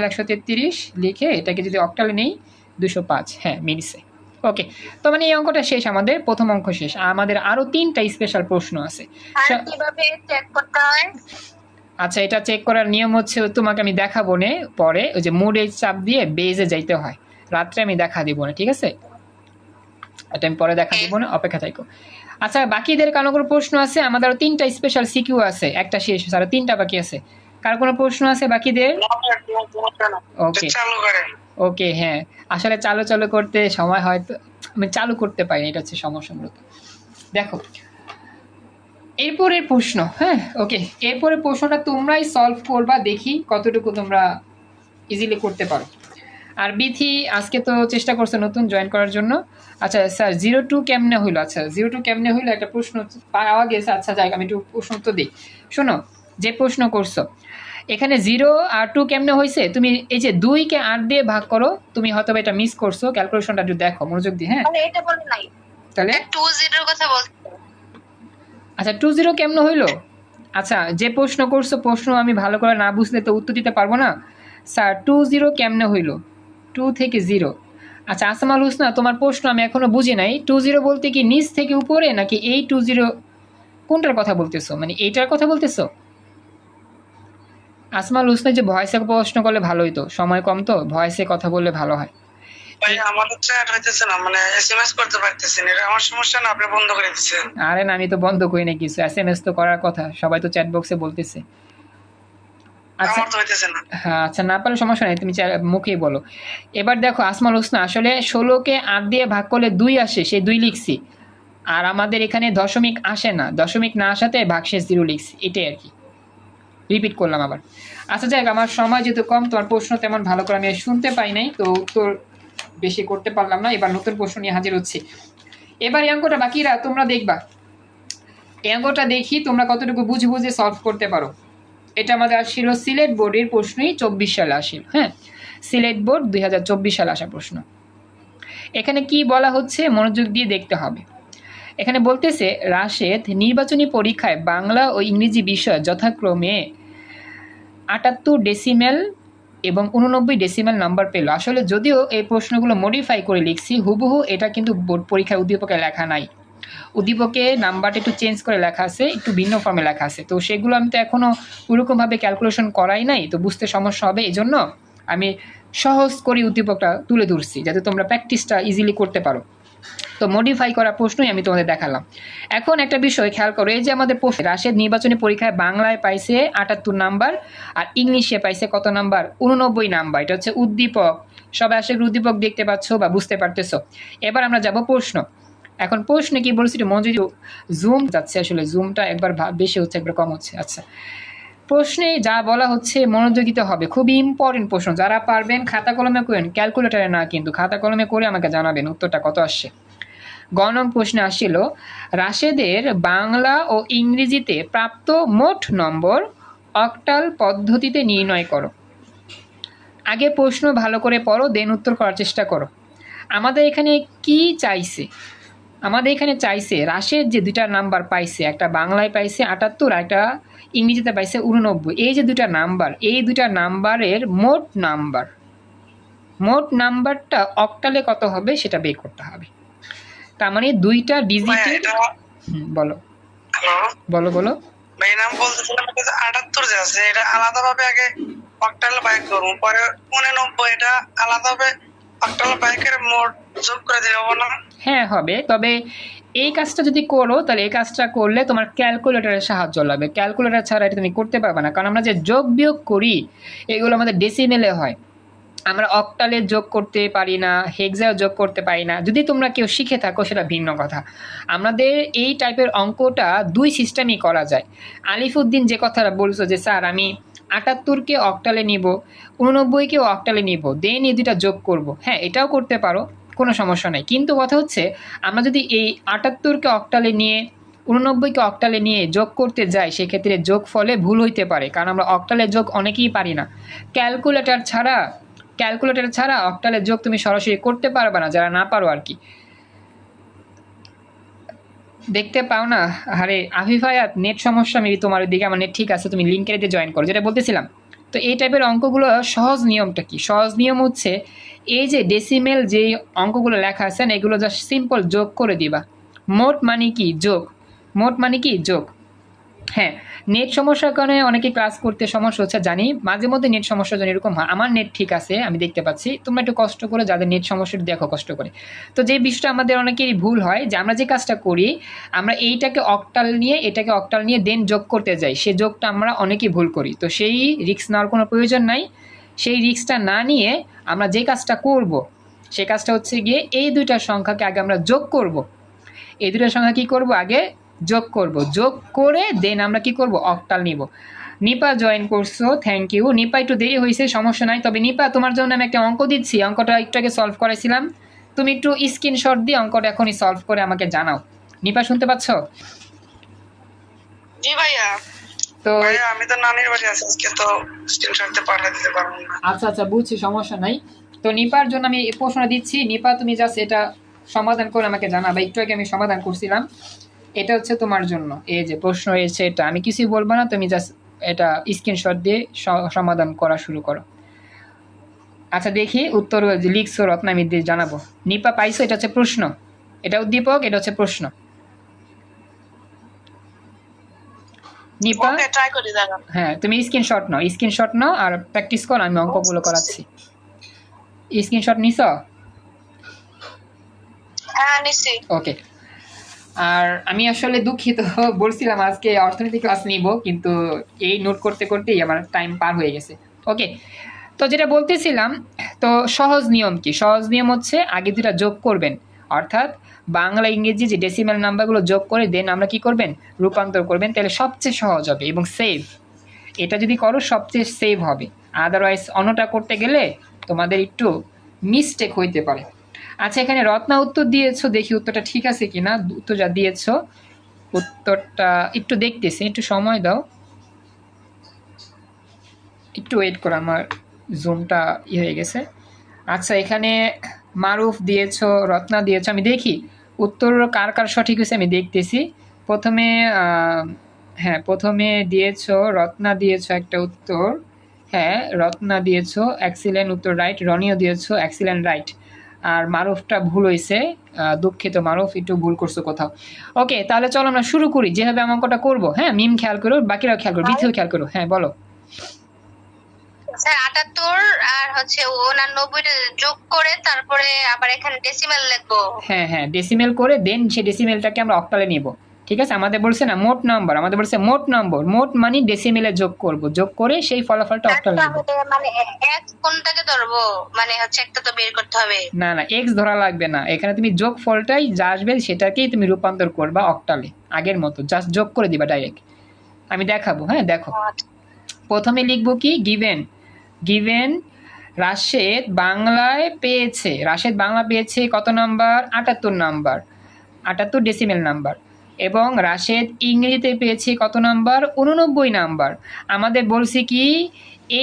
133 লিখে এটাকে যদি অক্টালে নেই 205, হ্যাঁ মিলছে। ওকে, তো মানে এই অঙ্কটা শেষ, আমাদের প্রথম অঙ্ক শেষ। আমাদের আরও 3টা স্পেশাল প্রশ্ন আছে। কিভাবে চেক করতে হয়? আচ্ছা, এটা চেক করার নিয়ম হচ্ছে, তোমাকে আমি দেখাবো না পরে, ওই যে মুডে চাপ দিয়ে বেজে যাইতে হয়, রাত্রে আমি দেখা দিব না, ঠিক আছে? এটা আমি পরে দেখা দিব না, অপেক্ষা থাকো। আচ্ছা, বাকিদের কারো কোনো প্রশ্ন আছে? আমাদের আরো 3টা স্পেশাল সিকিউ আছে, একটা শেষ, আরো 3টা বাকি আছে। কার কোনো প্রশ্ন আছে বাকিদের? ওকে ওকে, হ্যাঁ আসলে চালু করতে সময় হয়তো আমি চালু করতে পারি, এটা হচ্ছে সমস্যা মূলত। দেখো এরপরের প্রশ্ন, হ্যাঁ ওকে, এরপরের প্রশ্নটা তোমরাই সলভ করবা, দেখি কতটুকু তোমরা ইজিলি করতে পারো। আর বিথি আজকে তো চেষ্টা করছে নতুন জয়েন করার জন্য। আচ্ছা স্যার 02 কেমনে হইলো? আচ্ছা 02 কেমনে হইলো একটা প্রশ্ন পাওয়া গেছে। আচ্ছা যাই, আমি একটু প্রশ্ন তো দিই। শোনো, যে প্রশ্ন করছো এখানে 0 আর 2 কেমনে হয়েছে, তুমি এই যে 2কে 8 দিয়ে ভাগ করো, তুমি হয়তো এটা মিস করছো, ক্যালকুলেশনটা একটু দেখো মনোযোগ দিয়ে। হ্যাঁ এটা বলে নাই, তাহলে 20 এর কথা বলছি। আচ্ছা 20 কেমনে হইলো? আচ্ছা যে প্রশ্ন করছো, প্রশ্ন আমি ভালো করে না বুঝলে তো উত্তর দিতে পারবো না। স্যার 20 কেমনে হইলো? 2 থেকে 0। আচ্ছা আসমাল হুসনা, তোমার প্রশ্ন আমি এখনো বুঝি নাই। 20 বলতে কি নিচ থেকে উপরে, নাকি এই 20 কোনটার কথা বলতেছো, মানে এইটার কথা বলতেছো? আসমাল হুসনা যে ভয়েসে প্রশ্ন করলে ভালো হইতো, সময় কম তো, ভয়েসে কথা বললে ভালো হয়। ভাই আমাদের চ্যাট হইতেছে না, মানে এসএমএস করতে পারতেছি না, এটা আমার সমস্যা না, আপনি বন্ধ করে দিচ্ছেন। আরে না, আমি তো বন্ধ করি না কিছু, এসএমএস তো করার কথা, সবাই তো চ্যাট বক্সে বলতেছে। আচ্ছা আমার তো হইতেছে না। হ্যাঁ আচ্ছা, না পারলে সমস্যা নেই, তুমি মুখেই বলো। এবার দেখো আসমাল হোসনা, আসলে 16কে 8 দিয়ে ভাগ করলে 2 আসে, সেই 2 লিখছি। আর আমাদের এখানে দশমিক আসে না, দশমিক না আসাতে ভাগশেষ 0 লিখছি, এটাই আর কি, রিপিট করলাম আবার। আচ্ছা যাই, আমার সময় যেহেতু কম, তোমার প্রশ্ন তেমন ভালো করে আমি শুনতে পাই নাই, তো উত্তর বেশি করতে পারলাম না। এবার নতুন প্রশ্ন নিয়ে হাজির হচ্ছি। এবার এই অঙ্কটা বাকিরা তোমরা দেখবা, এই অঙ্কটা দেখি তোমরা কতটুকু বুঝে বুঝে সলভ করতে পারো। এটা আমাদের আসছিল সিলেট বোর্ডের প্রশ্নই 24 সালে আসছিল, হ্যাঁ সিলেট বোর্ড 2024 সালে আসা প্রশ্ন। এখানে কি বলা হচ্ছে মনোযোগ দিয়ে দেখতে হবে। এখানে বলতেছে রাশেদ নির্বাচনী পরীক্ষায় বাংলা ও ইংরেজি বিষয় যথাক্রমে 78 ডেসিমেল এবং 89 ডেসিমেল নাম্বার পেল। আসলে যদিও এই প্রশ্নগুলো মডিফাই করে লিখছি, হুবহু এটা কিন্তু বোর্ড পরীক্ষায় উদ্দীপকে লেখা নাই, উদ্দীপকে নাম্বারটা একটু চেঞ্জ করে লেখা আছে, একটু ভিন্ন ফর্মে লেখা আছে। তো সেগুলো আমি তো এখনও ওরকমভাবে ক্যালকুলেশন করাই নাই, তো বুঝতে সমস্যা হবে, এই জন্য আমি সহজ করে উদ্দীপকটা তুলে ধরছি যাতে তোমরা প্র্যাকটিসটা ইজিলি করতে পারো। তো মডিফাই করা প্রশ্নই আমি তোমাদের দেখালাম। এখন একটা বিষয় খেয়াল করো, এই যে আমাদের রাশেদ নির্বাচনী পরীক্ষায় বাংলায় পাইছে 78 নাম্বার, আর ইংলিশে পাইছে কত নাম্বার? 89 নাম্বার। এটা হচ্ছে উদ্দীপক, সবাই আসলে উদ্দীপক দেখতে পাচ্ছ বা বুঝতে পারতেছো। এবার আমরা যাব প্রশ্ন। এখন প্রশ্নে কি বলছি, মনোযোগ, জুম যাচ্ছে, আসলে জুমটা একবার বেশি হচ্ছে একবার কম হচ্ছে। আচ্ছা প্রশ্নে যা বলা হচ্ছে মনোযোগ দিতে হবে, খুবই ইম্পর্টেন্ট প্রশ্ন, যারা পারবেন খাতা কলমে করেন, ক্যালকুলেটারে না, কিন্তু খাতা কলমে করে আমাকে জানাবেন উত্তরটা কত আসছে। গণন প্রশ্নে আসছিল রাশেদের বাংলা ও ইংরেজিতে প্রাপ্ত মোট নম্বর অক্টাল পদ্ধতিতে নির্ণয় করো। আগে প্রশ্ন ভালো করে পড়ো, দেন উত্তর করার চেষ্টা করো। আমাদের এখানে কি চাইছে? আমাদের এখানে চাইছে রাশেদ যে 2টা নাম্বার পাইছে, একটা বাংলায় পাইছে 78 আর একটা ইংরেজিতে পাইছে 89, এই যে 2টা নাম্বার, এই 2টা নাম্বারের মোট নাম্বারটা অক্টালে কত হবে সেটা বের করতে হবে। তার মানে 2টা ডিজিটের, বলো বলো বলো ভাই নাম বলতেছিলাম 78 যে আছে, এটা আলাদাভাবে আগে অক্টাল বাইক করব, পরে 89 এটা আলাদাভাবে অক্টাল বাইকের মোট যোগ করে দেব না? হ্যাঁ হবে, তবে এই কাজটা যদি করো তাহলে এই কাজটা করলে তোমার ক্যালকুলেটরের সাহায্য লাগবে, ক্যালকুলেটর ছাড়া এটা তুমি করতে পারবে না, কারণ আমরা যে যোগ বিয়োগ করি এগুলো আমাদের ডেসিমেলে হয়, আমরা অক্টালে যোগ করতে পারি না, হেক্সাও যোগ করতে পারি না। যদি তোমরা কেউ শিখে থাকো সেটা ভিন্ন কথা। আমাদের এই টাইপের অঙ্কটা 2 সিস্টেমই করা যায়। আলিফউদ্দিন যে কথাটা বলছো যে স্যার আমি 78কে অক্টালে নিব, 89কেও অক্টালে নিব, দেন এই 2টা যোগ করব, হ্যাঁ এটাও করতে পারো, কোনো সমস্যা নেই। কিন্তু কথা হচ্ছে আমরা যদি এই 78কে অক্টালে নিয়ে 89কে অক্টালে নিয়ে যোগ করতে যাই, সেক্ষেত্রে যোগ ফলে ভুল হইতে পারে, কারণ আমরা অক্টালে যোগ অনেকেই পারি না। ক্যালকুলেটর ছাড়া অক্টালের যোগ তুমি সরাসরি করতে পারবে না, যারা না পারো আর কি। দেখতে পাও না? আরে আফিফায়াত, নেট সমস্যা মেবি তোমার ওইদিকে, আমার নেট ঠিক আছে, তুমি লিঙ্কের দিয়ে জয়েন করো, যেটা বলতেছিলাম। তো এই টাইপের অঙ্কগুলো সহজ নিয়মটা কি? সহজ নিয়ম হচ্ছে এই যে ডেসিমেল যেই অঙ্কগুলো লেখা আছে না, এগুলো জাস্ট সিম্পল যোগ করে দিবা। মোট মানে কি? যোগ। মোট মানে কি? যোগ। হ্যাঁ, নেট সমস্যার কারণে অনেকে ক্লাস করতে সমস্যা হচ্ছে জানি, মাঝে মধ্যে নেট সমস্যার জন্য এরকম হয়। আমার নেট ঠিক আছে, আমি দেখতে পাচ্ছি, তোমরা একটু কষ্ট করে যাদের নেট সমস্যা দেখো কষ্ট করে। তো যে বিষয়টা আমাদের অনেকেরই ভুল হয় যে আমরা যে কাজটা করি, আমরা এইটাকে অক্টাল নিয়ে এটাকে অক্টাল নিয়ে দেন যোগ করতে যাই, সেই যোগটা আমরা অনেকেই ভুল করি। তো সেই রিস্ক নেওয়ার কোনো প্রয়োজন নাই। সেই রিস্কটা না নিয়ে আমরা যে কাজটা করব, সেই কাজটা হচ্ছে গিয়ে এই দুইটা সংখ্যাকে আগে আমরা যোগ করব। এই দুটো সংখ্যা কী করব? আগে যোগ করব। যোগ করে দেন আমরা কি করব? অক্টাল নিব। নিপা জয়েন করছো, থ্যাংক ইউ। নিপা একটু দেরি হয়েছে, সমস্যা নাই। তবে নিপা, তোমার জন্য আমি একটা অঙ্ক দিচ্ছি, অঙ্কটা একটু আগে সলভ করেছিলাম, তুমি একটু স্ক্রিনশট দিয়ে অঙ্কটা এখনই সলভ করে আমাকে জানাও। নিপা শুনতে পাচ্ছ? জি ভাইয়া। তো ভাইয়া আমি তো নানির বাড়ি আছি আজকে, তো স্ক্রিনশট দিয়ে পাঠিয়ে দিতে পারবো না। আচ্ছা আচ্ছা, বুঝছি, সমস্যা নাই। তো নিপার জন্য আমি এই প্রশ্নটা দিচ্ছি, নিপা তুমি জাস্ট এটা সমাধান করে আমাকে জানাবা। একটু আগে আমি সমাধান করছিলাম, এটা হচ্ছে তোমার জন্য। এই যে প্রশ্ন এসেছে, এটা আমি কিছুই বলবো না, তুমি জাস্ট এটা স্ক্রিনশট দিয়ে সমাধান করা শুরু করো। আচ্ছা দেখি উত্তর লিখছো রত্না, আমি দিয়ে জানাবো। নিপা পাইছো? এটা হচ্ছে প্রশ্ন, এটা উদ্দীপক, এটা হচ্ছে প্রশ্ন। নিপা ওকে, ট্রাই করি দাঁড়ান। হ্যাঁ, তুমি স্ক্রিনশট নাও আর প্র্যাকটিস করো, আমি অঙ্কগুলো করাচ্ছি। স্ক্রিনশট নিছো? হ্যাঁ, নিছি। ওকে। আর আমি আসলে দুঃখিত, বলছিলাম আজকে অর্থনীতি ক্লাস নিব, কিন্তু এই নোট করতে করতেই আমার টাইম পার হয়ে গেছে। ওকে, তো যেটা বলতেছিলাম, তো সহজ নিয়ম কি? সহজ নিয়ম হচ্ছে আগে দুটা যোগ করবেন, অর্থাৎ বাংলা ইংরেজি যে ডেসিমাল নাম্বারগুলো যোগ করে দেন আমরা কি করবেন? রূপান্তর করবেন, তাহলে সবচেয়ে সহজ হবে এবং সেভ। এটা যদি করো সবচেয়ে সেভ হবে, আদারওয়াইজ অন্যটা করতে গেলে তোমাদের একটু মিস্টেক হইতে পারে। আচ্ছা, এখানে রত্না উত্তর দিয়েছো, দেখি উত্তরটা ঠিক আছে কি না। উত্তর যা দিয়েছো, উত্তরটা একটু দেখতেছি, একটু সময় দাও, একটু ওয়েট করো, আমার জুমটা হয়ে গেছে। আচ্ছা, এখানে মারুফ দিয়েছো, রত্না দিয়েছো, আমি দেখি উত্তর কার কার সঠিক হয়েছে আমি দেখতেছি। প্রথমে হ্যাঁ, প্রথমে দিয়েছো রত্না, দিয়েছো একটা উত্তর, হ্যাঁ রত্না দিয়েছো, এক্সিলেন্ট উত্তর, রাইট। রনিও দিয়েছো, এক্সিলেন্ট, রাইট। আর মারুফটা ভুল হয়েছে, দুঃখিত মারুফ, একটু ভুল করছো কোথাও। ওকে, তাহলে চলো আমরা শুরু করি, যেভাবে আমি অঙ্কটা করবো। হ্যাঁ, মিম খেয়াল করো, বাকিরাও খেয়াল করো, বিথিও খেয়াল করো। হ্যাঁ বলো। স্যার 78 আর হচ্ছে 89 যোগ করে তারপরে আবার এখানে ডেসিমেল লিখবো। হ্যাঁ হ্যাঁ, ডেসিমেল করে দেন সেই ডেসিমেলটাকে আমরা অক্টালে নিব। ঠিক আছে, আমাদের বলছে না মোট নাম্বার, আমাদের বলছে মোট নম্বর, মোট মানে ডেসিমেলে যোগ করব, যোগ করে সেই ফলাফলটা অক্টালে নিব। মানে এক্স কোনটাকে ধরবো? মানে হচ্ছে একটা তো বের করতে হবে। না না, এক্স ধরা লাগবে না, এখানে তুমি যোগ ফলটাই যা আসবে সেটাকেই তুমি রূপান্তর করবা অক্টালে, আগের মতো জাস্ট যোগ করে দিবা ডাইরেক্ট। আমি দেখাবো, হ্যাঁ দেখো। প্রথমে লিখবো কি? গিভেন। গিভেন রাশেদ বাংলায় পেয়েছে, রাশেদ বাংলা পেয়েছে কত নাম্বার? 78 number, 78 decimal number. এবং রাশেদ ইংরেজিতে পেয়েছে কত নাম্বার? 89 নাম্বার। আমাদের বলছি কি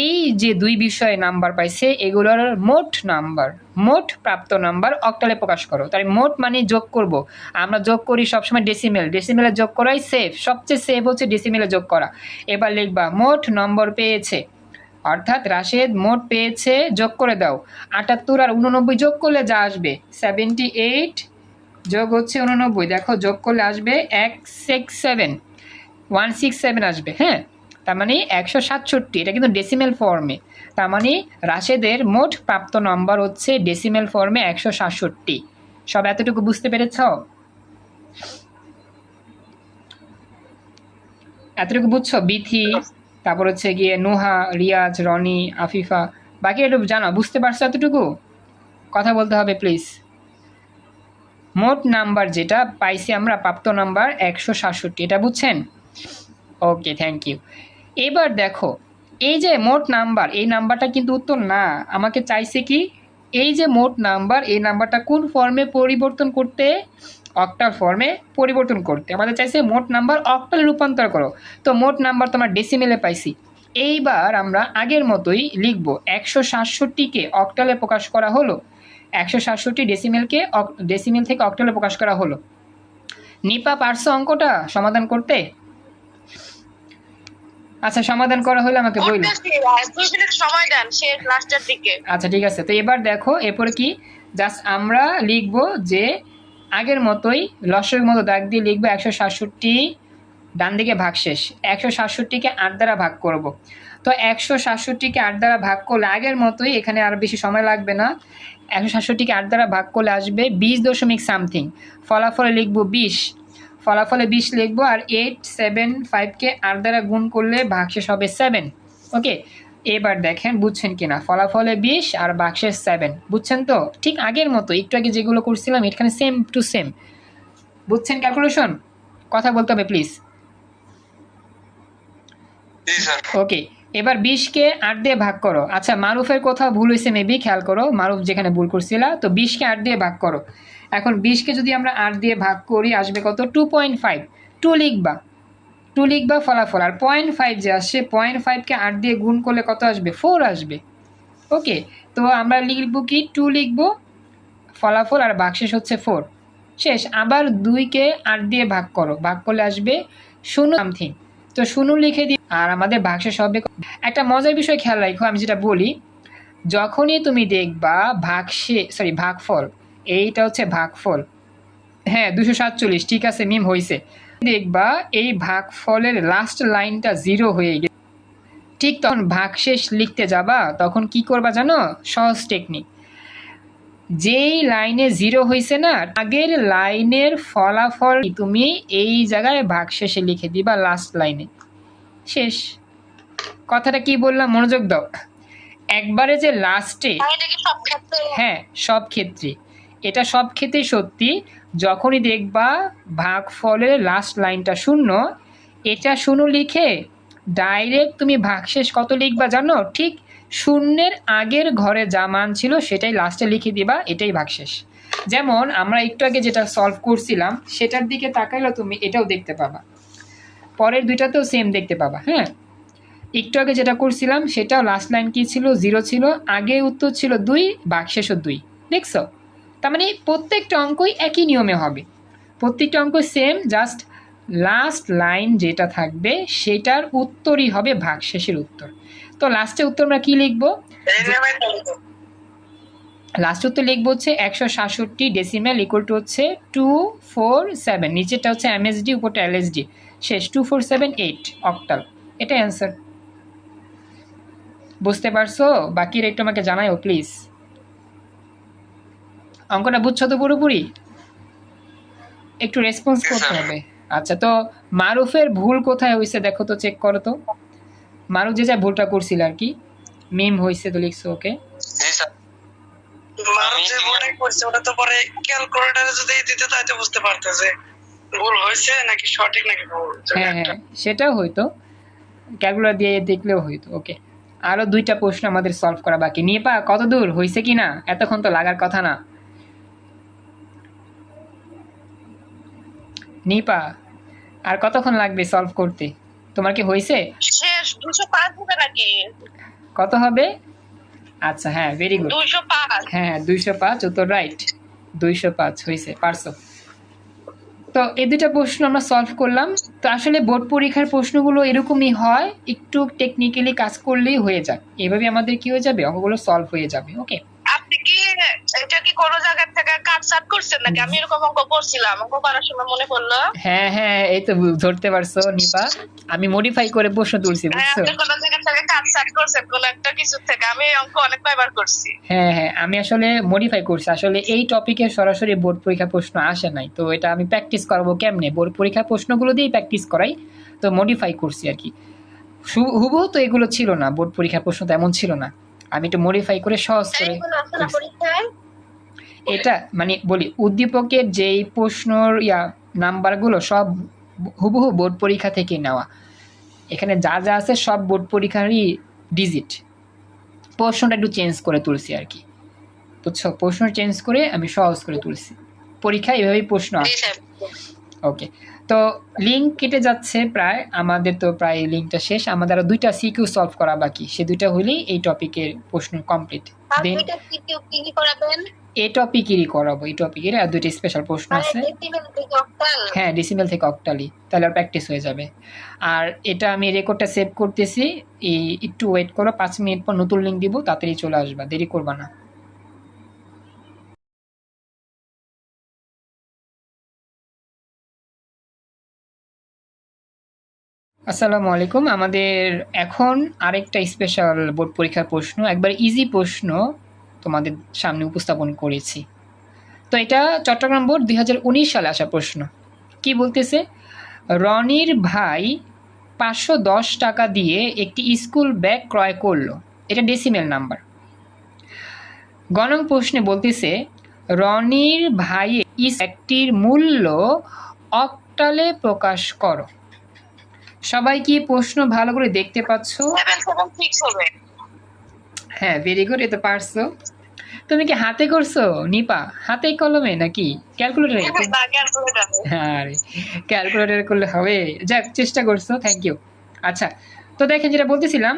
এই যে দুই বিষয়ে নাম্বার পাইছে এগুলোর মোট নাম্বার, মোট প্রাপ্ত নাম্বার অক্টালে প্রকাশ করো। তাই মোট মানে যোগ করব, আমরা যোগ করি সবসময় ডেসিমেল, ডেসিমেলে যোগ করাই সেফ, সবচেয়ে সেফ হচ্ছে ডেসিমেলে যোগ করা। এবার লিখবা মোট নম্বর পেয়েছে, অর্থাৎ রাশেদ মোট পেয়েছে, যোগ করে দাও। 78 আর 89 যোগ করলে যা আসবে 78 যোগ হচ্ছে 89, দেখো যোগ করলে আসবে 167 আসবে। হ্যাঁ, তার মানে 167, এটা কিন্তু ডেসিমেল ফর্মে। তার মানে রাশেদের মোট প্রাপ্ত নম্বর হচ্ছে ডেসিমেল ফর্মে 167। সব এতটুকু বুঝতে পেরেছ? এতটুকু বুঝছো? বিথি, তারপর হচ্ছে গিয়ে নুহা, রিয়াজ, রনি, আফিফা, বাকি একটু জানো, বুঝতে পারছো এতটুকু? কথা বলতে হবে প্লিজ। মোট নাম্বার যেটা পাইছি আমরা, প্রাপ্ত নাম্বার 167, এটা বুঝছেন? ওকে, থ্যাংক ইউ। এবার দেখো এই যে মোট নাম্বার, এই নাম্বারটা কিন্তু উত্তর না, আমাকে চাইছে কি এই যে মোট নাম্বার, এই নাম্বারটা কোন ফর্মে পরিবর্তন করতে? অক্টাল ফর্মে পরিবর্তন করতে। আমাদের চাইছে মোট নাম্বার অক্টালে রূপান্তর করো। তো মোট নাম্বার তোমার ডেসিমেলে পাইছি। এইবার আমরা আগের মতোই লিখব, 167কে অক্টালে প্রকাশ করা হলো, 167 ডেসিমেলকে ডেসিমেল থেকে অক্টালে প্রকাশ করা হলো। নিপা পারছো অঙ্কটা সমাধান করতে? আচ্ছা সমাধান করা হলে আমাকে বলুন। করতেছি, 2 মিনিট সময় দেন, শেষ লাস্টের দিকে। আচ্ছা ঠিক আছে, তো এবার দেখো এরপরে কি জাস্ট আমরা লিখবো যে আগের মতোই লসের মতো দাগ দিয়ে লিখবো 167, ডান দিকে ভাগশেষ 167কে 8 দ্বারা ভাগ করব। তো 167কে 8 দ্বারা ভাগ করলে আগের মতোই, এখানে আর বেশি সময় লাগবে না, 167কে 8 দ্বারা ভাগ করলে আসবে 20.something, ফলাফলে লিখবো 20, ফলাফলে 20 লিখবো, আর 875কে 8 দ্বারা গুণ করলে ভাগশেষ হবে 7। ওকে, এবার দেখেন বুঝছেন কিনা, ফলাফলে 20 আর ভাগশেষ 7, বুঝছেন তো? ঠিক আগের মতো একটু আগে যেগুলো করছিলাম এখানে সেম টু সেম, বুঝছেন ক্যালকুলেশন? কথা বলতে হবে প্লিজ। ওকে, এবার 20কে 8 দিয়ে ভাগ করো। আচ্ছা মারুফের কোথাও ভুল হয়েছে মেবি, খেয়াল করো মারুফ যেখানে ভুল করছিল। তো 20কে 8 দিয়ে ভাগ করো। এখন 20কে যদি আমরা 8 দিয়ে ভাগ করি আসবে কত? 2.5। 2 লিখবা ফলাফল, আর 0.5 যে আসছে 0.5কে 8 দিয়ে গুণ করলে কত আসবে? 4 আসবে। ওকে, তো আমরা লিখবো কি 2 লিখবো ফলাফল, আর ভাগশেষ হচ্ছে 4, শেষ। আবার 2কে 8 দিয়ে ভাগ করো, ভাগ করলে আসবে 0 সামথিং, তো 0 লিখে দিই, আর আমাদের ভাগশেষ হবে। একটা মজার বিষয় খেয়াল রাখো, আমি যেটা বলি, যখনই তুমি দেখবা ভাগফল, এইটা হচ্ছে ভাগফল, হ্যাঁ 247, ঠিক আছে মিম হয়েছে, দেখবা এই ভাগফলের লাস্ট লাইনটা 0 হয়ে গেছে, ঠিক তখন ভাগশেষ লিখতে যাবা, তখন কি করবা জানো? সহজ টেকনিক, যেই লাইনে 0 হয়েছে না, আগের লাইনের ফলাফল তুমি এই জায়গায় ভাগশেষে লিখে দিবা লাস্ট লাইনে, শেষ। কথাটা কি বললাম মনোযোগ দাও, একবারে যে লাস্টে, হ্যাঁ সব ক্ষেত্রে, এটা সব ক্ষেত্রেই সত্যি, যখনই দেখবা ভাগফলের লাস্ট লাইনটা 0, এটা 0 লিখে ডাইরেক্ট তুমি ভাগশেষ কত লিখবা জানো? ঠিক 0-এর আগের ঘরে যা মান ছিল সেটাই লাস্টে লিখে দিবা, এটাই ভাগশেষ। যেমন আমরা একটু আগে যেটা সলভ করছিলাম সেটার দিকে তাকাইলে তুমি এটাও দেখতে পাবা, পরের দুইটাতেও সেম দেখতে পাবা। হ্যাঁ, একটু আগে যেটা করছিলাম সেটাও লাস্ট লাইন কি ছিল? 0 ছিল, আগে উত্তর ছিল 2, ভাগশেষও 2, দেখছো? তার মানে প্রত্যেকটা অঙ্কই একই নিয়মে হবে, প্রত্যেকটা অঙ্ক সেম, জাস্ট লাস্ট লাইন যেটা থাকবে সেটার উত্তরই হবে ভাগশেষের উত্তর। তো লাস্টে উত্তর আমরা কি লিখবো? লাস্ট উত্তর লিখবো হচ্ছে 167 ডেসিমেল ইকুয়াল টু হচ্ছে 247, নিচেরটা হচ্ছে এমএসডি, উপরটা এলএসডি, শেষ 2478 অক্টাল, এটা অ্যান্সার। বুঝতে পারছো? বাকির একটু আমাকে জানাও প্লিজ। অঙ্কটা বুঝছো তো পুরোপুরি? একটু রেসপন্স করতে হবে। আচ্ছা, তো মারুফের ভুল কোথায় হয়েছে দেখো তো, চেক করো তো। মারুফ যে যা ভুলটা করছিল আর কি, মিম হয়েছে তো লিখছো। ওকে, মারুফ যে ভুলটা করছে ওটা তো পরে ক্যালকুলেটরে যদি দিতে তাইতে বুঝতে পারতো যে ভুল হয়েছে নাকি সঠিক নাকি ভুল। হ্যাঁ হ্যাঁ সেটাও হয়তো, ক্যালকুলেটর দিয়ে দেখলেও হয়তো। ওকে, আরো 2টা প্রশ্ন আমাদের সলভ করা বাকি। নিপা কত দূর হয়েছে কিনা? এতক্ষণ তো লাগার কথা না। নিপা আর কতক্ষণ লাগবে সলভ করতে? তোমার কি হয়েছে? শেষ 205 হবে নাকি? কত হবে? আচ্ছা হ্যাঁ, ভেরি গুড, 205। হ্যাঁ 205 উত্তর রাইট, 205 হয়েছে, পারছো। তো এই 2টা প্রশ্ন আমরা সলভ করলাম। তো আসলে বোর্ড পরীক্ষার প্রশ্নগুলো এরকমই হয়, একটু টেকনিক্যালি কাজ করলেই হয়ে যায়, এভাবে আমাদের কি হয়ে যাবে, অঙ্কগুলো সলভ হয়ে যাবে। ওকে, আপনি কি এটা কি কোন জায়গা থেকে কাট সাট করছেন নাকি? আমি এরকম অঙ্ক করছিলাম, অঙ্ক করার সময় মনে পড়লো। হ্যাঁ হ্যাঁ এই তো ধরতে পারছো নিপা, আমি মডিফাই করে প্রশ্ন তুলছি, বুঝছো? আপনি কোন জায়গা থেকে কাট সাট করছেন কোন একটা কিছু থেকে? আমি এই অঙ্ক অনেক কয়বার করছি। হ্যাঁ হ্যাঁ আমি আসলে মডিফাই করছি, আসলে এই টপিকে সরাসরি বোর্ড পরীক্ষা প্রশ্ন আসে নাই, তো এটা আমি প্র্যাকটিস করাবো কেমনে, বোর্ড পরীক্ষা প্রশ্নগুলো দিয়েই প্র্যাকটিস করাই, তো মডিফাই করছি আর কি। হুবহু তো এগুলো ছিল না, বোর্ড পরীক্ষার প্রশ্ন তো এমন ছিল না, আমি একটু মডিফাই করে সহজ করে এটা মানে বলি, উদ্দীপকের যেই প্রশ্নর নাম্বারগুলো সব হুবহু বোর্ড পরীক্ষা থেকে নেওয়া, এখানে যা যা আছে সব বোর্ড পরীক্ষারই ডিজিট, প্রশ্নটা একটু চেঞ্জ করে তুলছি আর কি, বুঝছো? প্রশ্ন চেঞ্জ করে আমি সহজ করে তুলছি, পরীক্ষায় এভাবেই প্রশ্ন আসে। ওকে, তো লিঙ্ক কেটে যাচ্ছে প্রায়, আমাদের তো প্রায় লিঙ্কটা শেষ, আমাদের আরও 2টা সিকিউ সলভ করা বাকি, সে 2টা হলেই এই টপিকের প্রশ্ন কমপ্লিট। আর দেন দুইটা কি করাবেন? এই টপিকেরই করাবো, এই টপিকের আর দুইটা স্পেশাল প্রশ্ন আছে। ডেসিমেল থেকে অক্টাল? হ্যাঁ, ডেসিমেল থেকে অক্টালি, তাহলে আর প্র্যাকটিস হয়ে যাবে। আর এটা আমি রেকর্ডটা সেভ করতেছি, একটু ওয়েট করো, 5 মিনিট পর নতুন লিঙ্ক দিব, তাড়াতাড়ি চলে আসবা, দেরি করবা না। আসসালামু আলাইকুম। আমাদের এখন আরেকটা স্পেশাল বোর্ড পরীক্ষার প্রশ্ন, একবার ইজি প্রশ্ন তোমাদের সামনে উপস্থাপন করেছি। তো এটা চট্টগ্রাম বোর্ড 2019 সালে আসা প্রশ্ন। কি বলতেছে? রনির ভাই 510 টাকা দিয়ে একটি স্কুল ব্যাগ ক্রয় করলো, এটা ডেসিমেল নাম্বার। গণং প্রশ্নে বলতেছে রনির ভাইয়ের ব্যাগটির মূল্য অক্টালে প্রকাশ করো। সবাই কি প্রশ্ন ভালো করে দেখতে পাচ্ছ? 776 হবে। হ্যাঁ, ভেরি গুড, এটা পারছো। তুমি কি হাতে করছো নিপা, হাতে কলমে নাকি ক্যালকুলেটরে? হ্যাঁ, ক্যালকুলেটর করলে হবে। যাক, চেষ্টা করছো, থ্যাংক ইউ। আচ্ছা, তো দেখেন যেটা বলতেছিলাম,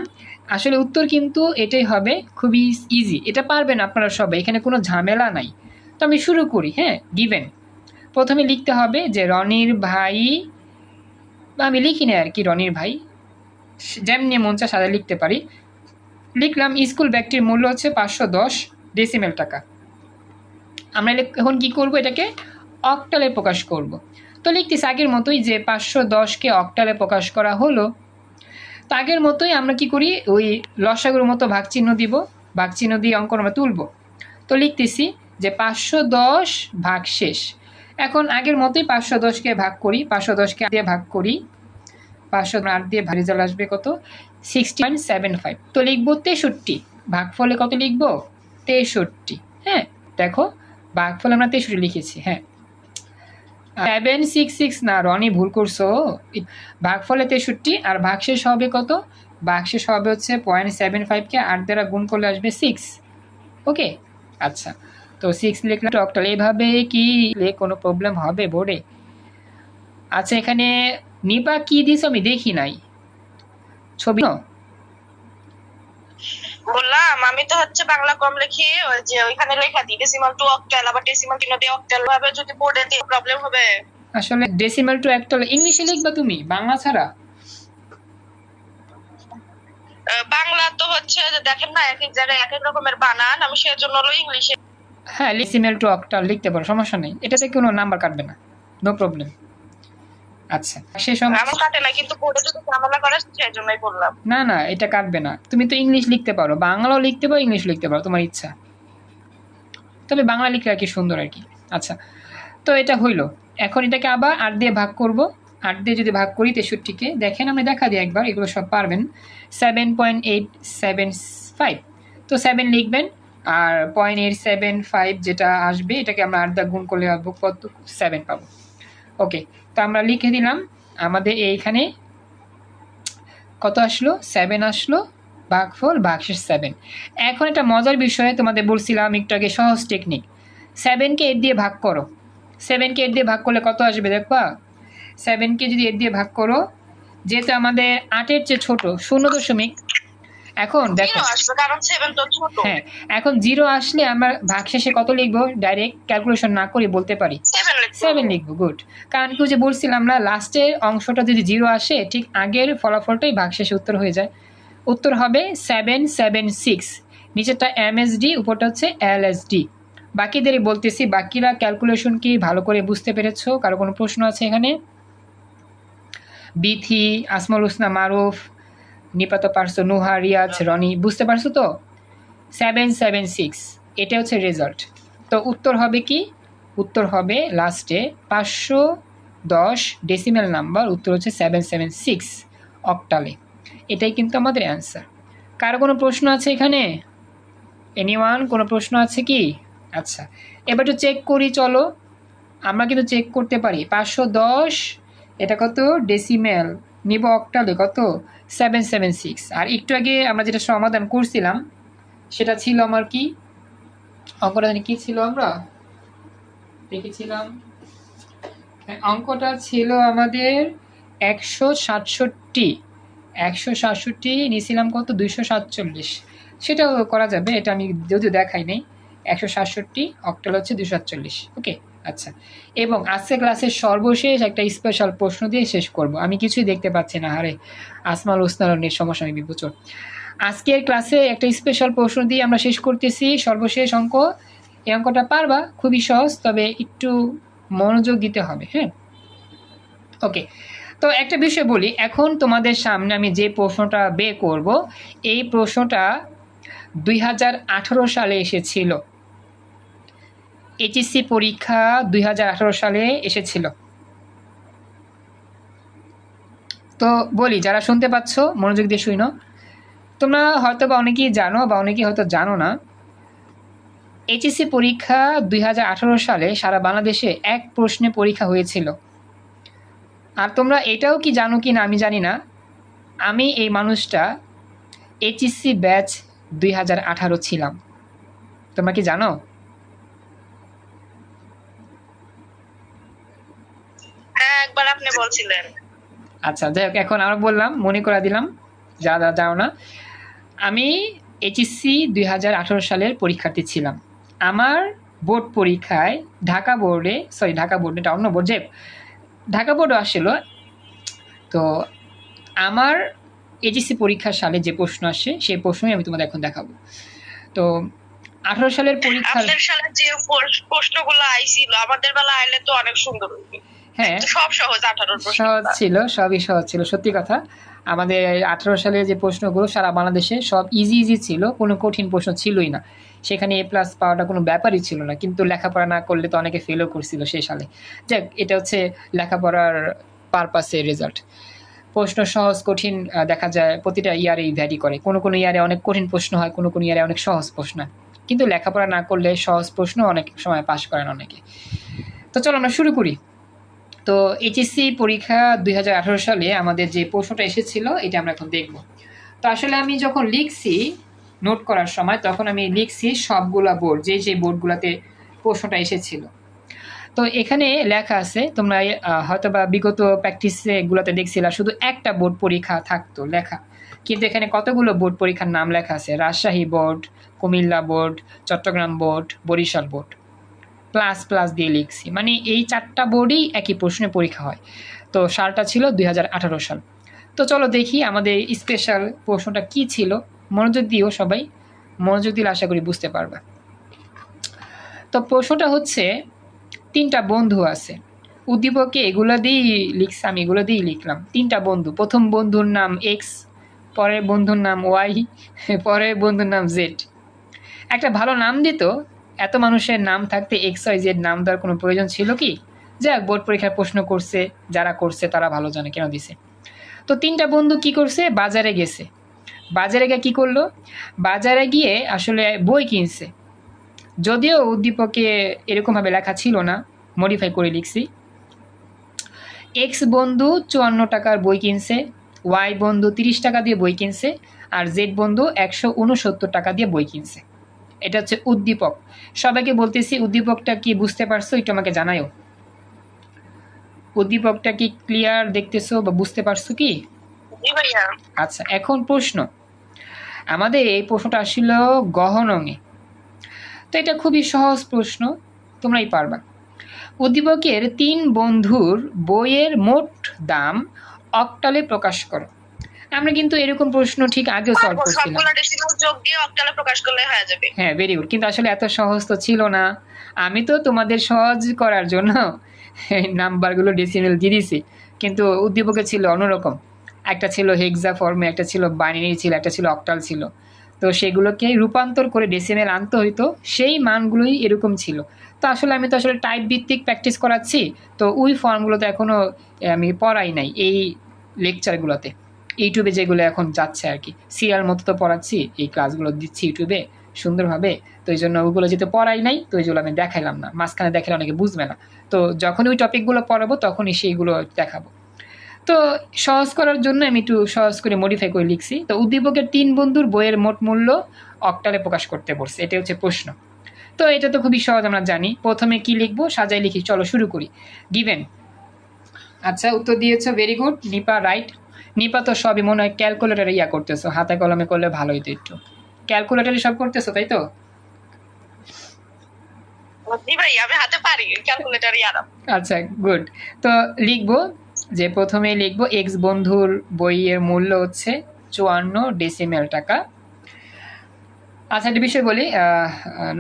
আসলে উত্তর কিন্তু এটাই হবে, খুবই ইজি, এটা পারবেন আপনারা সবাই, এখানে কোনো ঝামেলা নাই। তো আমি শুরু করি। হ্যাঁ, গিভেন প্রথমে লিখতে হবে যে রনির ভাই, বা আমি লিখি না আর কি, রনির ভাই যেমনি মন চা সাদা লিখতে পারি। লিখলাম স্কুল ব্যাগটির মূল্য হচ্ছে 510 ডেসিমেল টাকা। আমরা এখন কি করব, এটাকে অক্টালে প্রকাশ করব। তো লিখতেছি আগের মতোই যে 510কে অক্টালে প্রকাশ করা হলো। তো আগের মতোই আমরা কি করি, ওই লসাগুর মতো ভাগ চিহ্ন দিব, ভাগ চিহ্ন দিয়ে অঙ্ক আমরা তুলব। তো লিখতেছি যে 510 ভাগ শেষ। এখন আগের মতোই 510কে ভাগ করি, 510কে 8 দিয়ে ভাগ করি, 508 দিয়ে ভাগ রেজাল্ট আসবে কত, 60.75। তো লিখবো 63, ভাগফলে কত লিখবো, 63। হ্যাঁ, দেখো ভাগফলে আমরা 63 লিখেছি। হ্যাঁ, 766 না, রনি ভুল করছো, ভাগফলে 63 আর ভাগশেষ হবে কত, ভাগশেষ হবে হচ্ছে 0.75কে 8 দ্বারা গুণ করলে আসবে 6। ওকে, আচ্ছা, তো 6 লিখলাম অক্টাল। এইভাবে কি কোনো প্রবলেম হবে বোর্ডে? আচ্ছা, এখানে নিপা কি দিছো আমি দেখি নাই, ছবি বললাম আমি তো হচ্ছে বাংলা কম লিখি, ওই যে ওইখানে লেখা দিই ডেসিমাল টু অক্টাল, আবার ডেসিমাল চিহ্ন দিয়ে অক্টাল ভাবে, যদি বোর্ডে দিয়ে প্রবলেম হবে। আসলে ডেসিমাল টু অক্টাল ইংলিশে লিখবা তুমি, বাংলা ছাড়া? বাংলা তো হচ্ছে যে দেখেন না, এক এক জায়গায় এক এক রকমের বানান, আমি সেজন্য হলো ইংলিশে। হ্যাঁ, ডেসিমাল টু অক্টাল লিখতে পারো, সমস্যা নেই, এটাতে কোনো নাম্বার কাটবে না, নো প্রবলেম। আচ্ছা, শেষ আমার কাটে না, কিন্তু বোর্ডে যদি ঝামেলা করে সেজন্যই বললাম। না না, এটা কাটবে না, তুমি তো ইংলিশ লিখতে পারো, বাংলাও লিখতে পারো, ইংলিশ লিখতে পারো, তোমার ইচ্ছা, তবে বাংলা লিখলে আর কি সুন্দর আর কি। আচ্ছা, তো এটা হইলো। এখন এটাকে আবার 8 দিয়ে ভাগ করব। 8 দিয়ে যদি ভাগ করি 63কে, দেখেন আমি দেখা দিই একবার, এগুলো সব পারবেন। 7.875, তো 7 লিখবেন, আর 0.875 যেটা আসবে এটাকে আমরা 8 দিয়ে গুণ করলে পাবো কত, 7 পাবো। ওকে, তো আমরা লিখে দিলাম, আমাদের এইখানে কত আসলো, 7 আসলো, ভাগফল ভাগশেষ 7। এখন একটা মজার বিষয় তোমাদের বলছিলাম একটু আগে, সহজ টেকনিক। 7কে 8 দিয়ে ভাগ করো, 7কে 8 দিয়ে ভাগ করলে কত আসবে দেখবা, 7কে যদি 8 দিয়ে ভাগ করো, যেহেতু আমাদের 8-এর চেয়ে ছোট 0. এখন দেখো, কারণ 7 তো ছোট। হ্যাঁ, এখন 0 আসলে আমরা ভাগশেষে কত লিখবো, ডাইরেক্ট ক্যালকুলেশন না করে বলতে পারি 7 লিখবো। গুড, কারণ কি যে বলছিলাম না, লাস্টের অংশটা যদি 0 আসে, ঠিক আগের ফলাফলটাই ভাগশেষে উত্তর হয়ে যায়। উত্তর হবে 776, নিচেরটা MSD, উপরটা হচ্ছে LSD। বাকিদেরই বলতেছি, বাকিরা ক্যালকুলেশন কি ভালো করে বুঝতে পেরেছো? কারো কোনো প্রশ্ন আছে এখানে? বিথি, আসমাল হোসনা, মারুফ, নিপাত পারছো, নুহা, রিয়াজ, রনি, বুঝতে পারছো তো? 776, এটা হচ্ছে রেজাল্ট। তো উত্তর হবে কি, উত্তর হবে লাস্টে 510 ডেসিমেল নাম্বার, উত্তর হচ্ছে 776 অক্টালে। এটাই কিন্তু আমাদের অ্যান্সার। কারো কোনো প্রশ্ন আছে এখানে? এনিওয়ান, কোনো প্রশ্ন আছে কি? আচ্ছা, এবার একটু চেক করি, চলো আমরা কিন্তু চেক করতে পারি। 510 এটা কত ডেসিমেল, নিব অক্টালে কত, 776। আর একটু আগে আমরা যেটা সমাধান করছিলাম সেটা ছিল আমার কি, অঙ্কটা জানি কি ছিল, আমরা দেখেছিলাম, অঙ্কটা ছিল আমাদের 167 167 নিয়েছিলাম কত, 247, সেটাও করা যাবে, এটা আমি যদিও দেখাই নেই। 167 অক্টাল হচ্ছে 247। ওকে, আচ্ছা। এবং আজকে ক্লাসের সর্বশেষ একটা স্পেশাল প্রশ্ন দিয়ে শেষ করব। আমি কিছুই দেখতে পাচ্ছি না, আরে আসমাল উসনারনের সমস্যা, আমি বিপচর। আজকের ক্লাসে একটা স্পেশাল প্রশ্ন দিয়ে আমরা শেষ করতেছি, সর্বশেষ অঙ্ক। এই অঙ্কটা পারবা, খুবই সহজ, তবে একটু মনোযোগ দিতে হবে। হ্যাঁ, ওকে। তো একটা বিষয় বলি, এখন তোমাদের সামনে আমি যে প্রশ্নটা বের করব, এই প্রশ্নটা 2018 সালে এসেছিল। এইচএসসি পরীক্ষা 2018 সালে এসেছিল। তো বলি, যারা শুনতে পাচ্ছ মনোযোগ দিয়ে শুনো। তোমরা হয়তো বা অনেকেই জানো বা অনেকেই হয়তো জানো না, এইচএসসি পরীক্ষা 2018 সালে সারা বাংলাদেশে এক প্রশ্নে পরীক্ষা হয়েছিল। আর তোমরা এটাও কি জানো কি না আমি জানি না, আমি এই মানুষটা এইচএসসি ব্যাচ 2018 ছিলাম। তোমরা কি জানো? হ্যাঁ, একবার আপনি বলছিলেন। আচ্ছা, যাই হোক, এখন আমরা বললাম, মনে করে দিলাম যারা যাও না, আমি এইচএসসি 2018 সালের পরীক্ষার্থী ছিলাম। আমার বোর্ড পরীক্ষায় ঢাকা বোর্ডে, ঢাকা বোর্ড এটা অন্য বোর্ড, যে ঢাকা বোর্ডও আসছিল। তো আমার এইচএসসি পরীক্ষার সালে যে প্রশ্ন আসে, সেই প্রশ্নই আমি তোমাদের এখন দেখাবো। তো 18 সালের পরীক্ষা, আপনাদের সালে যে প্রশ্নগুলো আইছিল, আমাদের বেলা আইলে তো অনেক সুন্দর হইতো। হ্যাঁ, সব সহজ, 18 প্রশ্ন সহজ ছিল, সবই সহজ ছিল, সত্যি কথা। আমাদের 18 সালে যে প্রশ্নগুলো সারা বাংলাদেশে সব ইজি ইজি ছিল, কোনো কঠিন প্রশ্ন ছিলই না। সেখানে A+ পাওয়াটা কোনো ব্যাপারই ছিল না, কিন্তু লেখাপড়া না করলে তো অনেকে ফেলও করছিল সেই সালে। যাক, এটা হচ্ছে লেখাপড়ার পারপাসের রেজাল্ট। প্রশ্ন সহজ কঠিন দেখা যায় প্রতিটা ইয়ারেই ভ্যারি করে, কোনো কোনো ইয়ারে অনেক কঠিন প্রশ্ন হয়, কোনো কোনো ইয়ারে অনেক সহজ প্রশ্ন হয়, কিন্তু লেখাপড়া না করলে সহজ প্রশ্ন অনেক সময় পাস করেন অনেকে। তো চলো আমরা শুরু করি। তো এইচএসসি পরীক্ষা 2018 সালে আমাদের যে প্রশ্নটা এসেছিল, এটা আমরা এখন দেখব। তো আসলে আমি যখন লিখছি নোট করার সময়, তখন আমি লিখছি সবগুলা বোর্ড, যে বোর্ডগুলোতে প্রশ্নটা এসেছিল। তো এখানে লেখা আছে, তোমরা হয়তো বা বিগত প্র্যাকটিসে এগুলোতে দেখছিলা শুধু একটা বোর্ড পরীক্ষা থাকতো লেখা, কিন্তু এখানে কতগুলো বোর্ড পরীক্ষার নাম লেখা আছে। Rajshahi board, Cumilla board, Chattogram board, Barishal board, plus plus দিয়ে লিখছি, মানে এই 4টা বোর্ডেই একই প্রশ্নে পরীক্ষা হয়। তো সালটা ছিল 2018 সাল। তো চলো দেখি আমাদের স্পেশাল প্রশ্নটা কি ছিল। মনোযোগ দিও সবাই, মনোযোগ দিলে আশা করি বুঝতে পারবে। তো প্রশ্নটা হচ্ছে, 3টা বন্ধু আছে, উদ্দীপকে এগুলো দিয়েই লিখছি, আমি এগুলো দিয়েই লিখলাম। 3টা বন্ধু, প্রথম বন্ধুর নাম X, পরের বন্ধুর নাম Y, পরের বন্ধুর নাম Z। একটা ভালো নাম দিত, এত মানুষের নাম থাকতে XYZ নাম দেওয়ার কোনো প্রয়োজন ছিল কি? যাক, বোর্ড পরীক্ষার প্রশ্ন করছে, যারা করছে তারা ভালো জানে কেন দিছে। তো 3টা বন্ধু কি করছে, বাজারে গেছে। বাজারে গিয়ে কী করলো, বাজারে গিয়ে আসলে বই কিনছে। যদিও উদ্দীপকে এরকমভাবে লেখা ছিল না, মডিফাই করে লিখছি। X বন্ধু 54 টাকার বই কিনছে, Y বন্ধু 30 টাকা দিয়ে বই কিনছে, আর Z বন্ধু 169 টাকা দিয়ে বই কিনছে। এটা হচ্ছে উদ্দীপক। সবাইকে বলতেছি, উদ্দীপকটা কি বুঝতে পারছো একটু আমাকে জানাও। উদ্দীপকটা কি ক্লিয়ার দেখতেছো বা বুঝতে পারছো কি? আচ্ছা, এখন প্রশ্ন, আমাদের এই প্রশ্নটা আসছিল গহনঙে। তো এটা খুবই সহজ প্রশ্ন, তোমরাই পারবা। উদ্দীপকের 3 বন্ধুর বইয়ের মোট দাম অক্টালে প্রকাশ করো। আমরা কিন্তু এরকম প্রশ্ন ঠিক আগেও সলভ করছিলাম। সবগুলো ডেসিমাল যোগ দিয়ে অক্টালে প্রকাশ করলে হয়ে যাবে। হ্যাঁ, ভেরি গুড। কিন্তু আসলে এত সহজ তো ছিল না। আমি তো তোমাদের সহজ করার জন্য এই নাম্বারগুলো ডেসিমেল দিয়ে দিয়েছি, কিন্তু উদ্দীপকে ছিল অন্যরকম। একটা ছিল হেক্সা ফর্মে, একটা ছিল বাইনারি ছিল, একটা ছিল অক্টাল ছিল। তো সেগুলোকে রূপান্তর করে ডেসিমেল আনতে হইতো, সেই মানগুলোই এরকম ছিল। তো আসলে আমি তো আসলে টাইপ ভিত্তিক প্র্যাকটিস করাচ্ছি, তো ওই ফর্মগুলো তো এখনও আমি পড়াই নাই এই লেকচারগুলোতে। ইউটিউবে যেগুলো এখন যাচ্ছে আর কি, সিরিয়াল মতো তো পড়াচ্ছি, এই ক্লাসগুলো দিচ্ছি ইউটিউবে সুন্দরভাবে। তো এই জন্য ওগুলো যেহেতু পড়াই নাই, তো এইগুলো আমি দেখাইলাম না, মাঝখানে দেখালে অনেকে বুঝবে না। তো যখন ওই টপিকগুলো পড়াবো তখনই সেইগুলো দেখাবো। তো সহজ করার জন্য আমি একটু সহজ করে মডিফাই করে লিখছি। তো উদ্দীপকের 3 বন্ধুর বইয়ের মোট মূল্য অক্টালে প্রকাশ করতে বলছে, এটা হচ্ছে প্রশ্ন। তো এটা তো খুবই সহজ, আমরা জানি। প্রথমে কি লিখবো, সাজাই লিখি। চলো শুরু করি। গিভেন, আচ্ছা উত্তর দিয়েছ, very good Nipa, right. Nipa তো সবই মনে হয় ক্যালকুলেটারে ইয়া করতেছো, হাতে কলমে করলে ভালো হতো একটু। ক্যালকুলেটারে সব করতেছো তাই তো? জি ভাই, আমি হাতে পারি ক্যালকুলেটর আরাম। আচ্ছা, গুড। তো লিখবো যে প্রথমে লিখবো এক্স বন্ধুর বইয়ের মূল্য হচ্ছে 54 ডেসিমেল টাকা। আচ্ছা, একটা বিষয় বলি,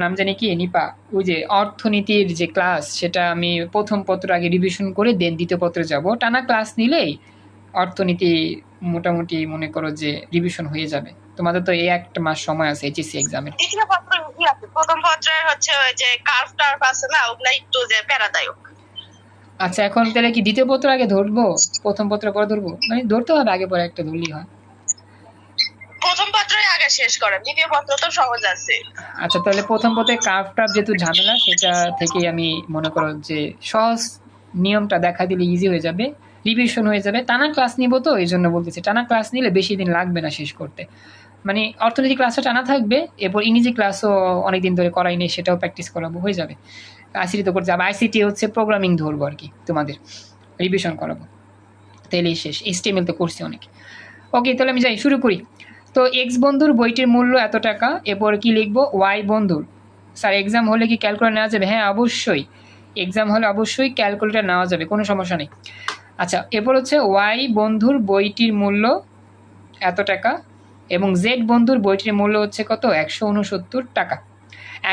নাম জানি কি নিপা, ওই যে অর্থনীতির যে ক্লাস সেটা আমি প্রথম পত্র আগে রিভিশন করে দেন দ্বিতীয় পত্রে যাব। টানা ক্লাস নিলেই অর্থনীতি মোটামুটি মনে করো যে রিভিশন হয়ে যাবে। তোমাদের তো এই একটা মাস সময় আছে এইচএসসি এক্সামের। দ্বিতীয় পত্র কি আছে? প্রথম পত্রে হচ্ছে ওই যে কার্ভ টার্ভ আছে না, ওগুলা একটু যে প্যারাদায়ক। আচ্ছা, এখন তাহলে কি দ্বিতীয় পত্র আগে ধরবো, প্রথম পত্র পরে ধরবো? মানে ধরতে হবে আগে পরে একটা ধরলেই হয়। প্রথম পত্রই আগে শেষ করেন, দ্বিতীয় পত্র তো সহজ আছে। আচ্ছা, তাহলে প্রথম পত্রে কার্ভ টার্ভ যেহেতু ঝামেলা, সেটা থেকে আমি মনে করো যে সহজ নিয়মটা দেখা দিলে ইজি হয়ে যাবে, রিভিশন হয়ে যাবে। টানা ক্লাস নিব তো এই জন্য বলতেছি, টানা ক্লাস নিলে বেশি দিন লাগবে না শেষ করতে। মানে অর্থনীতি ক্লাসটা টানা থাকবে, এরপর ইংরেজি ক্লাসও অনেকদিন ধরে করাই নেই, সেটাও প্র্যাকটিস করাবো, হয়ে যাবে। আইসিটি তো করতে যাবে, আইসিটি হচ্ছে প্রোগ্রামিং ধরবো আর কি, তোমাদের রিভিশন করাবো, তাহলেই শেষ। HTML তো করছি অনেক। ওকে, তাহলে আমি যাই, শুরু করি। তো এক্স বন্ধুর বইটির মূল্য এত টাকা, এরপর কি লিখবো ওয়াই বন্ধুর। স্যার এক্সাম হলে কি ক্যালকুলেটর নেওয়া যাবে? হ্যাঁ অবশ্যই, এক্সাম হলে অবশ্যই ক্যালকুলেটর নেওয়া যাবে, কোনো সমস্যা নেই। আচ্ছা, এরপর হচ্ছে ওয়াই বন্ধুর বইটির মূল্য এত টাকা এবং জেড বন্ধুর বইটির মূল্য হচ্ছে কত? 169 টাকা।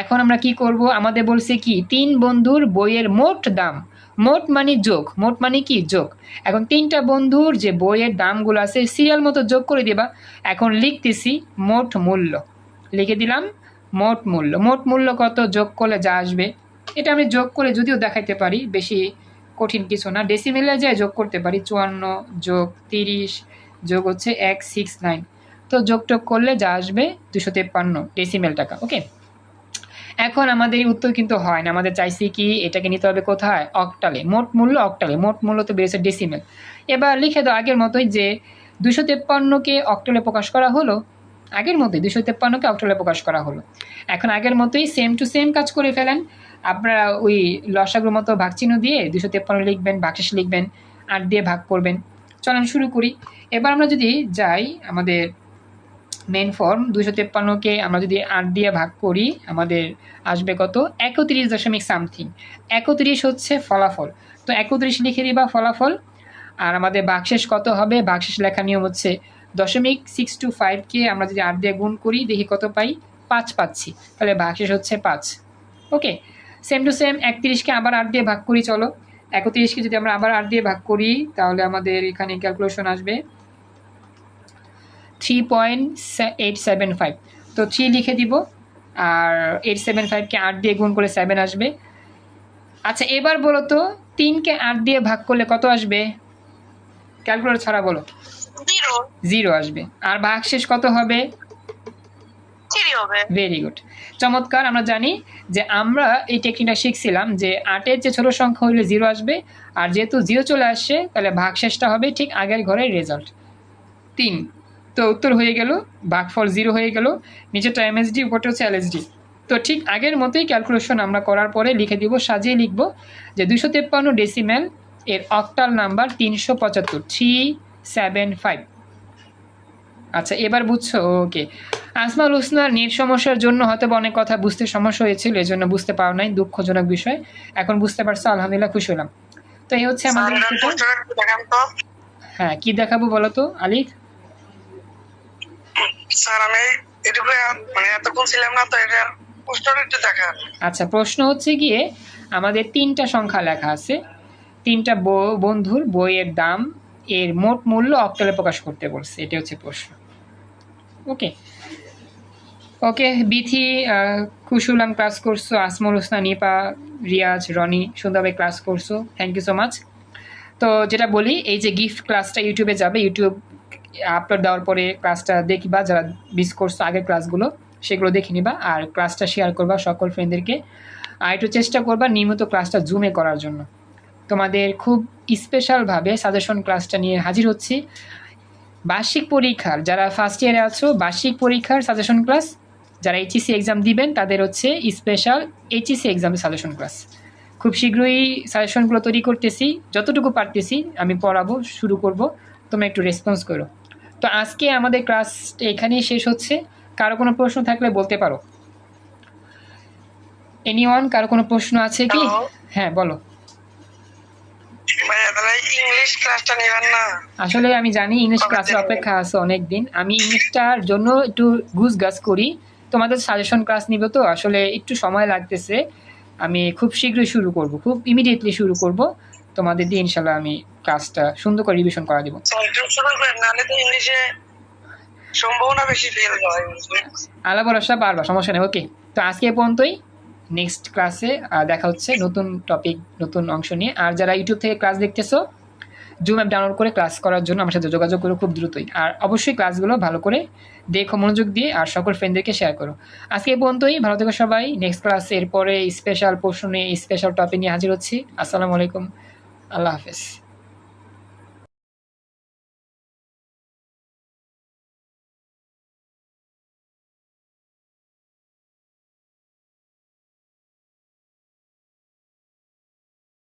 এখন আমরা কি করব, আমাদের বলছে কি 3 বন্ধুর বইয়ের মোট দাম, মোট মানে যোগ, মোট মানে কি যোগ। এখন 3টা বন্ধুর যে বইয়ের দামগুলো আছে সিরিয়াল মতো যোগ করে দিবা। এখন লিখতেছি মোট মূল্য, লিখে দিলাম মোট মূল্য। মোট মূল্য কত যোগ করলে যা আসবে, এটা আমি যোগ করে যদিও দেখাইতে পারি, বেশি কঠিন কিছু না, ডেসিমেলে যায় যোগ করতে পারি। 54 যোগ 30 যোগ হচ্ছে 169, তো যোগটোগ করলে যা আসবে 253 ডেসিমেল টাকা। ওকে, এখন আমাদের এই উত্তর কিন্তু হয় না, আমাদের চাইছি কি এটাকে নিতে হবে কোথায়? অক্টালে। মোট মূল্য অক্টালে, মোট মূল্য তো বেড়েছে ডেসিমেল। এবার লিখে দাও আগের মতোই যে 253কে অক্টালে প্রকাশ করা হলো, আগের মতোই 253কে অক্টালে প্রকাশ করা হলো। এখন আগের মতোই সেম টু সেম কাজ করে ফেলেন আপনারা, ওই লসাগুর মতো ভাগচিহ্ন দিয়ে 253 লিখবেন, ভাগশেষ লিখবেন, 8 দিয়ে ভাগ করবেন। চলেন শুরু করি। এবার আমরা যদি যাই আমাদের মেন ফর্ম, 253কে আমরা যদি 8 দিয়ে ভাগ করি আমাদের আসবে কত? 31 দশমিক সামথিং। 31 হচ্ছে ফলাফল, তো 31 লিখে দিবা ফলাফল। আর আমাদের ভাগশেষ কত হবে? ভাগশেষ লেখার নিয়ম হচ্ছে 0.625কে আমরা যদি 8 দিয়ে গুণ করি দেখি কত পাই? 5 পাচ্ছি, তাহলে ভাগশেষ হচ্ছে 5। ওকে, সেম টু সেম 31কে আবার 8 দিয়ে ভাগ করি। চলো 31কে যদি আমরা আবার 8 দিয়ে ভাগ করি তাহলে আমাদের এখানে ক্যালকুলেশন আসবে 3.875, তো 3 লিখে দিব, আর 875কে 8 দিয়ে গুণ করে 7 আসবে। আচ্ছা, এবার বলো তো 3কে 8 দিয়ে ভাগ করলে কত আসবে? ক্যালকুলেটর ছাড়া বলো। 0 আসবে। আর ভাগশেষ কত হবে? 3 হবে। ভেরি গুড, চমৎকার। আমরা জানি যে আমরা এই টেকনিকটা শিখছিলাম যে 8-এর যে ছোট সংখ্যা হইলে 0 আসবে, আর যেহেতু 0 চলে আসছে তাহলে ভাগশেষটা হবে ঠিক আগের ঘরের রেজাল্ট 3। তো উত্তর হয়ে গেল, ভাগফল 0 হয়ে গেল, নিচেরটা MSD উপরটা হচ্ছে LSD। তো ঠিক আগের মতোই ক্যালকুলেশন আমরা করার পরে লিখে দিব, সাজিয়ে লিখব যে 253 ডেসিমেল এর অক্টাল নাম্বার 375, 375। আচ্ছা, এবার বুঝছো? ওকে, আসমাউল হোসনার নেট সমস্যার জন্য হয়তো অনেক কথা বুঝতে সমস্যা হয়েছিল, এই জন্য বুঝতে পারো নাই, দুঃখজনক বিষয়। এখন বুঝতে পারছো, আলহামদুলিল্লাহ, খুশি হলাম। তো এই হচ্ছে আমাদের। হ্যাঁ, কি দেখাবো বলো তো আলিফ? স্যার আমি এটুকু মানে এতক্ষণ ছিলাম না, তো এটা প্রশ্নটা একটু দেখান। আচ্ছা, প্রশ্ন হচ্ছে গিয়ে আমাদের 3টা সংখ্যা লেখা আছে, 3টা বন্ধুর বইয়ের দাম এর মোট মূল্য অক্টালে প্রকাশ করতে বলছে, এটা হচ্ছে প্রশ্ন। ওকে ওকে, বিথি, খুশি হলাম ক্লাস করছো, আসমাউল হোসনা, নিপা, রিয়াজ, রনি, সুন্দরভাবে ক্লাস করছো, থ্যাংক ইউ সো মাচ। তো যেটা বলি, এই যে গিফট ক্লাসটা ইউটিউবে যাবে, ইউটিউব আপলোড দেওয়ার পরে ক্লাসটা দেখবা, যারা মিস করছো আগের ক্লাসগুলো সেগুলো দেখে নিবা, আর ক্লাসটা শেয়ার করবা সকল ফ্রেন্ডদেরকে। আর একটু চেষ্টা করবা নিয়মিত ক্লাসটা জুমে করার জন্য। তোমাদের খুব স্পেশালভাবে সাজেশন ক্লাসটা নিয়ে হাজির হচ্ছি। বার্ষিক পরীক্ষার যারা ফার্স্ট ইয়ারে আছো, বার্ষিক পরীক্ষার সাজেশন ক্লাস, যারা এইচএসসি এক্সাম দিবেন তাদের হচ্ছে স্পেশাল এইচএসসি এক্সামের সাজেশন ক্লাস। খুব শীঘ্রই সাজেশনগুলো তৈরি করতেছি, যতটুকু পারতেছি আমি পড়াবো, শুরু করব। তোমরা একটু রেসপন্স করো। তো আজকে আমাদের ক্লাস এখানেই শেষ হচ্ছে। কারো কোনো প্রশ্ন থাকলে বলতে পারো। এনিওয়ান, কারো কোনো প্রশ্ন আছে কি? Hello? হ্যাঁ বলো। ভাইয়া তাহলে ইংলিশ ক্লাসটা নেবেন না? আসলে আমি জানি ইংলিশ ক্লাসের অপেক্ষা আছে অনেক দিন। আমি ইংলিশটার জন্য একটু গুছগাছ করি, তোমাদের সাজেশন ক্লাস নিব, তো আসলে একটু সময় লাগতেছে। আমি খুব শীঘ্রই শুরু করব, খুব ইমিডিয়েটলি শুরু করব তোমাদের দিয়ে। ইনশাল্লাহ আমি ক্লাসটা সুন্দর করে রিভিশন করা দিব। শুরু করেন, নাহলে তো ইংলিশে সম্ভাবনা বেশি ফেল হয়। আলা ভরসা পারবা, সমস্যা নেই। ওকে, তো আজকে এ পর্যন্তই। নেক্সট ক্লাসে দেখা হচ্ছে নতুন টপিক, নতুন অংশ নিয়ে। আর যারা ইউটিউব থেকে ক্লাস দেখতেছো, জুম অ্যাপ ডাউনলোড করে ক্লাস করার জন্য আমার সাথে যোগাযোগ করো খুব দ্রুতই। আর অবশ্যই ক্লাসগুলো ভালো করে দেখো, মনোযোগ দিয়ে, আর সকল ফ্রেন্ডদেরকে শেয়ার করো। আজকে এই পর্যন্তই, ভালো থেকো সবাই। নেক্সট ক্লাসে এরপরে স্পেশাল প্রশ্ন নিয়ে, স্পেশাল টপিক নিয়ে হাজির হচ্ছি। আসসালামু আলাইকুম, আল্লাহ হাফেজ।